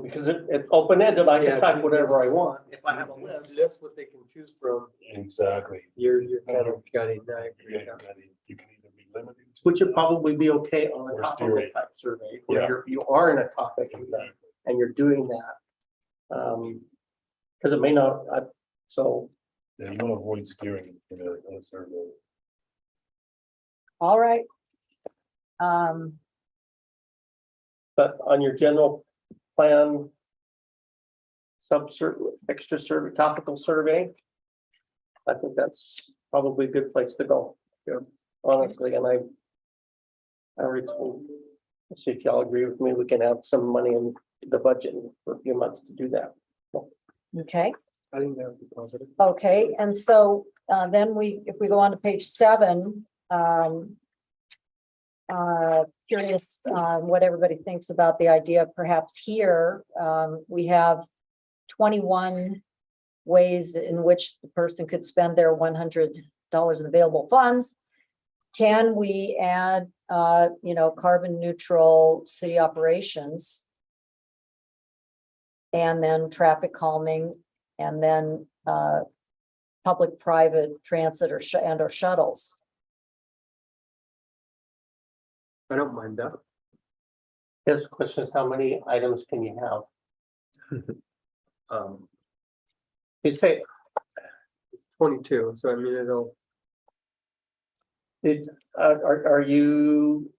because it's open-ended, I can type whatever I want. If I have a list.
That's what they can choose from.
Exactly.
You're kind of guiding that.
You can either be limited. to
Which would probably be okay on a
Or
topical
steering.
type survey,
Yeah.
where you are in a topic and you're doing that. Because it may not, so.
Yeah, you want to avoid steering in a survey.
All right.
But on your general plan, extra survey, topical survey, I think that's probably a good place to go. Yeah, honestly, and I already told, let's see if y'all agree with me, we can have some money in the budget for a few months to do that.
Okay.
I think that would be positive.
Okay, and so then if we go on to page 7, curious, what everybody thinks about the idea of perhaps here, we have 21 ways in which the person could spend their $100 in available funds. Can we add, carbon neutral city operations? And then traffic calming, and then public-private transit or shuttles.
I don't mind that.
His question is, how many items can you have? You say,
22, so I mean, it'll,
are you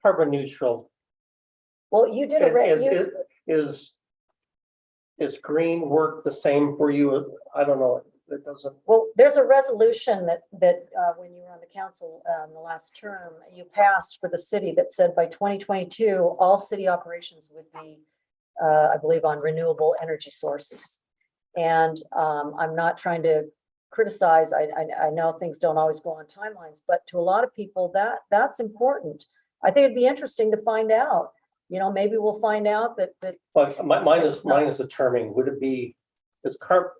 carbon neutral?
Well, you did a
Is green work the same for you? I don't know. It doesn't.
well, there's a resolution that when you were on the council in the last term, you passed for the city that said by 2022, all city operations would be, I believe, on renewable energy sources. And I'm not trying to criticize. I know things don't always go on timelines, but to a lot of people, that's important. I think it'd be interesting to find out. Maybe we'll find out that.
Well, mine is the terming. Would it be?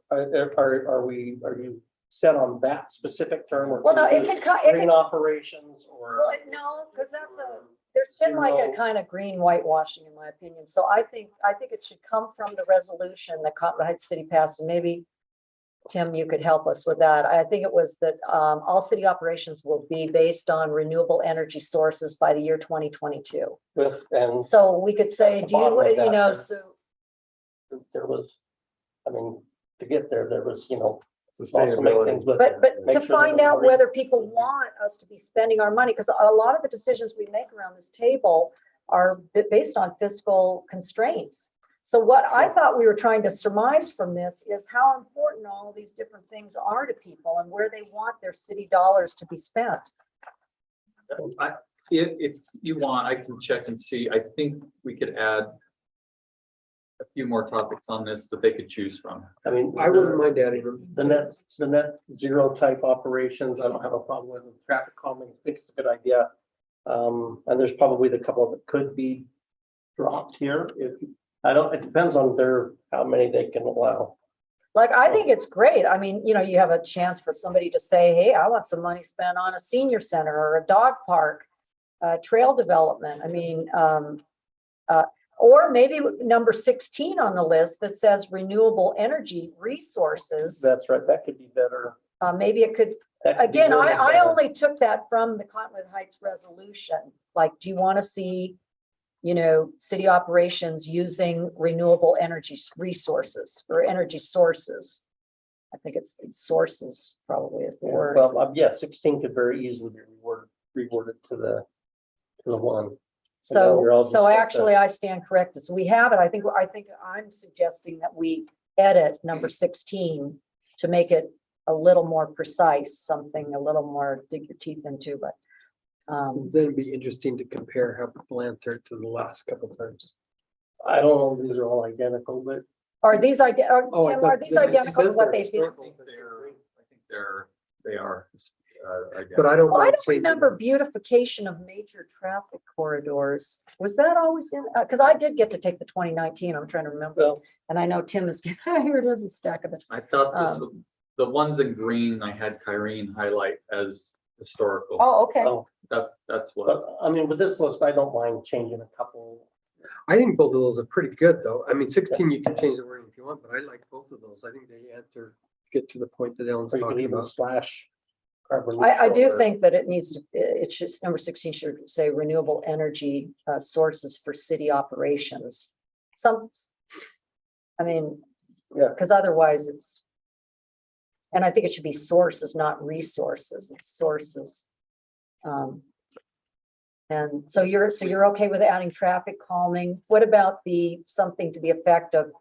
Are you set on that specific term? Or
Well, no, it can
green operations or.
Well, no, because there's been like a kind of green whitewashing in my opinion. So I think it should come from the resolution that Cottonwood Heights City passed, and maybe Tim, you could help us with that. I think it was that all city operations will be based on renewable energy sources by the year 2022.
And
so we could say, do you, so
there was, to get there was,
also make things,
but to find out whether people want us to be spending our money, because a lot of the decisions we make around this table are based on fiscal constraints. So what I thought we were trying to surmise from this is how important all of these different things are to people and where they want their city dollars to be spent.
If you want, I can check and see. I think we could add a few more topics on this that they could choose from.
I wouldn't mind adding them.
The net zero type operations, I don't have a problem with them. Traffic calming, I think it's a good idea. And there's probably the couple that could be dropped here. It depends on how many they can allow.
Like, I think it's great. You have a chance for somebody to say, hey, I want some money spent on a senior center or a dog park, trail development. Or maybe number 16 on the list that says renewable energy resources.
That's right. That could be better.
Maybe it could. Again, I only took that from the Cottonwood Heights resolution. Like, do you want to see, city operations using renewable energy resources or energy sources? I think it's sources probably is the word.
Well, 16 could very easily be reworded to the one.
So actually I stand corrected. So we have it. I think I'm suggesting that we edit number 16 to make it a little more precise, something a little more dig your teeth into, but.
Then it'd be interesting to compare how people answered to the last couple of times.
I don't know if these are all identical, but.
Are these identical to what they did?
I think they are.
But I don't.
Well, I don't remember beautification of major traffic corridors. Was that always in, because I did get to take the 2019, I'm trying to remember. And I know Tim is, here it is, a stack of it.
I thought this was, the ones in green, I had Kyrene highlight as historical.
Oh, okay.
That's what.
But with this list, I don't mind changing a couple.
I think both of those are pretty good though. 16, you can change the wording if you want, but I like both of those. I think they get to the point that Ellen's talking about.
Slash.
I do think that it should, number 16 should say renewable energy sources for city operations. Because otherwise and I think it should be sources, not resources, it's sources. And so you're okay with adding traffic calming? What about something to the effect of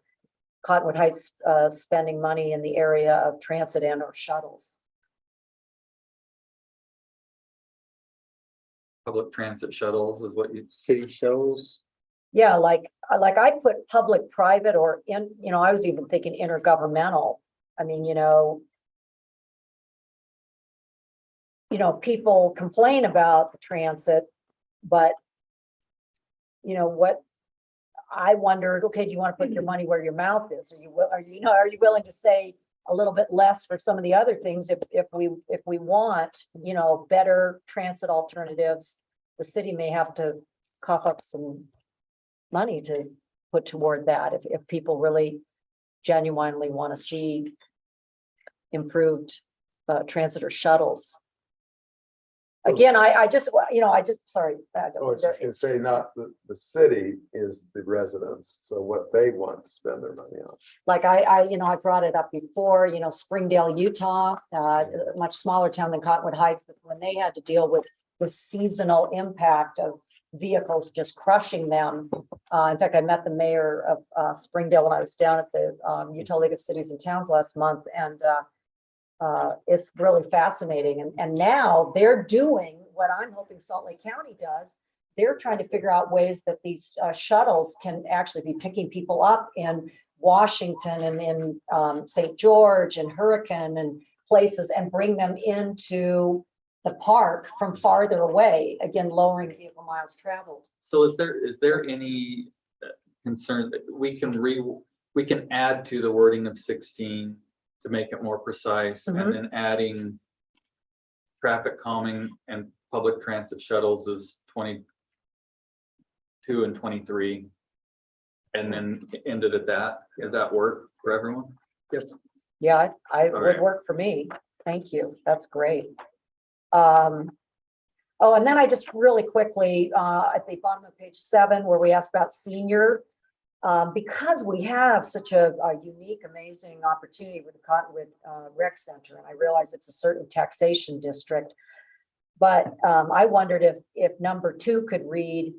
Cottonwood Heights spending money in the area of transit and or shuttles?
Public transit shuttles is what you.
City shows.
Yeah, like I put public, private, or I was even thinking intergovernmental. people complain about the transit, but what I wondered, okay, do you want to put your money where your mouth is? Are you willing to say a little bit less for some of the other things if we want, better transit alternatives? The city may have to cough up some money to put toward that if people really genuinely want to see improved transit or shuttles. Again, sorry.
I was just gonna say, not the city is the residents, so what they want to spend their money on.
Like I brought it up before, Springdale, Utah, a much smaller town than Cottonwood Heights, but when they had to deal with the seasonal impact of vehicles just crushing them. In fact, I met the mayor of Springdale when I was down at the Utah League of Cities and Towns last month, and it's really fascinating. And now they're doing what I'm hoping Salt Lake County does. They're trying to figure out ways that these shuttles can actually be picking people up in Washington and in St. George and Hurricane and places and bring them into the park from farther away, again, lowering vehicle miles traveled.
So is there any concern that we can add to the wording of 16 to make it more precise, and then adding traffic calming and public transit shuttles is 22 and 23, and then end it at that? Does that work for everyone?
Yep.
Yeah, I
All
would
right.
work for me. Thank you. That's great. And then I just really quickly, at the bottom of page 7, where we asked about senior, because we have such a unique, amazing opportunity with the Cottonwood Rec Center, and I realize it's a certain taxation district, but I wondered if number 2 could read,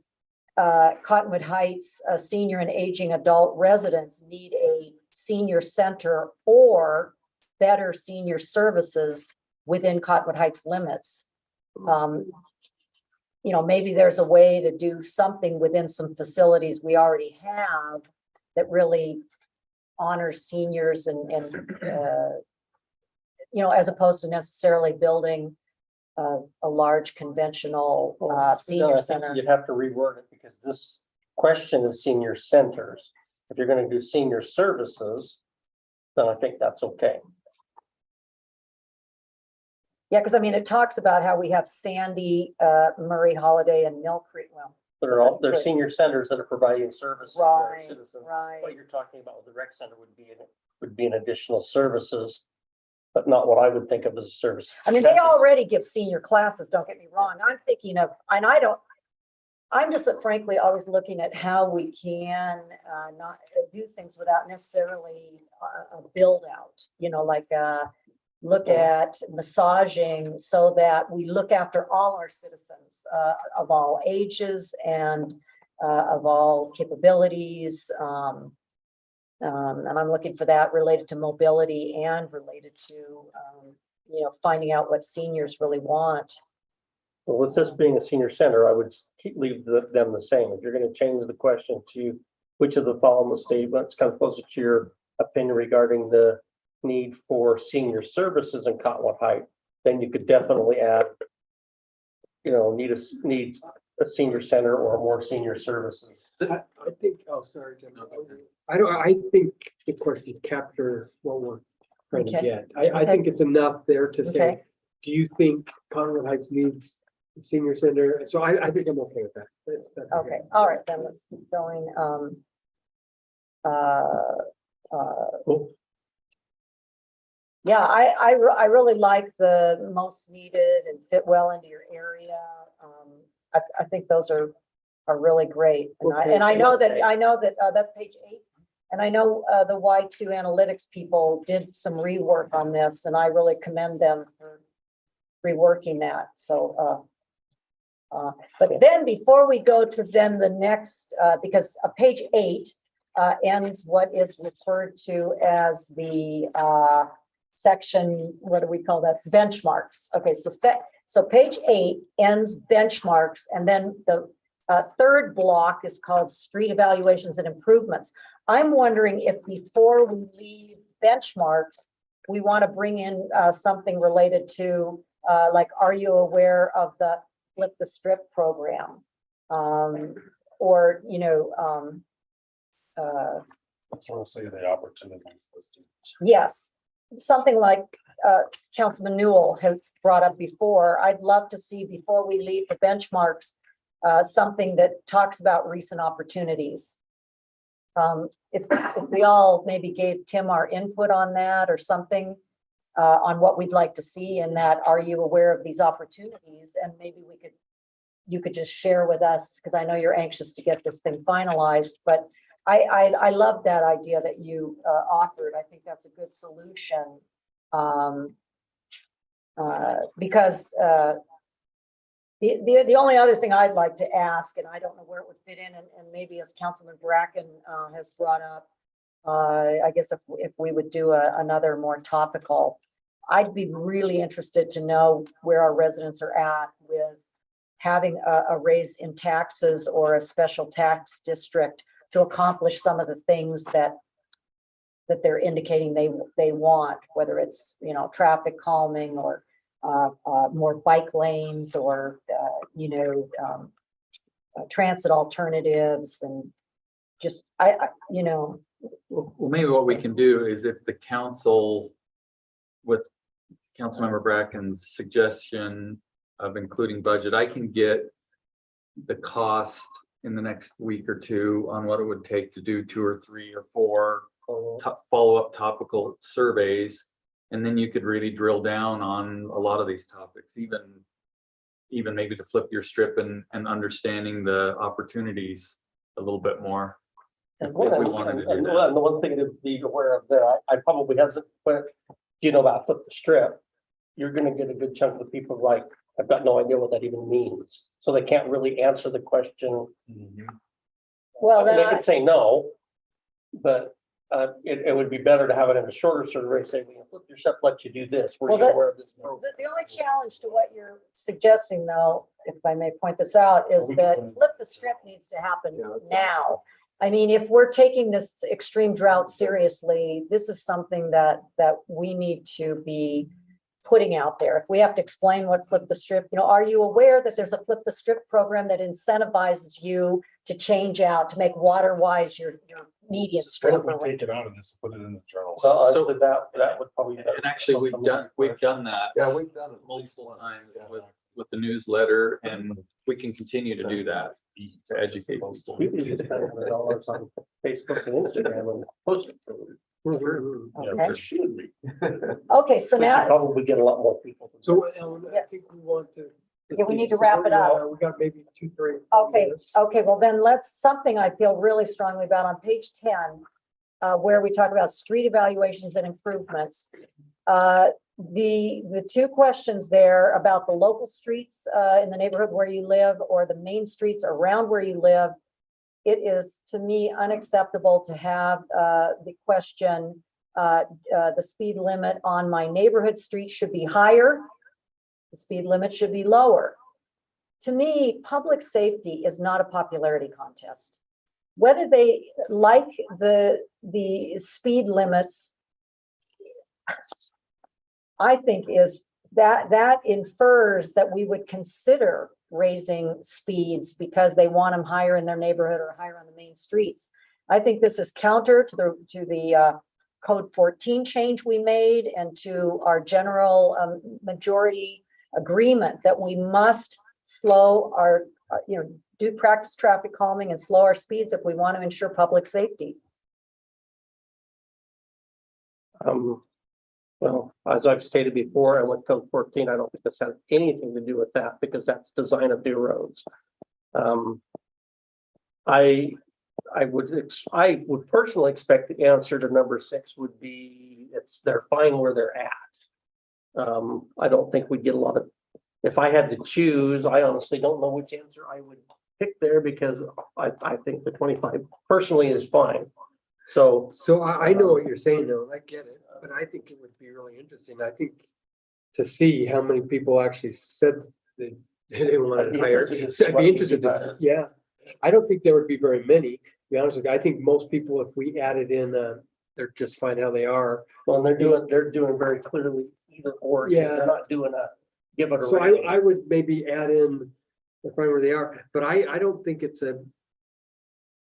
Cottonwood Heights senior and aging adult residents need a senior center or better senior services within Cottonwood Heights limits. Maybe there's a way to do something within some facilities we already have that really honors seniors and as opposed to necessarily building a large conventional senior center.
You'd have to reword it because this question is senior centers. If you're going to do senior services, then I think that's okay.
Yeah, because it talks about how we have Sandy, Murray, Holiday, and Mill Creek. Well,
They're senior centers that are providing services to our
right,
citizens.
right.
What you're talking about with the rec center would be an additional services, but not what I would think of as a service.
They already give senior classes, don't get me wrong. I'm thinking of, and I'm just frankly always looking at how we can not do things without necessarily a build out, look at massaging so that we look after all our citizens of all ages and of all capabilities. And I'm looking for that related to mobility and related to, finding out what seniors really want.
Well, with this being a senior center, I would leave them the same. If you're going to change the question to which of the following statements come closer to your opinion regarding the need for senior services in Cottonwood Heights, then you could definitely add, needs a senior center or more senior services.
I think, sorry, Jim. I think the questions capture what we're trying to
Okay.
get. I think it's enough there to say,
Okay.
do you think Cottonwood Heights needs a senior center? So I think I'm okay with that. That's
Okay, all right, then let's keep going. Yeah, I really like the most needed and fit well into your area. I think those are really great. And I know that that's page 8. And I know the Y2 analytics people did some rework on this, and I really commend them for reworking that. So, but then before we go to then the next, because page 8 ends what is referred to as the section, what do we call that? Benchmarks. Okay, so page 8 ends benchmarks, and then the third block is called street evaluations and improvements. I'm wondering if before we leave benchmarks, we want to bring in something related to like, are you aware of the Flip the Strip program? Or,
That's what I say, the opportunities.
yes, something like Councilman Newell has brought up before. I'd love to see, before we leave the benchmarks, something that talks about recent opportunities. If we all maybe gave Tim our input on that or something, on what we'd like to see in that, are you aware of these opportunities? And maybe you could just share with us, because I know you're anxious to get this thing finalized, but I love that idea that you offered. I think that's a good solution. Because the only other thing I'd like to ask, and I don't know where it would fit in, and maybe as Councilman Bracken has brought up, I guess if we would do another more topical, I'd be really interested to know where our residents are at with having a raise in taxes or a special tax district to accomplish some of the things that they're indicating they want, whether it's, traffic calming or more bike lanes or, transit alternatives, and just,
Well, maybe what we can do is, if the council, with Councilmember Bracken's suggestion of including budget, I can get the cost in the next week or two on what it would take to do 2 or 3 or 4 follow-up topical surveys. And then you could really drill down on a lot of these topics, even maybe to flip your strip and understanding the opportunities a little bit more.
And
If we wanted to do that.
the one thing to be aware of there, I probably hasn't, but about Flip the Strip, you're gonna get a good chunk of people like, I've got no idea what that even means. So they can't really answer the question.
well,
They
then
could say no, but it would be better to have it in a shorter survey, say, well, Flip your Strip lets you do this. Were you aware of this?
the only challenge to what you're suggesting, though, if I may point this out, is that Flip the Strip needs to happen now. I mean, if we're taking this extreme drought seriously, this is something that we need to be putting out there. If we have to explain what Flip the Strip, are you aware that there's a Flip the Strip program that incentivizes you to change out, to make water wise your median strip?
What if we take it out of this, and put it in the journal?
So that would probably.
And actually, we've done that.
Yeah, we've done it
multiple times with the newsletter, and we can continue to do that to educate people.
We can just spend $100 on Facebook and Instagram and post it.
Okay. Okay, so
We should
now,
probably get a lot more people.
So, Ellen, I
Yes.
think we want to.
Yeah, we need to wrap it up.
We got maybe 2, 3.
okay,
minutes.
okay, well then something I feel really strongly about on page 10, where we talk about street evaluations and improvements. The 2 questions there about the local streets in the neighborhood where you live, or the main streets around where you live, it is to me unacceptable to have the question, the speed limit on my neighborhood street should be higher, the speed limit should be lower. To me, public safety is not a popularity contest. Whether they like the speed limits, I think is that infers that we would consider raising speeds because they want them higher in their neighborhood or higher on the main streets. I think this is counter to the Code 14 change we made, and to our general majority agreement that we must slow our, do practice traffic calming and slow our speeds if we want to ensure public safety.
Well, as I've stated before, and with Code 14, I don't think this has anything to do with that, because that's design of new roads. I would personally expect the answer to number 6 would be they're fine where they're at. I don't think we'd get a lot of. If I had to choose, I honestly don't know which answer I would pick there, because I think the 25 personally is fine. So
I know what you're saying, though. I get it, but I think it would be really interesting. I think to see how many people actually said they want it higher. I'd be interested to see. Yeah, I don't think there would be very many. To be honest with you, I think most people, if we added in, they're just fine how they are.
well, they're doing very clearly either or.
Yeah.
They're not doing give it a
So
rating.
I would maybe add in, the find where they are, but I don't think it's a.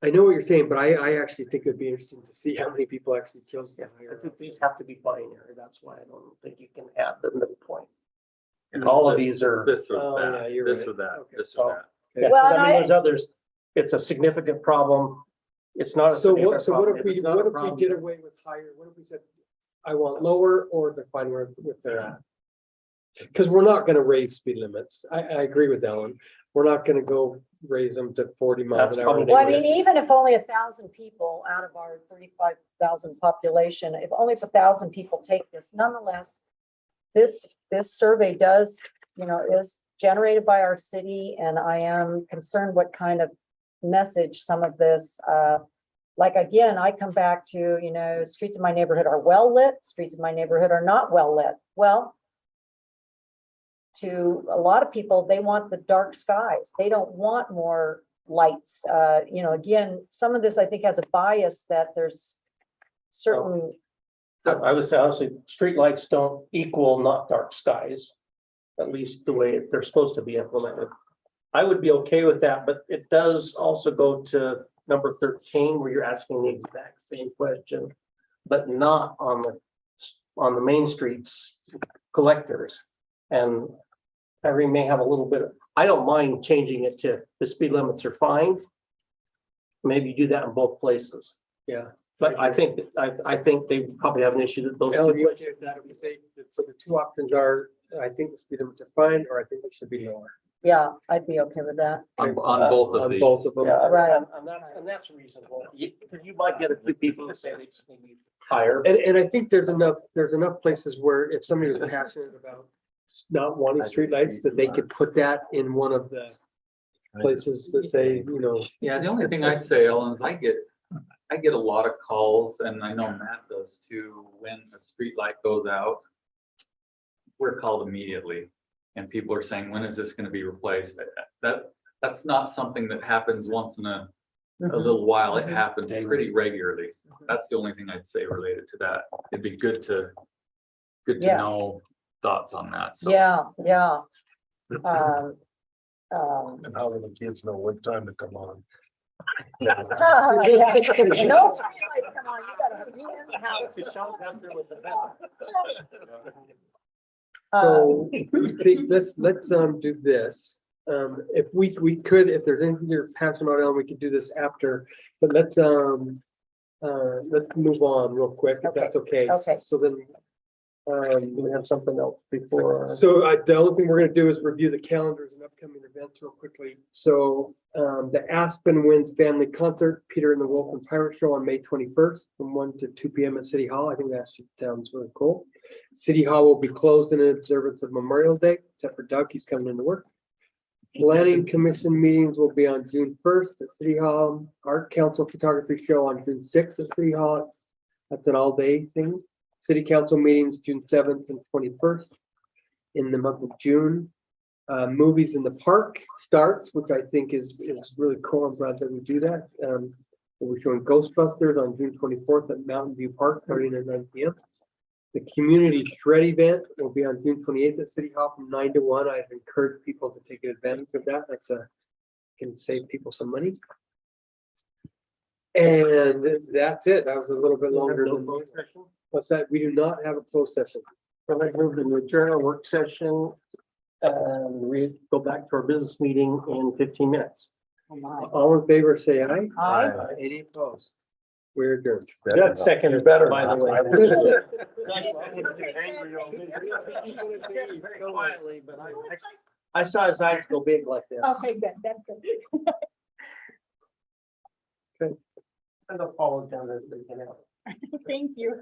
I know what you're saying, but I actually think it'd be interesting to see how many people actually chose to
I
hire.
think these have to be binary. That's why I don't think you can add the midpoint. All of these are.
This
Oh,
or
yeah,
that,
you're
this
right.
or that,
Okay.
this
So-
or that.
Yeah, 'cause
Well,
I
and
mean,
I-
there's others. It's a significant problem. It's not a
So what,
significant
so what
problem.
if we,
it's not a
what if we
problem,
did away with higher, what if we said, I want lower or define where they're at? Cause we're not gonna raise speed limits. I agree with Ellen. We're not gonna go raise them to 40 miles
That's
an hour.
probably-
Well, I mean, even if only 1,000 people out of our 35,000 population, if only 1,000 people take this, nonetheless, this survey does, is generated by our city, and I am concerned what kind of message some of this, like, again, I come back to, streets in my neighborhood are well lit, streets in my neighborhood are not well lit. Well, to a lot of people, they want the dark skies. They don't want more lights. Again, some of this I think has a bias that there's certain,
I would say honestly, streetlights don't equal not dark skies. At least the way they're supposed to be implemented. I would be okay with that, but it does also go to number 13, where you're asking the exact same question, but not on the main streets collectors. And Irene may have a little bit of, I don't mind changing it to the speed limits are fine. Maybe do that in both places.
Yeah.
But I think they probably have an issue that those.
Ellen, you okay with that? If we say, so the two options are, I think the speed limits are fine, or I think they should be lower.
yeah, I'd be okay with that.
On both of
On
these.
both of them.
Yeah,
Right.
and that's reasonable. Because you might get a few people that say they just need higher.
And I think there's enough places where if somebody was passionate about not wanting streetlights, that they could put that in one of the places that say,
Yeah, the only thing I'd say, Ellen, is I get a lot of calls, and I know Matt does too, when a street light goes out. We're called immediately, and people are saying, when is this gonna be replaced? That's not something that happens once in a little while. It happens pretty regularly. That's the only thing I'd say related to that. It'd be good to
Yeah.
know thoughts on that, so.
Yeah.
And how do the kids know what time to come on?
Yeah. No streetlights come on, you gotta be in the house.
so let's do this. If we could, if there's anything you're passionate about, Ellen, we could do this after, but let's move on real quick, if that's okay.
Okay.
So then,
Do we have something else before?
so the only thing we're gonna do is review the calendars and upcoming events real quickly. So the Aspen Winds Family Concert, Peter and the Wolf and Pirate Show on May 21st from 1 to 2 p.m. at City Hall. I think that sounds really cool. City Hall will be closed in observance of Memorial Day, except for Doug, he's coming into work. Planning Commission meetings will be on June 1st at City Hall. Art Council Photography Show on June 6th at City Hall. That's an all-day thing. City Council meetings June 7th and 21st in the month of June. Movies in the Park starts, which I think is really cool. I'm glad that we do that. We're showing Ghostbusters on June 24th at Mountain View Park starting at 9 p.m. The Community Shred event will be on June 28th at City Hall from 9 to 1. I've encouraged people to take advantage of that. Can save people some money. And that's it. That was a little bit longer than. What's that? We do not have a closed session.
Well, I move to adjourn our work session and we go back to our business meeting in 15 minutes.
All in favor, say aye.
Aye.
Any opposed? We're adjourned.
Good second.
You better
By the
not.
way.
I will.
Very quietly, but I saw his eyes go big like this.
Okay, good, that's good.
And the follow down there.
Thank you.